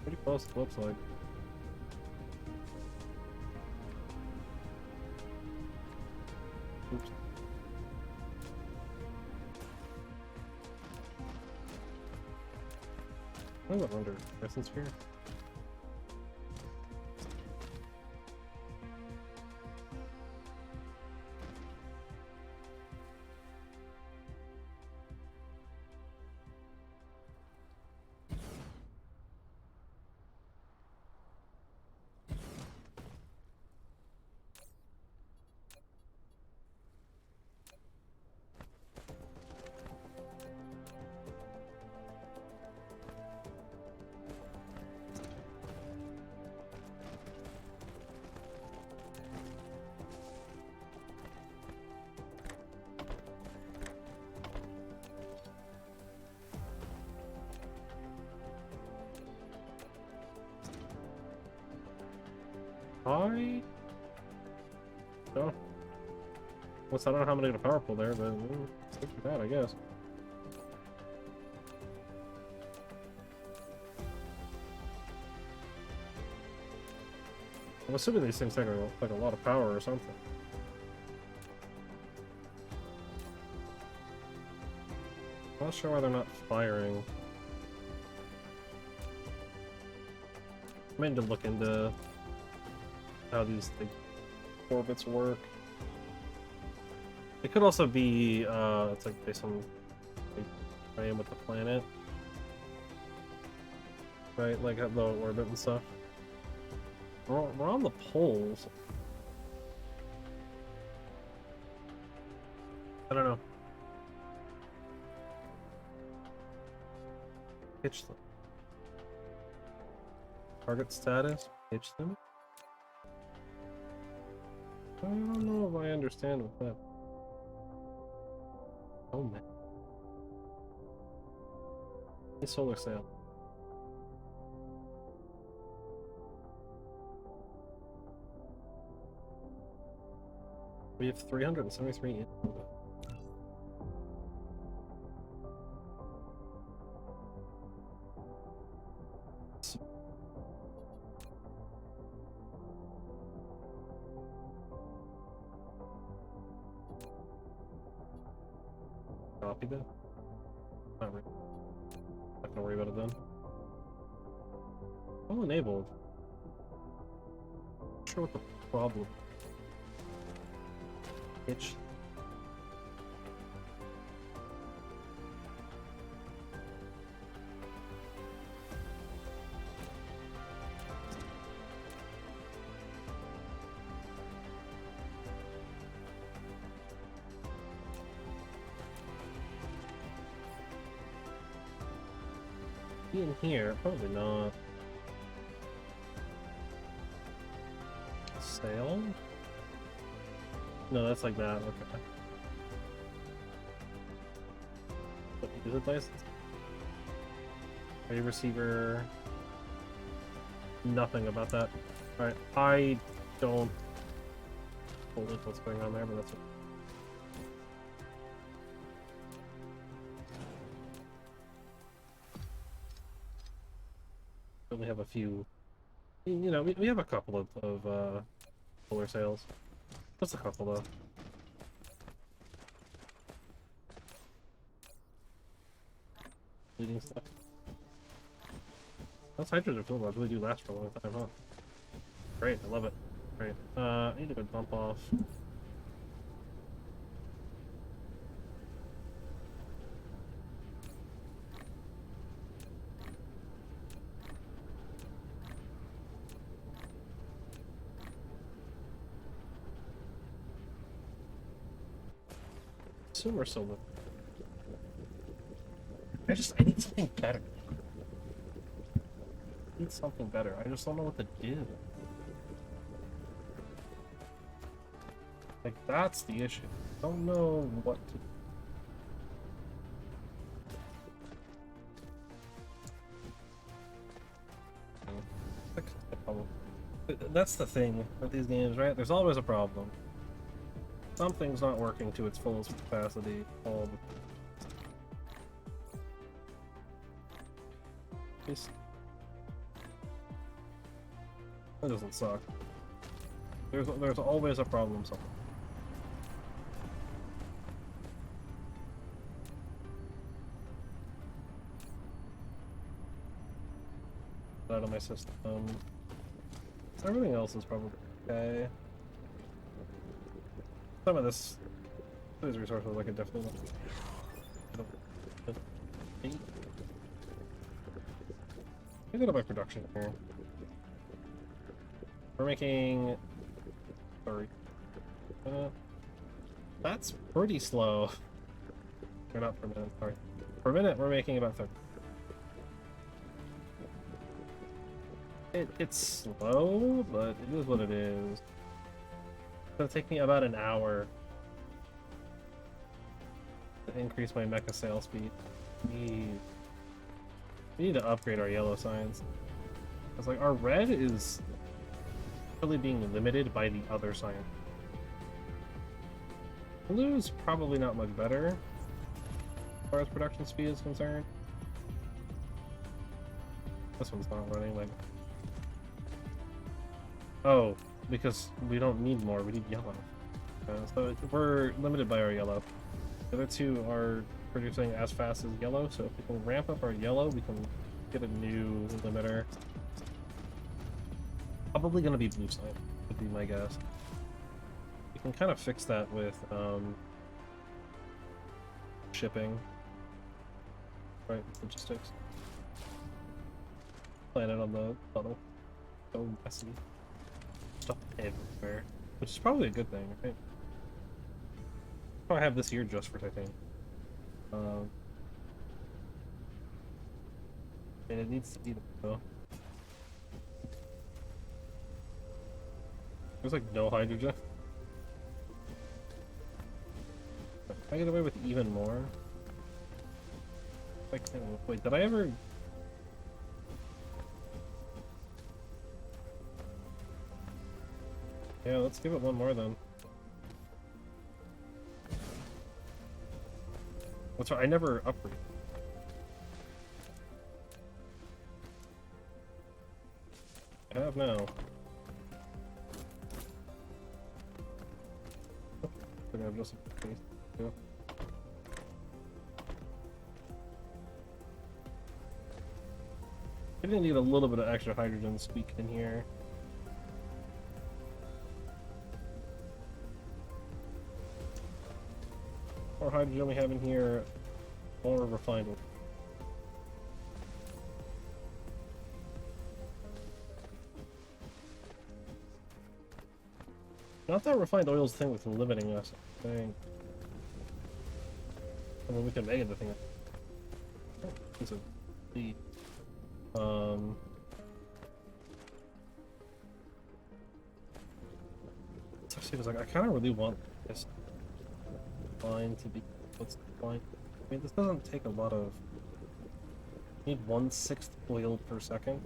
Speaker 1: Pretty close, it looks like. Oops. I'm not under presence here. I don't. Well, I don't know how many to power pull there, but stick with that, I guess. I'm assuming these things take like a lot of power or something. I'm not sure why they're not firing. I meant to look into how these orbits work. It could also be it's like based on like, where I am with the planet, right? Like at low orbit and stuff. We're on the poles. I don't know. Pitch them. Target status. Pitch them. I don't know if I understand with that. Oh man. A solar sail. We have 373 in. Copy that. Not really. Not gonna worry about it then. All enabled. Not sure what the problem. Itch. Be in here? Probably not. Sail? No, that's like that. Okay. What is it, Dyson? Radio receiver. Nothing about that. Alright, I don't hold it what's going on there, but that's okay. We only have a few. You know, we have a couple of solar sails. Just a couple though. bleeding stuff. Those hydrogen fuel rods really do last for a long time, huh? Great, I love it. Great. I need to go dump off. Assume we're still living. I need something better. I need something better. I just don't know what to do. Like, that's the issue. I don't know what to do. That's the thing with these games, right? There's always a problem. Something's not working to its fullest capacity all the time. That doesn't suck. There's always a problem somewhere. Out of my system. Everything else is probably okay. Some of these resources I could definitely let me go to my production here. We're making... Sorry. That's pretty slow. Or not per minute, sorry. Per minute, we're making about 30. It's slow, but it is what it is. It's gonna take me about an hour to increase my mecha sale speed. We need to upgrade our yellow science. It's like our red is really being limited by the other science. Blue is probably not much better as far as production speed is concerned. This one's not running like... Oh, because we don't need more, we need yellow. So we're limited by our yellow. The other two are producing as fast as yellow, so if we can ramp up our yellow, we can get a new limiter. Probably gonna be blue side, would be my guess. We can kind of fix that with shipping. Right, logistics. Plan it on the tunnel. So messy. Stuff everywhere. Which is probably a good thing, right? I have this here just for titanium. And it needs to be though. There's like no hydrogen. Can I get away with even more? I can't... Wait, did I ever... Yeah, let's give it one more then. That's right, I never upgraded. I have now. I have just a piece. Yeah. I didn't need a little bit of extra hydrogen squeaked in here. More hydrogen we have in here, more refined. Not that refined oil's the thing that's limiting us, I think. I mean, we can make it the thing. It's a the it's actually like I kind of really want this line to be what's the line? I mean, this doesn't take a lot of. You need 1/6 oil per second,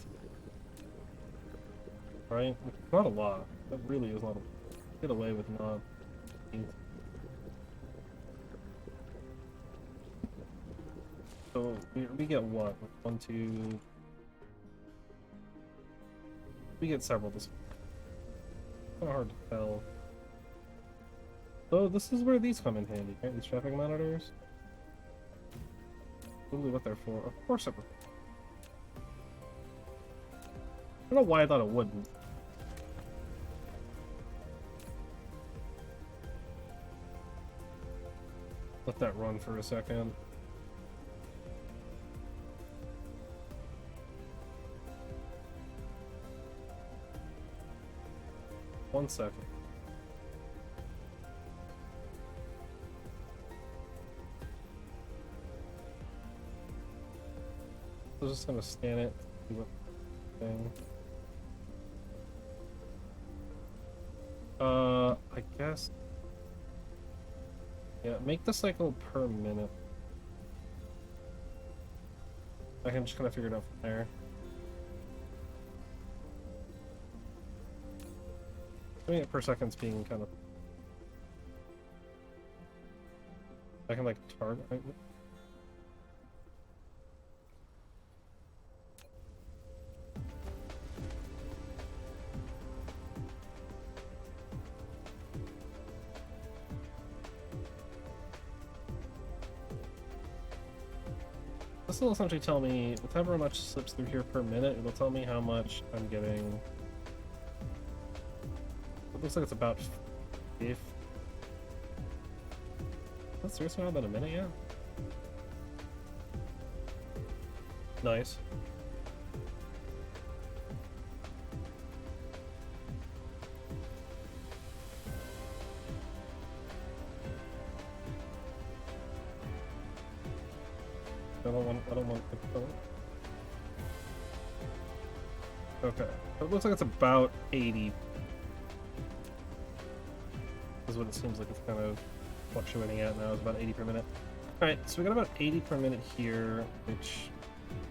Speaker 1: right? It's not a lot. That really is not. Get away with not. So we get what? 1, 2. We get several this. Kind of hard to tell. So this is where these come in handy, right? These traffic monitors. Totally what they're for. Of course it would. I don't know why I thought it wouldn't. Let that run for a second. One second. I'm just gonna scan it. See what thing. I guess. Yeah, make the cycle per minute. I can just kind of figure it out from there. Doing it per second's being kind of. I can like target. This will essentially tell me whatever much slips through here per minute, it'll tell me how much I'm getting. It looks like it's about 50. That's seriously not about a minute yet? Nice. I don't want to kill it. Okay. So it looks like it's about 80. Is what it seems like it's kind of fluctuating at now. It's about 80 per minute. Alright, so we got about 80 per minute here, which is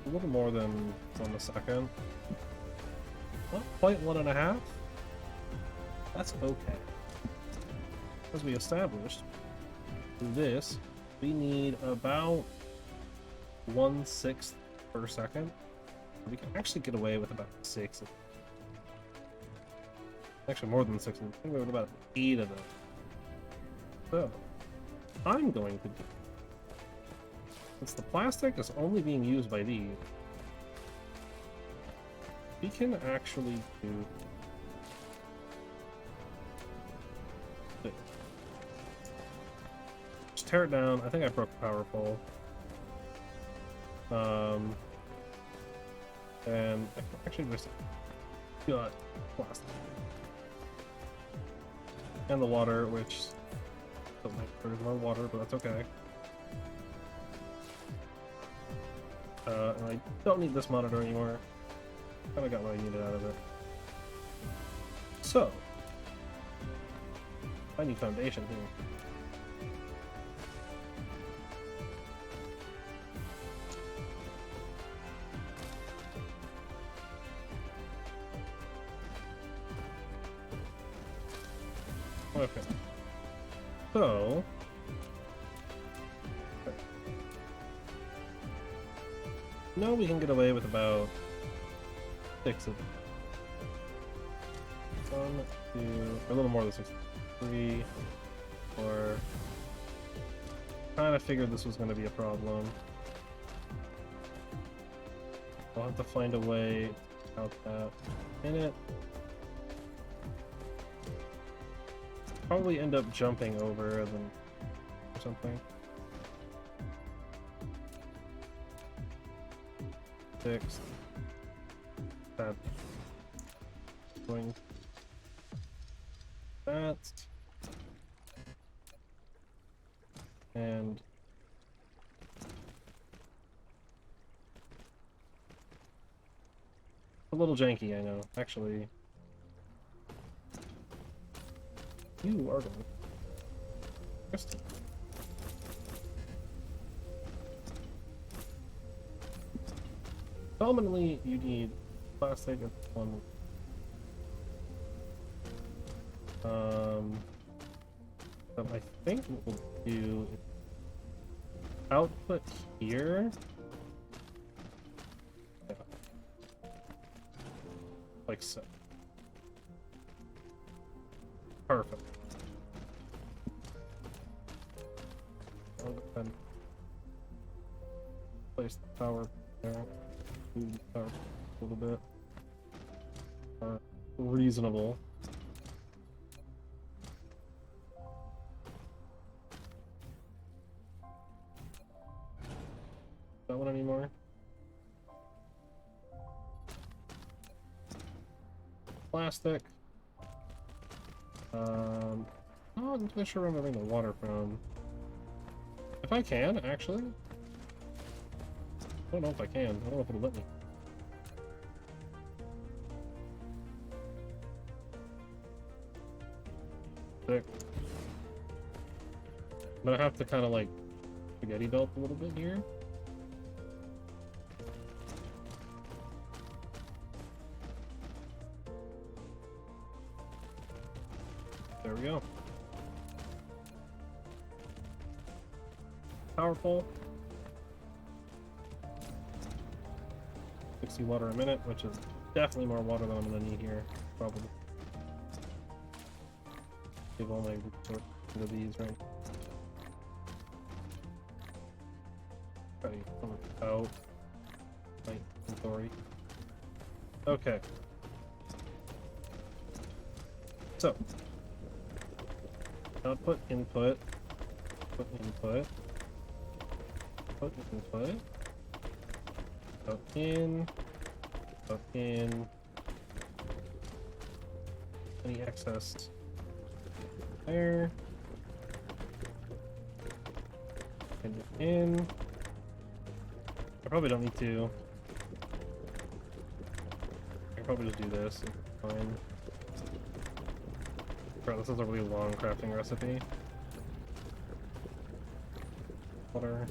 Speaker 1: a little more than on the second. Not quite 1.5. That's okay. As we established, this, we need about 1/6 per second. We can actually get away with about 6. Actually, more than 6. I think we have about 8 of them. So, I'm going to do. Since the plastic is only being used by these, we can actually do. This. Just tear it down. I think I broke the power pole. And I can actually just got plastic. And the water, which doesn't make there's more water, but that's okay. And I don't need this monitor anymore. Kinda got what I needed out of it. So, I need foundation here. Okay. So. Okay. No, we can get away with about 6 of them. 1, 2, a little more than 6. 3, 4. Kind of figured this was going to be a problem. I'll have to find a way out that in it. Probably end up jumping over them or something. 6. That. Going. That. And. A little janky, I know. Actually. You are going. Interesting. Dominantly, you need plastic and one. So I think what we'll do is output here. Yeah. Like so. Perfect. Place the power there. Move the power a little bit. Reasonable. That one anymore? Plastic. I'm not entirely sure where I'm getting the water from. If I can, actually. I don't know if I can. I don't know if it'll let me. Sick. I'm gonna have to kind of like spaghetti belt a little bit here. There we go. Powerful. 60 water a minute, which is definitely more water than I'm gonna need here. Probably. Give all my resources into these right. Try to come out my inventory. Okay. So output, input, put input, put input, out in, any excess there, and in. I probably don't need to. I can probably just do this. It's fine. Bro, this is a really long crafting recipe. Water.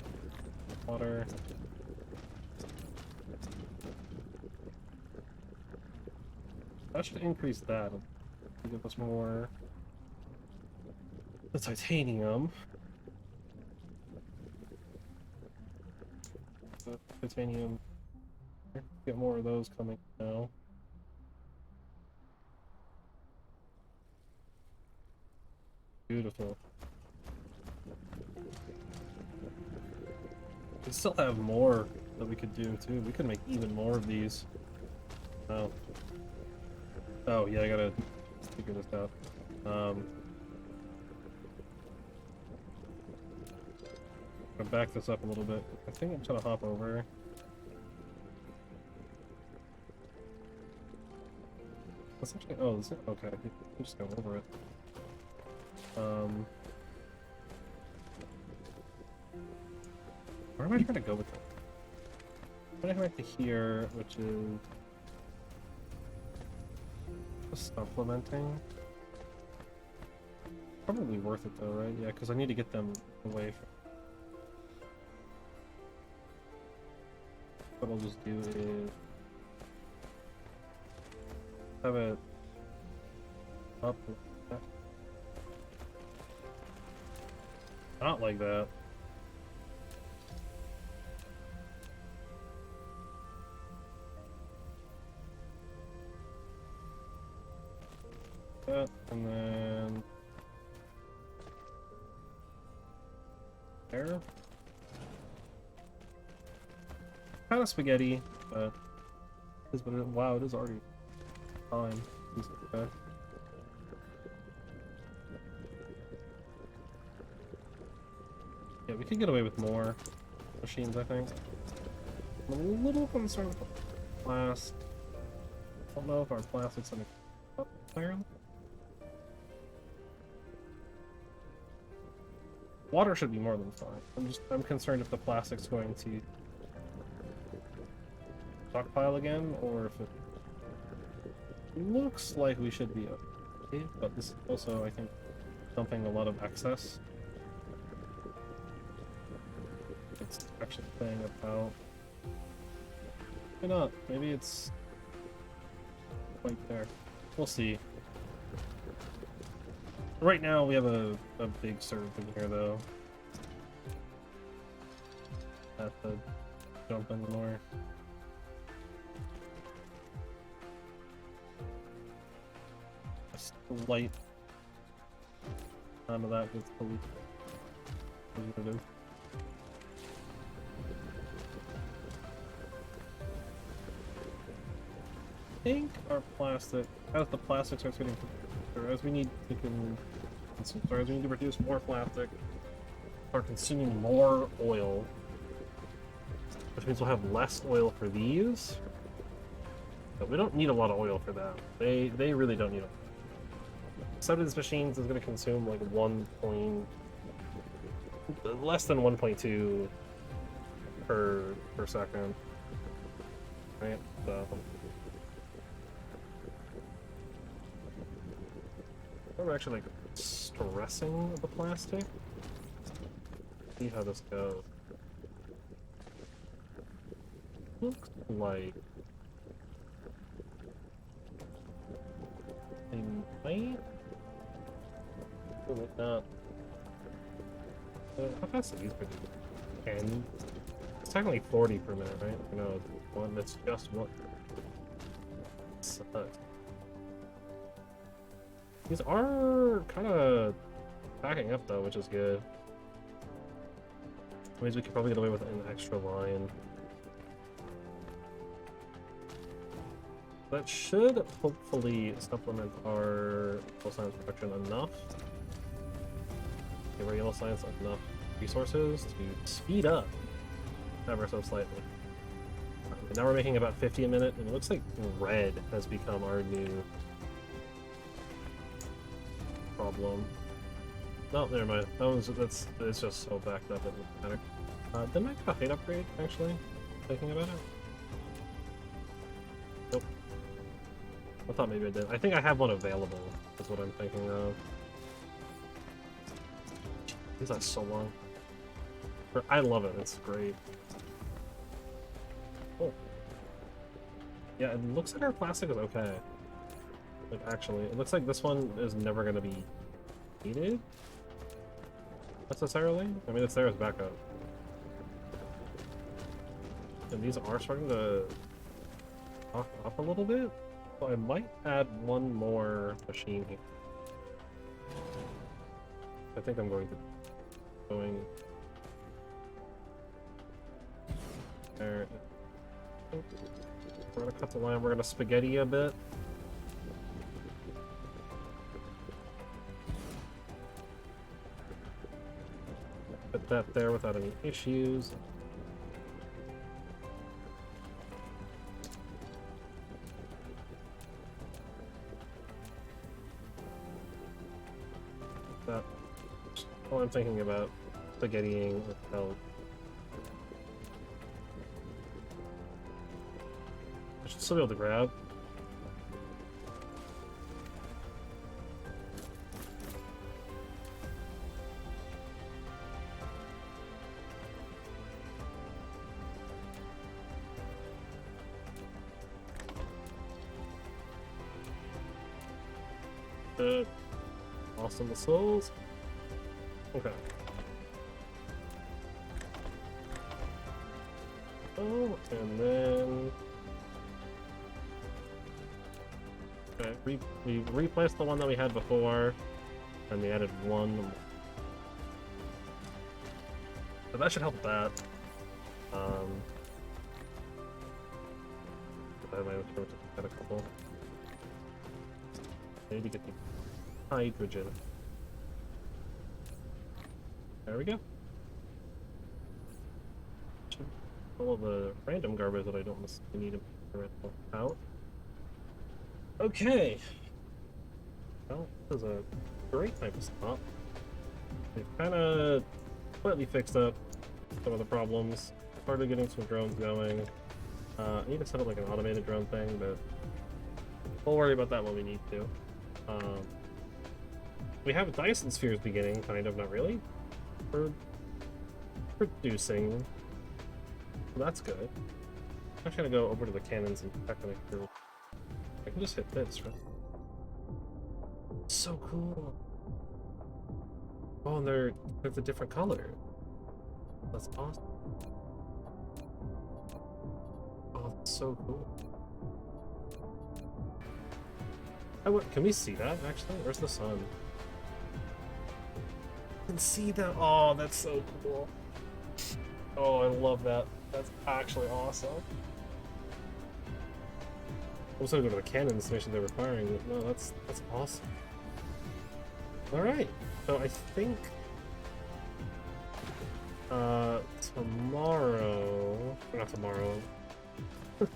Speaker 1: Water. That should increase that. Give us more. The titanium. The titanium. Get more of those coming now. Beautiful. We still have more that we could do too. We could make even more of these. Oh. Oh yeah, I gotta figure this out. I'm gonna back this up a little bit. I think I'm trying to hop over. Let's actually. Oh, is it? Okay, we'll just go over it. Where am I trying to go with that? I'm gonna go back to here, which is supplementing. Probably worth it though, right? Yeah, because I need to get them away from. What I'll just do is have it up like that. Not like that. That, and then there. Kind of spaghetti, but wow, it is already fine. Okay. Yeah, we could get away with more machines, I think. I'm a little concerned with the plastic. I don't know if our plastic's gonna up entirely. Water should be more than fine. I'm concerned if the plastic's going to stockpile again, or if it looks like we should be okay, but this is also, I think, dumping a lot of excess. It's actually saying about. Maybe not. Maybe it's right there. We'll see. Right now we have a big surge in here though. Have to jump in more. A slight amount of that gets police. think our plastic, as the plastic starts getting, or as we need to as we need to produce more plastic, start consuming more oil, which means we'll have less oil for these. But we don't need a lot of oil for them. They really don't need it. Some of these machines is going to consume like less than 1.2 per second, right? So we're actually like stressing the plastic. See how this goes. Looks like they might. Or like not. How fast are these produced? 10? It's technically 40 per minute, right? You know, one that's just one. Sucks. These are kind of backing up though, which is good. That means we could probably get away with an extra line. That should hopefully supplement our yellow science production enough. Give our yellow science enough resources to speed up ever so slightly. Now we're making about 50 a minute, and it looks like red has become our new problem. No, never mind. It's just so backed up, it doesn't matter. Didn't I get a height upgrade, actually? Thinking about it? Nope. I thought maybe I did. I think I have one available, is what I'm thinking of. These are so long. I love it, it's great. Oh. Yeah, it looks like our plastic is okay. Like, actually, it looks like this one is never gonna be needed necessarily. I mean, it's there as backup. And these are starting to knock up a little bit. So I might add one more machine here. I think I'm going there. We're gonna cut the line, we're gonna spaghetti a bit. Put that there without any issues. That. All I'm thinking about spaghettiing without. I should still be able to grab. Good. Lost in the souls. Okay. Oh, and then okay, we replaced the one that we had before, and we added one more. So that should help with that. I might have to add a couple. I need to get the hydrogen. There we go. All of the random garbage that I don't necessarily need to out. Okay. Well, this is a great time to stop. We've kind of slightly fixed up some of the problems. Started getting some drones going. I need to set up like an automated drone thing, but we'll worry about that when we need to. We have Dyson spheres beginning, kind of, not really. We're producing. So that's good. I'm actually gonna go over to the cannons and check to make sure. I can just hit this, right? So cool. Oh, and they're a different color. That's awesome. Oh, that's so cool. Can we see that, actually? Where's the sun? I can see that. Oh, that's so cool. Oh, I love that. That's actually awesome. was gonna go to the cannon station they were firing. No, that's awesome. All right, so I think tomorrow, or not tomorrow. I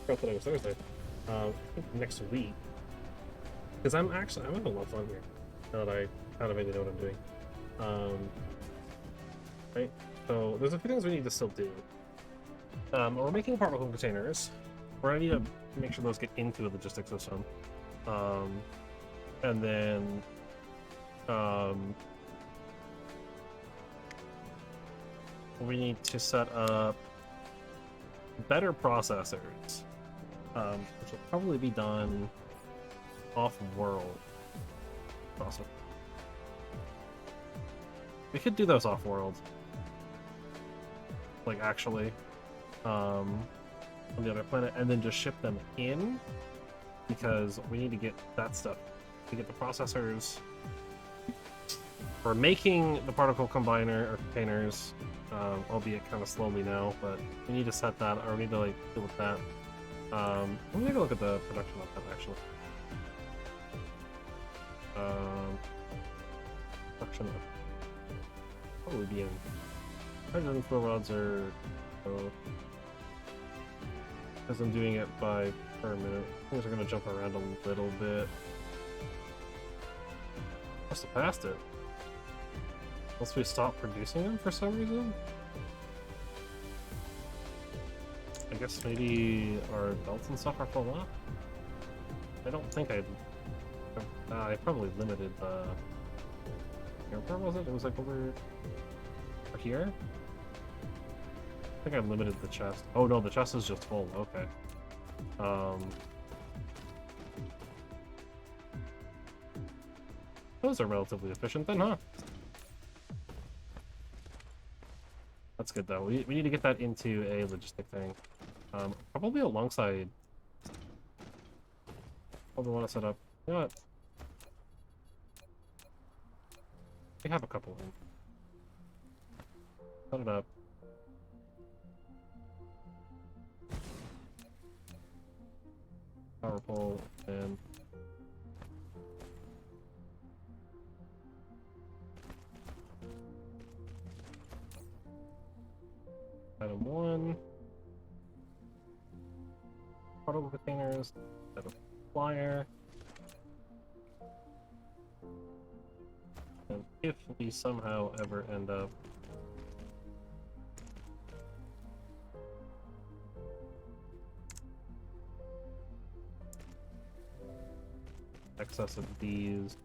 Speaker 1: forgot that it was Thursday. I think next week, because I'm having a lot of fun here. Now that I kind of already know what I'm doing. Right. So there's a few things we need to still do. We're making particle containers. We're gonna need to make sure those get into the logistics system. And then we need to set up better processors, which will probably be done off-world. Awesome. We could do those off-world. Like, actually. On the other planet, and then just ship them in, because we need to get that stuff. To get the processors. We're making the particle combiner, or containers, albeit kind of slowly now, but we need to set that, or we need to, like, deal with that. Let me take a look at the production of that, actually. Production of... Probably be in... Hydrogen flow rods are... because I'm doing it by per minute. Things are going to jump around a little bit. Must have passed it. Unless we stop producing them for some reason? I guess maybe our belts and stuff are full up? I don't think I probably limited the... Where was it? It was like over here? I think I limited the chest. Oh no, the chest is just full. Okay. Those are relatively efficient then, huh? That's good though. We need to get that into a logistic thing. Probably alongside. Probably want to set up. You know what? We have a couple. Set it up. Power pole and item 1. Particle containers. Item flyer. And if we somehow ever end up excess of these.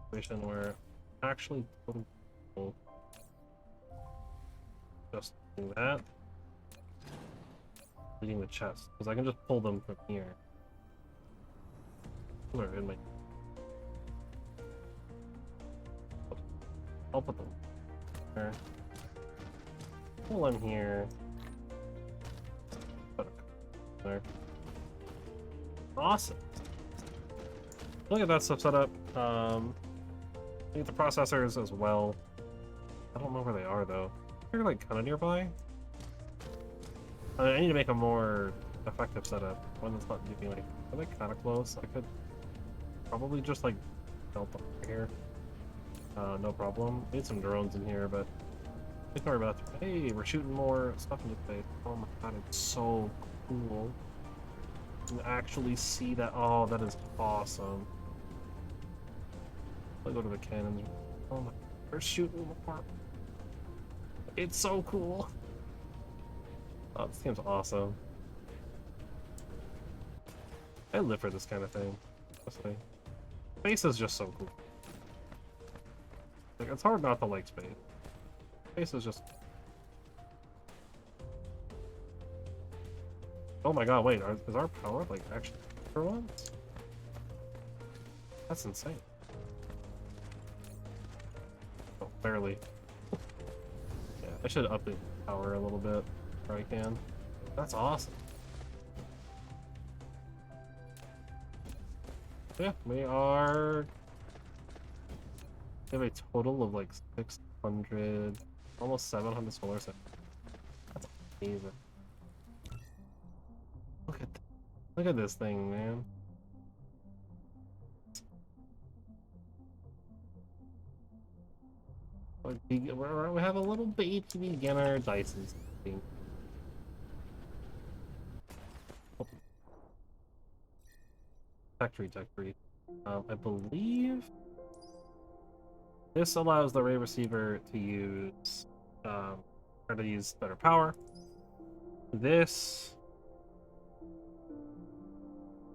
Speaker 1: Situation where actually just do that. Leading the chest, because I can just pull them from here. Or in my... I'll put them there. Pull in here. Put a there. Awesome. Look at that stuff set up. Need the processors as well. I don't know where they are though. They're like kind of nearby. I need to make a more effective setup. One that's not doing like, are they kind of close? I could probably just like belt them here. No problem. Need some drones in here, but don't worry about that. Hey, we're shooting more stuff into space. Oh my god, it's so cool. You can actually see that. Oh, that is awesome. I'll go to the cannons. Oh my, we're shooting more. It's so cool. Oh, this game's awesome. I live for this kind of thing. Honestly. Space is just so cool. Like, it's hard not to like space. Space is just... Oh my god, wait, is our power, like, actually for once? That's insane. Oh, barely. Yeah, I should up the power a little bit where I can. That's awesome. Yeah, we are We have a total of like 600, almost 700 solar cells. That's amazing. Look at this thing, man. We have a little baby beginner Dyson thing. Factory. I believe this allows the ray receiver to use, try to use better power. This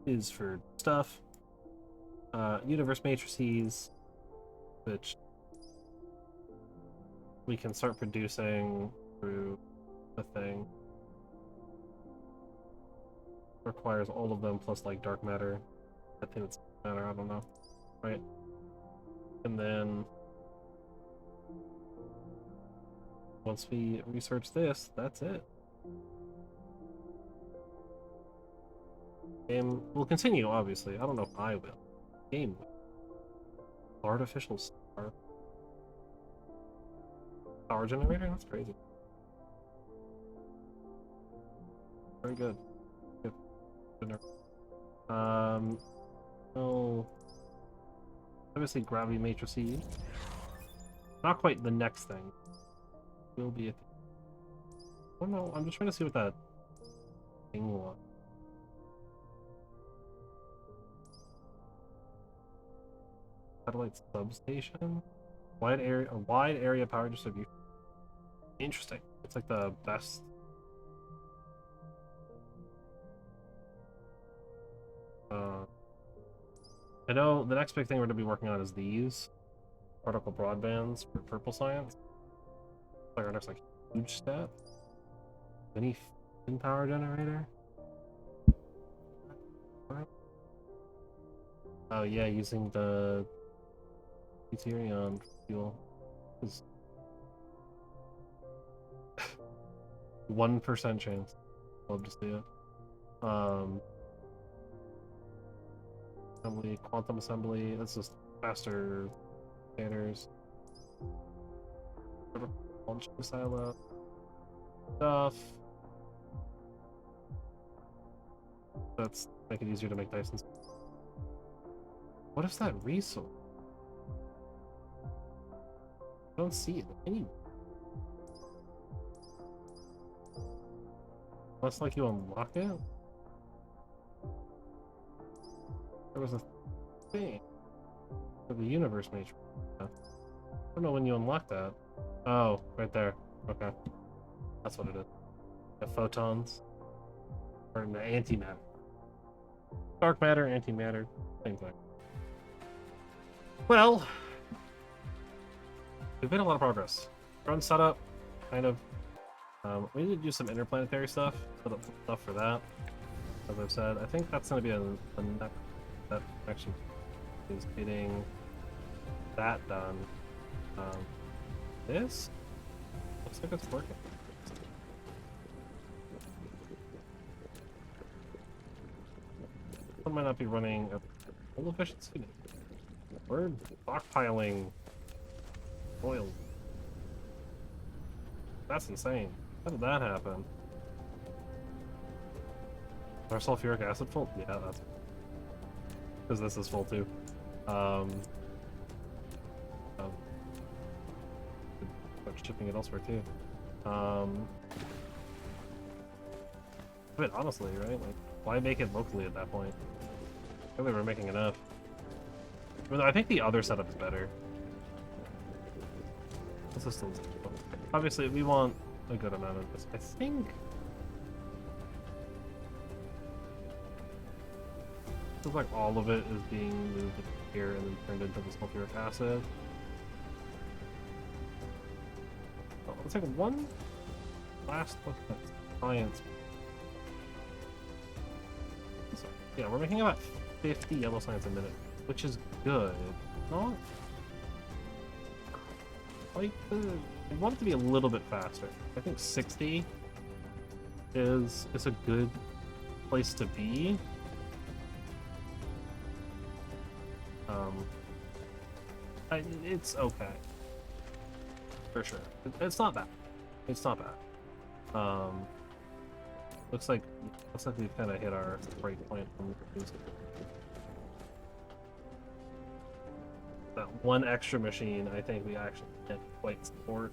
Speaker 1: is for stuff. Universe matrices, which we can start producing through the thing. Requires all of them plus like dark matter. I think it's matter, I don't know. Right? And then once we research this, that's it. Game will continue, obviously. I don't know if I will. Game will. Artificial star. Power generator? That's crazy. Very good. Oh, obviously gravity matrices. Not quite the next thing. Will be a thing. I don't know. I'm just trying to see what that thing was. Satellite substation. A wide area power distribution. Interesting. It's like the best. I know the next big thing we're going to be working on is these particle broadbands for purple science. Like our next like huge step. Mini power generator. Oh yeah, using the Ethereum fuel is 1% chance. Love to see it. Assembly, quantum assembly. That's just faster scanners. Launch silo stuff. That's make it easier to make Dysons. What is that resource? I don't see it anywhere. Unless like you unlock it? There was a thing for the universe matrix. I don't know when you unlock that. Oh, right there. Okay. That's what it is. The photons. Or the antimatter. Dark matter, antimatter, same thing. Well, we've made a lot of progress. Run setup, kind of. We need to do some interplanetary stuff, put up stuff for that. As I've said, I think that's going to be a next. That actually is getting that done. This looks like it's working. It might not be running at full efficiency. We're stockpiling oil. That's insane. How did that happen? Our sulfuric acid full? Yeah, that's because this is full too. Start shipping it elsewhere too. But honestly, right? Like, why make it locally at that point? I think we're making enough. I mean, I think the other setup is better. This is still obviously we want a good amount of this. I think. Looks like all of it is being moved here and then turned into the sulfuric acid. Oh, let's take one last look at science. So, yeah, we're making about 50 yellow science a minute, which is good. Not like I want it to be a little bit faster. I think 60 is a good place to be. It's okay. For sure. It's not bad. It's not bad. Looks like we've kind of hit our break point from that one extra machine. I think we actually can't quite support.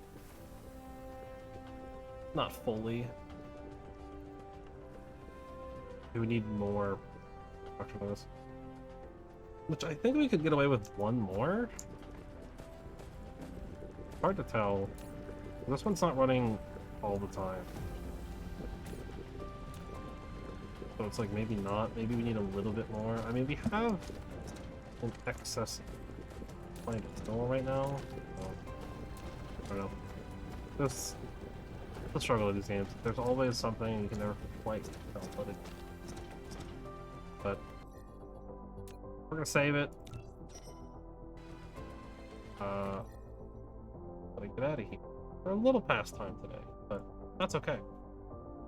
Speaker 1: Not fully. Do we need more production of this? Which I think we could get away with one more. Hard to tell. This one's not running all the time. So it's like maybe not. Maybe we need a little bit more. I mean, we have an excess plant still right now. So, I don't know. This the struggle of these games. There's always something you can never quite tell what it is. But we're gonna save it. Gotta get out of here. We're a little past time today, but that's okay.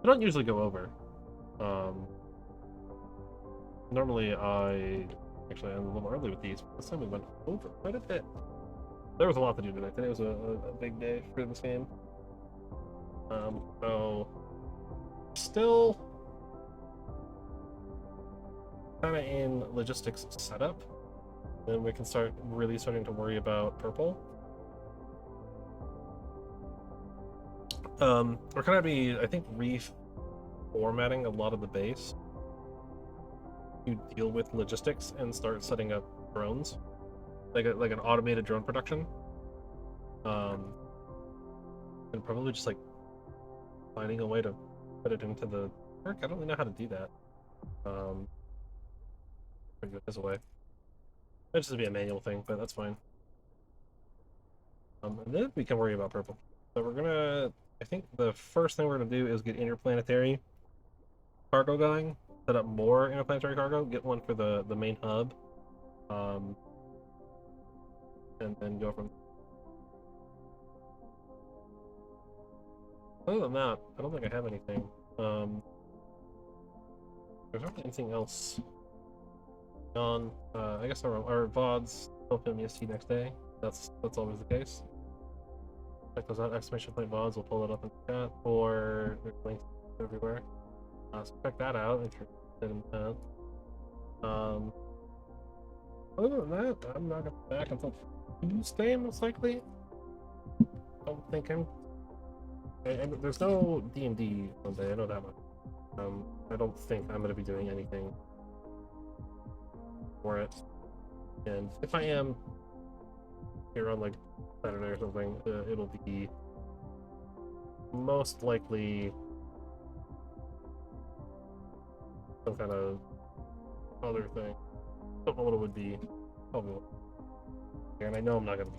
Speaker 1: We don't usually go over. Normally actually I'm a little early with these, but this time we went over quite a bit. There was a lot to do today. Today was a big day for this game. So still kind of in logistics setup. Then we can start really starting to worry about purple. We're gonna be, I think, reformatting a lot of the base to deal with logistics and start setting up drones, like an automated drone production. And probably just like finding a way to put it into the work. I don't really know how to do that. Figure this away. It'll just be a manual thing, but that's fine. And then we can worry about purple. So we're gonna, I think the first thing we're gonna do is get interplanetary cargo going, set up more interplanetary cargo, get one for the main hub, and then go from. Other than that, I don't think I have anything. There's not anything else on. I guess our VODs open EST next day. That's always the case. Check those out! Exclamation point VODs. We'll pull it up in the chat, or there's links everywhere. So check that out if you're interested in that. Other than that, I'm not gonna be back until Tuesday, most likely. Don't think I'm. There's no D&D Monday. I know that much. I don't think I'm gonna be doing anything for it. And if I am here on like Saturday or something, it'll be most likely some kind of other thing. Don't know what it would be. Probably. And I know I'm not gonna be.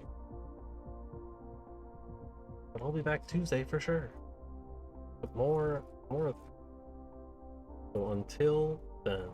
Speaker 1: But I'll be back Tuesday for sure. With more. So until then.